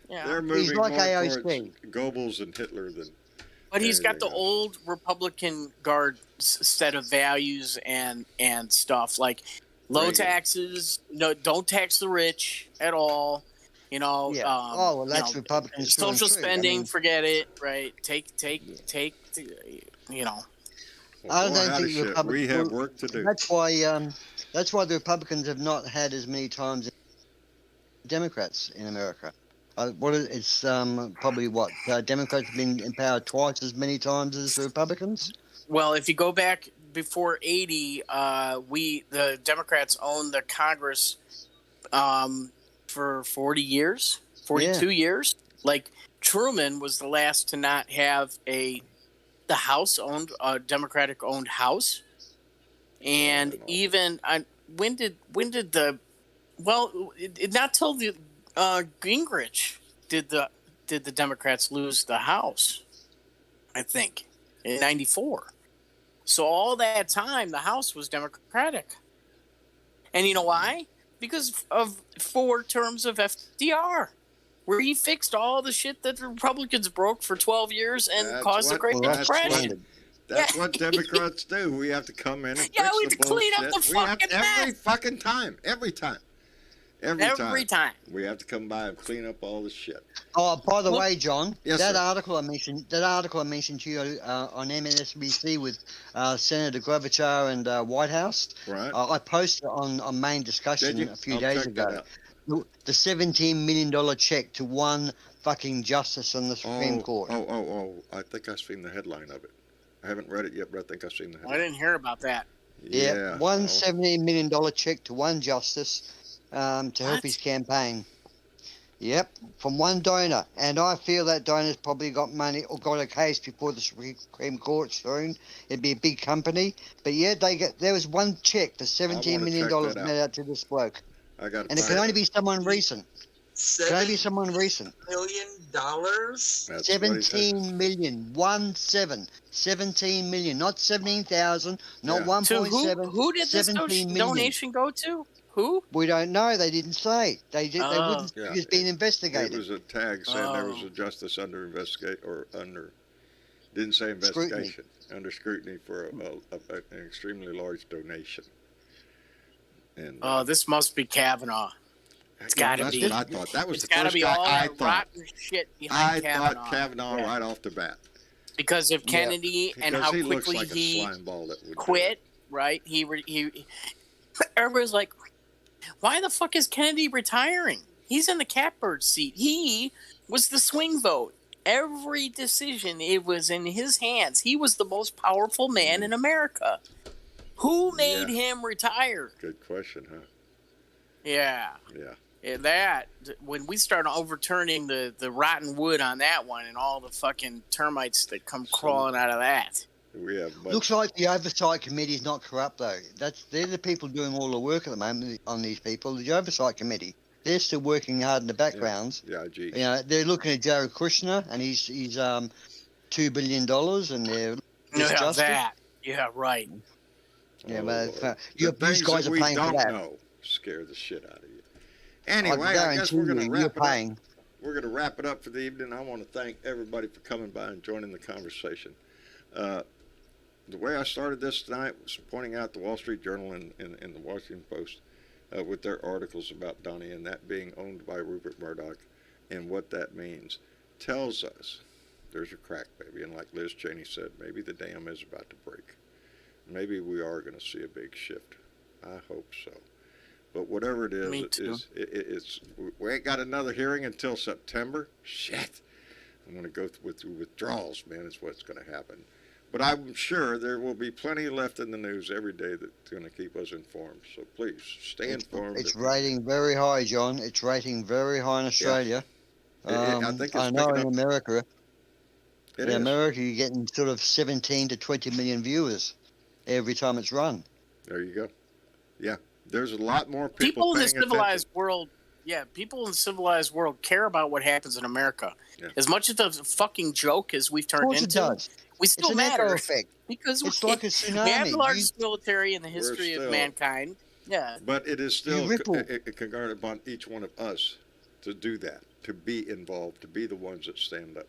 Speaker 6: moving
Speaker 3: He's like
Speaker 6: more
Speaker 3: AOC.
Speaker 6: towards Goebbels and Hitler than.
Speaker 4: But he's got the old Republican guard set of values and stuff like low taxes. No, don't tax the rich at all. You know.
Speaker 3: Yeah. Well, that's Republican.
Speaker 4: Social spending, forget it. Right. Take. You know.
Speaker 3: I don't think Republicans.
Speaker 6: We have work to do.
Speaker 3: That's why the Republicans have not had as many times Democrats in America. It's probably Democrats have been in power twice as many times as the Republicans.
Speaker 4: Well, if you go back before 80, the Democrats owned the Congress for 40 years, 42 years. Like Truman was the last to not have the House owned a Democratic owned House. And even when did the not till the Gingrich did the Democrats lose the House, I think, in '94. So all that time the House was Democratic. And you know why? Because of 4 terms of FDR, where he fixed all the shit that the Republicans broke for 12 years and caused the Great Depression.
Speaker 6: That's what Democrats do. We have to come in and fix
Speaker 4: we
Speaker 6: the
Speaker 4: clean up
Speaker 6: bullshit.
Speaker 4: the fucking mess.
Speaker 6: Every fucking time. Every time. We have to come by and clean up all the shit.
Speaker 3: Oh, by the way, John,
Speaker 6: Yes,
Speaker 3: that
Speaker 6: sir.
Speaker 3: article I mentioned to you on MSNBC with Senator Klobuchar and White House.
Speaker 6: Right.
Speaker 3: I posted on main discussion a few days
Speaker 6: check that
Speaker 3: ago.
Speaker 6: out.
Speaker 3: The $17 million check to one fucking justice on the Supreme Court.
Speaker 6: I think I've seen the headline of it. I haven't read it yet, but I think I've seen the headline.
Speaker 4: I didn't hear about that.
Speaker 3: Yeah, one $17 million check to one justice to help his campaign. Yep, from one donor. And I feel that donor's probably got money or got a case before the Supreme Court soon. It'd be a big company. But yeah, there was one check for $17 million made out to this bloke.
Speaker 6: And
Speaker 3: it can only be someone recent.
Speaker 7: $17 million?
Speaker 3: 17 million. 17 million. Not 17,000. Not 1.7.
Speaker 4: Who did this donation go to? Who?
Speaker 3: We don't know. They didn't say. They wouldn't. It was being investigated.
Speaker 6: It was a tag saying there was a justice under investigate or under. Didn't say investigation. Under scrutiny for an extremely large donation. And
Speaker 4: this must be Kavanaugh. It's got to be.
Speaker 6: That's what I thought. That was the
Speaker 4: first
Speaker 6: guy
Speaker 4: I thought. Rotten shit behind Kavanaugh.
Speaker 6: I thought Kavanaugh right off the bat.
Speaker 4: Because of Kennedy and how quickly he quit, right? Everybody's like, why the fuck is Kennedy retiring? He's in the catbird seat. He was the swing vote. Every decision, it was in his hands. He was the most powerful man in America. Who made him retire?
Speaker 6: Good question, huh?
Speaker 4: Yeah. And that, when we start overturning the rotten wood on that one and all the fucking termites that come crawling out of that.
Speaker 3: Looks like the oversight committee is not corrupt, though. They're the people doing all the work at the moment on these people. The oversight committee, they're still working hard in the backgrounds.
Speaker 6: Yeah, gee.
Speaker 3: You know, they're looking at Jared Kushner, and he's $2 billion, and they're
Speaker 4: that. Yeah, right.
Speaker 3: Yeah, but you guys are paying for that.
Speaker 6: Know scare the shit out of you. Anyway, I guess we're going to wrap it up. We're going to wrap it up for the evening. I want to thank everybody for coming by and joining the conversation. The way I started this tonight was pointing out the Wall Street Journal and the Washington Post with their articles about Donnie and that being owned by Rupert Murdoch and what that means tells us there's a crack, baby. And like Liz Cheney said, maybe the dam is about to break. Maybe we are going to see a big shift. I hope so. But whatever it is, it's we ain't got another hearing until September. Shit. I'm going to go through withdrawals, man, is what's going to happen. But I'm sure there will be plenty left in the news every day that's going to keep us informed. So please, stay informed.
Speaker 3: It's rating very high, John. It's rating very high in Australia.
Speaker 6: Yeah. I think it's
Speaker 3: I know in
Speaker 6: up.
Speaker 3: America.
Speaker 6: In
Speaker 3: America, you're getting sort of 17 to 20 million viewers every time it's run.
Speaker 6: There you go. Yeah. There's a lot more people
Speaker 4: in the
Speaker 6: paying
Speaker 4: civilized
Speaker 6: attention.
Speaker 4: world. Yeah, people in the civilized world care about what happens in America.
Speaker 6: Yeah.
Speaker 4: As much of a fucking joke as we've turned into, we still
Speaker 3: it's
Speaker 4: matter.
Speaker 3: An echo effect.
Speaker 4: Because
Speaker 3: it's like a tsunami.
Speaker 4: We have the largest military in the history of mankind. Yeah.
Speaker 6: But it is still incumbent upon each one of us to do that, to be involved, to be the ones that stand up,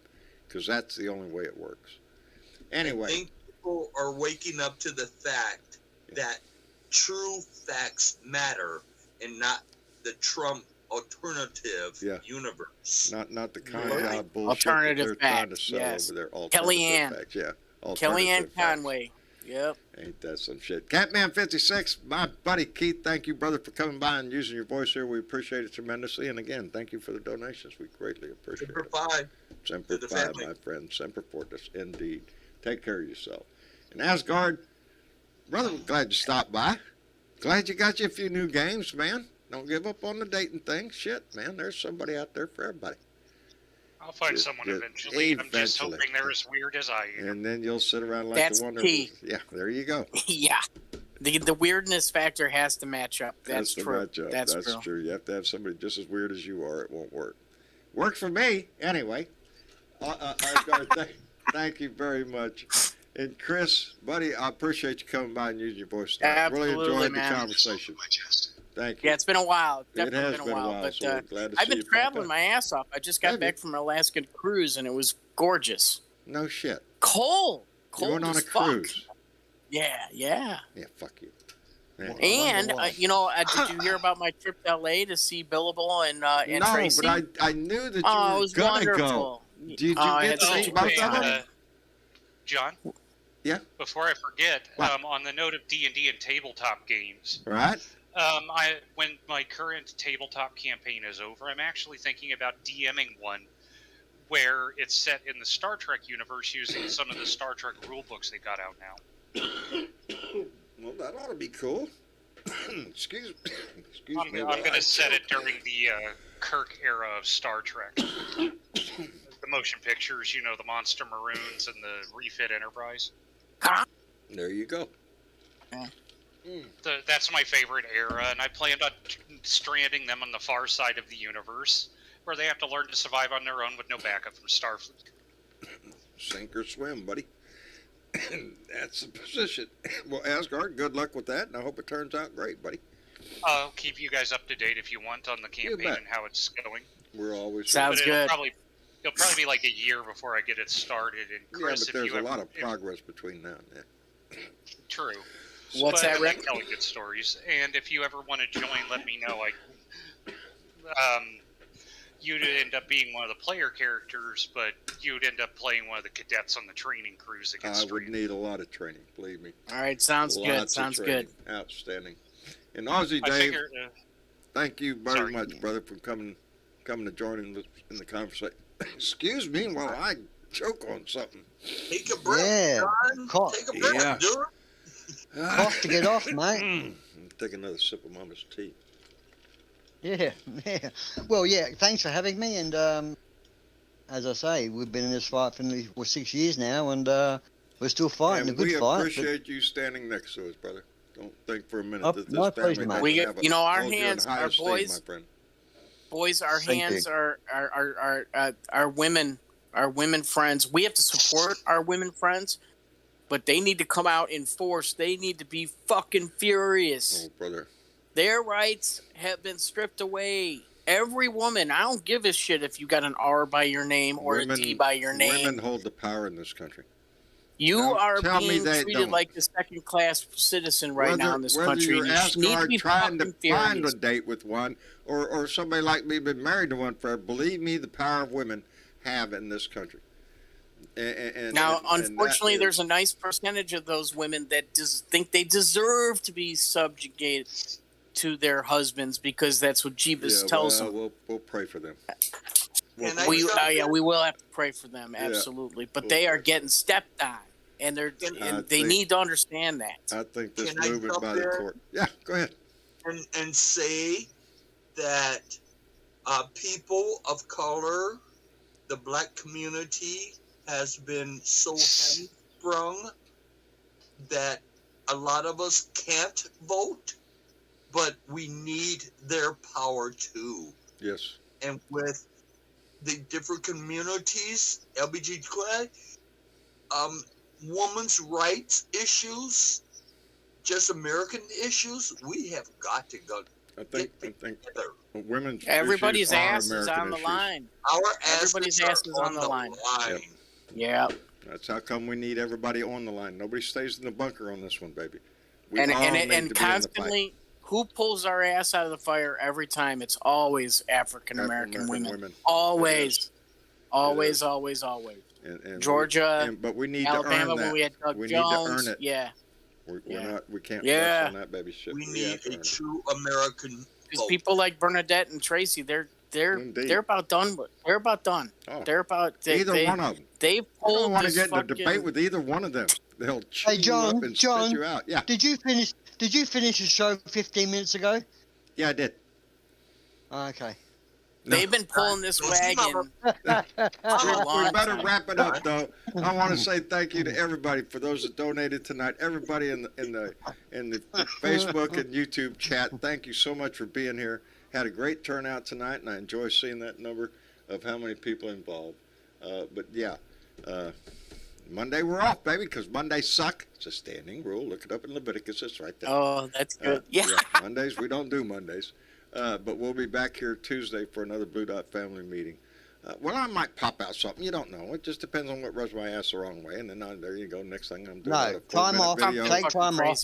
Speaker 6: because that's the only way it works. Anyway.
Speaker 7: I think people are waking up to the fact that true facts matter and not the Trump alternative universe.
Speaker 6: Not the kind of bullshit
Speaker 4: alternative
Speaker 6: that they're trying to sell over there.
Speaker 4: Kellyanne.
Speaker 6: Facts. Yeah.
Speaker 4: Kellyanne Conway. Yep.
Speaker 6: Ain't that some shit. Catman56, my buddy Keith, thank you, brother, for coming by and using your voice here. We appreciate it tremendously. And again, thank you for the donations. We greatly appreciate it. Semper Fi, my friend. Semper Fortis, indeed. Take care of yourself. And Asgard, brother, we're glad you stopped by. Glad you got you a few new games, man. Don't give up on the dating thing. Shit, man, there's somebody out there for everybody.
Speaker 5: I'll find someone eventually. I'm just hoping they're as weird as I am.
Speaker 6: And then you'll sit around like
Speaker 4: That's
Speaker 6: the wonder.
Speaker 4: key.
Speaker 6: Yeah, there you go.
Speaker 4: Yeah. The weirdness factor has to match up. That's true.
Speaker 6: That's true. You have to have somebody just as weird as you are. It won't work. Worked for me anyway. Thank you very much. And Chris, buddy, I appreciate you coming by and using your voice.
Speaker 4: Absolutely,
Speaker 6: really enjoyed
Speaker 4: man.
Speaker 6: the conversation. Thank you.
Speaker 4: Yeah, it's been a while.
Speaker 6: It has
Speaker 4: Definitely been a while. But
Speaker 6: so glad to
Speaker 4: I've
Speaker 6: see
Speaker 4: been
Speaker 6: you
Speaker 4: traveling my ass off. I just got back from an Alaskan cruise, and it was gorgeous.
Speaker 6: No shit.
Speaker 4: Cold.
Speaker 6: You went on a cruise.
Speaker 4: Yeah.
Speaker 6: Yeah, fuck you. Yeah.
Speaker 4: And did you hear about my trip to LA to see Billable and Tracy?
Speaker 6: No, but I knew that you were gonna go. Did you get to see both of them?
Speaker 5: John?
Speaker 6: Yeah.
Speaker 5: Before I forget, on the note of D&D and tabletop games,
Speaker 6: right?
Speaker 5: When my current tabletop campaign is over, I'm actually thinking about DMing one where it's set in the Star Trek universe using some of the Star Trek rule books they got out now.
Speaker 6: Well, that ought to be cool. Excuse me.
Speaker 5: I'm going to set it during the Kirk era of Star Trek. The motion pictures, the Monster Maroons and the Refit Enterprise.
Speaker 6: There you go.
Speaker 5: That's my favorite era, and I planned on stranding them on the far side of the universe, where they have to learn to survive on their own with no backup from Starfleet.
Speaker 6: Sink or swim, buddy. That's the position. Well, Asgard, good luck with that, and I hope it turns out great, buddy.
Speaker 5: I'll keep you guys up to date if you want on the campaign and how it's going.
Speaker 6: We're always
Speaker 4: sounds good.
Speaker 5: It'll probably be like a year before I get it started. And Chris,
Speaker 6: but there's a lot of progress between now and then.
Speaker 5: True.
Speaker 4: What's that, Rick?
Speaker 5: I like good stories, and if you ever want to join, let me know. You'd end up being one of the player characters, but you'd end up playing one of the cadets on the training crews that gets
Speaker 6: I would need a lot of training, believe me.
Speaker 4: All right, sounds good. Sounds good.
Speaker 6: Outstanding. And Aussie Dave, thank you very much, brother, for coming to join in the conversation. Excuse me while I choke on something.
Speaker 7: Take a breath, John. Take a breath, dude.
Speaker 3: Cough to get off, mate.
Speaker 6: Take another sip of Mama's tea.
Speaker 3: Yeah. Well, yeah, thanks for having me. And as I say, we've been in this fight for 6 years now, and we're still fighting a good fight.
Speaker 6: We appreciate you standing next to us, brother. Don't think for a minute that this
Speaker 3: my
Speaker 6: family
Speaker 3: pleasure,
Speaker 6: doesn't
Speaker 3: mate.
Speaker 6: have a
Speaker 4: our
Speaker 6: hold you in
Speaker 4: hands,
Speaker 6: high
Speaker 4: our
Speaker 6: esteem,
Speaker 4: boys.
Speaker 6: my friend.
Speaker 4: Boys, our hands are women friends. We have to support our women friends, but they need to come out in force. They need to be fucking furious.
Speaker 6: Oh, brother.
Speaker 4: Their rights have been stripped away. Every woman, I don't give a shit if you got an R by your name or a D by your name.
Speaker 6: Women hold the power in this country.
Speaker 4: You are being treated like a second-class citizen now in this country.
Speaker 6: Whether you're Asgard trying to find a date with one, or somebody like me been married to one forever, believe me, the power of women have in this country.
Speaker 4: Unfortunately, there's a nice percentage of those women that think they deserve to be subjugated to their husbands because that's what Jeebus tells them.
Speaker 6: We'll pray for them.
Speaker 4: We will have to pray for them, absolutely. But they are getting stepped on, and they need to understand that.
Speaker 6: I think this movement by the court. Yeah, go ahead.
Speaker 7: And say that people of color, the black community, has been so hamstrung that a lot of us can't vote, but we need their power too.
Speaker 6: Yes.
Speaker 7: And with the different communities, LGBTQ, women's rights issues, just American issues, we have got to go.
Speaker 6: I think women's
Speaker 4: everybody's ass is on the
Speaker 6: issues.
Speaker 4: line.
Speaker 7: Everybody's ass is on the line.
Speaker 4: Yeah.
Speaker 6: That's how come we need everybody on the line. Nobody stays in the bunker on this one, baby.
Speaker 4: And constantly, who pulls our ass out of the fire every time? It's always African American women. Always. Always. And Georgia,
Speaker 6: but we need
Speaker 4: Alabama,
Speaker 6: to earn that.
Speaker 4: when we had Doug
Speaker 6: we
Speaker 4: Jones.
Speaker 6: Need to earn it.
Speaker 4: Yeah.
Speaker 6: We can't rest on that baby shit.
Speaker 7: We need a true American.
Speaker 4: Because people like Bernadette and Tracy, they're about done. They're about done.
Speaker 6: Oh.
Speaker 4: They're about
Speaker 6: either one of them.
Speaker 4: They pulled.
Speaker 6: I don't want to get in a debate with either one of them. They'll chew you up and spit you out. Yeah.
Speaker 3: Did you finish the show 15 minutes ago?
Speaker 6: Yeah, I did.
Speaker 3: Okay.
Speaker 4: They've been pulling this wagon.
Speaker 6: We better wrap it up, though. I want to say thank you to everybody for those that donated tonight. Everybody in the Facebook and YouTube chat. Thank you so much for being here. Had a great turnout tonight, and I enjoy seeing that number of how many people involved. But yeah, Monday we're off, baby, because Mondays suck. It's a standing rule. Look it up in Leviticus. It's right there.
Speaker 4: Oh, that's good. Yeah.
Speaker 6: Mondays, we don't do Mondays. But we'll be back here Tuesday for another Blue Dot family meeting. Well, I might pop out something. You don't know. It just depends on what rubs my ass the wrong way. And then there you go. Next thing I'm doing.
Speaker 3: No, time off.
Speaker 6: Video.
Speaker 3: Take time off.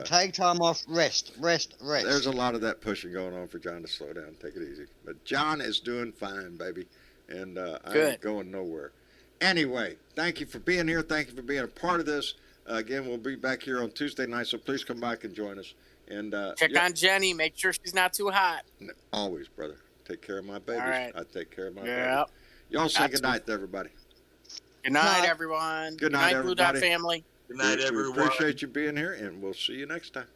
Speaker 3: Take time off. Rest.
Speaker 6: There's a lot of that pushing going on for John to slow down. Take it easy. But John is doing fine, baby. And I ain't going nowhere. Anyway, thank you for being here. Thank you for being a part of this. Again, we'll be back here on Tuesday night, so please come back and join us. And
Speaker 4: check on Jenny. Make sure she's not too hot.
Speaker 6: Always, brother. Take care of my babies.
Speaker 4: All right.
Speaker 6: I take care of my babies. Y'all say good night to everybody.
Speaker 4: Good night, everyone.
Speaker 6: Good night,
Speaker 4: Blue Dot
Speaker 6: everybody.
Speaker 4: family.
Speaker 7: Good night, everyone.
Speaker 6: We appreciate you being here, and we'll see you next time.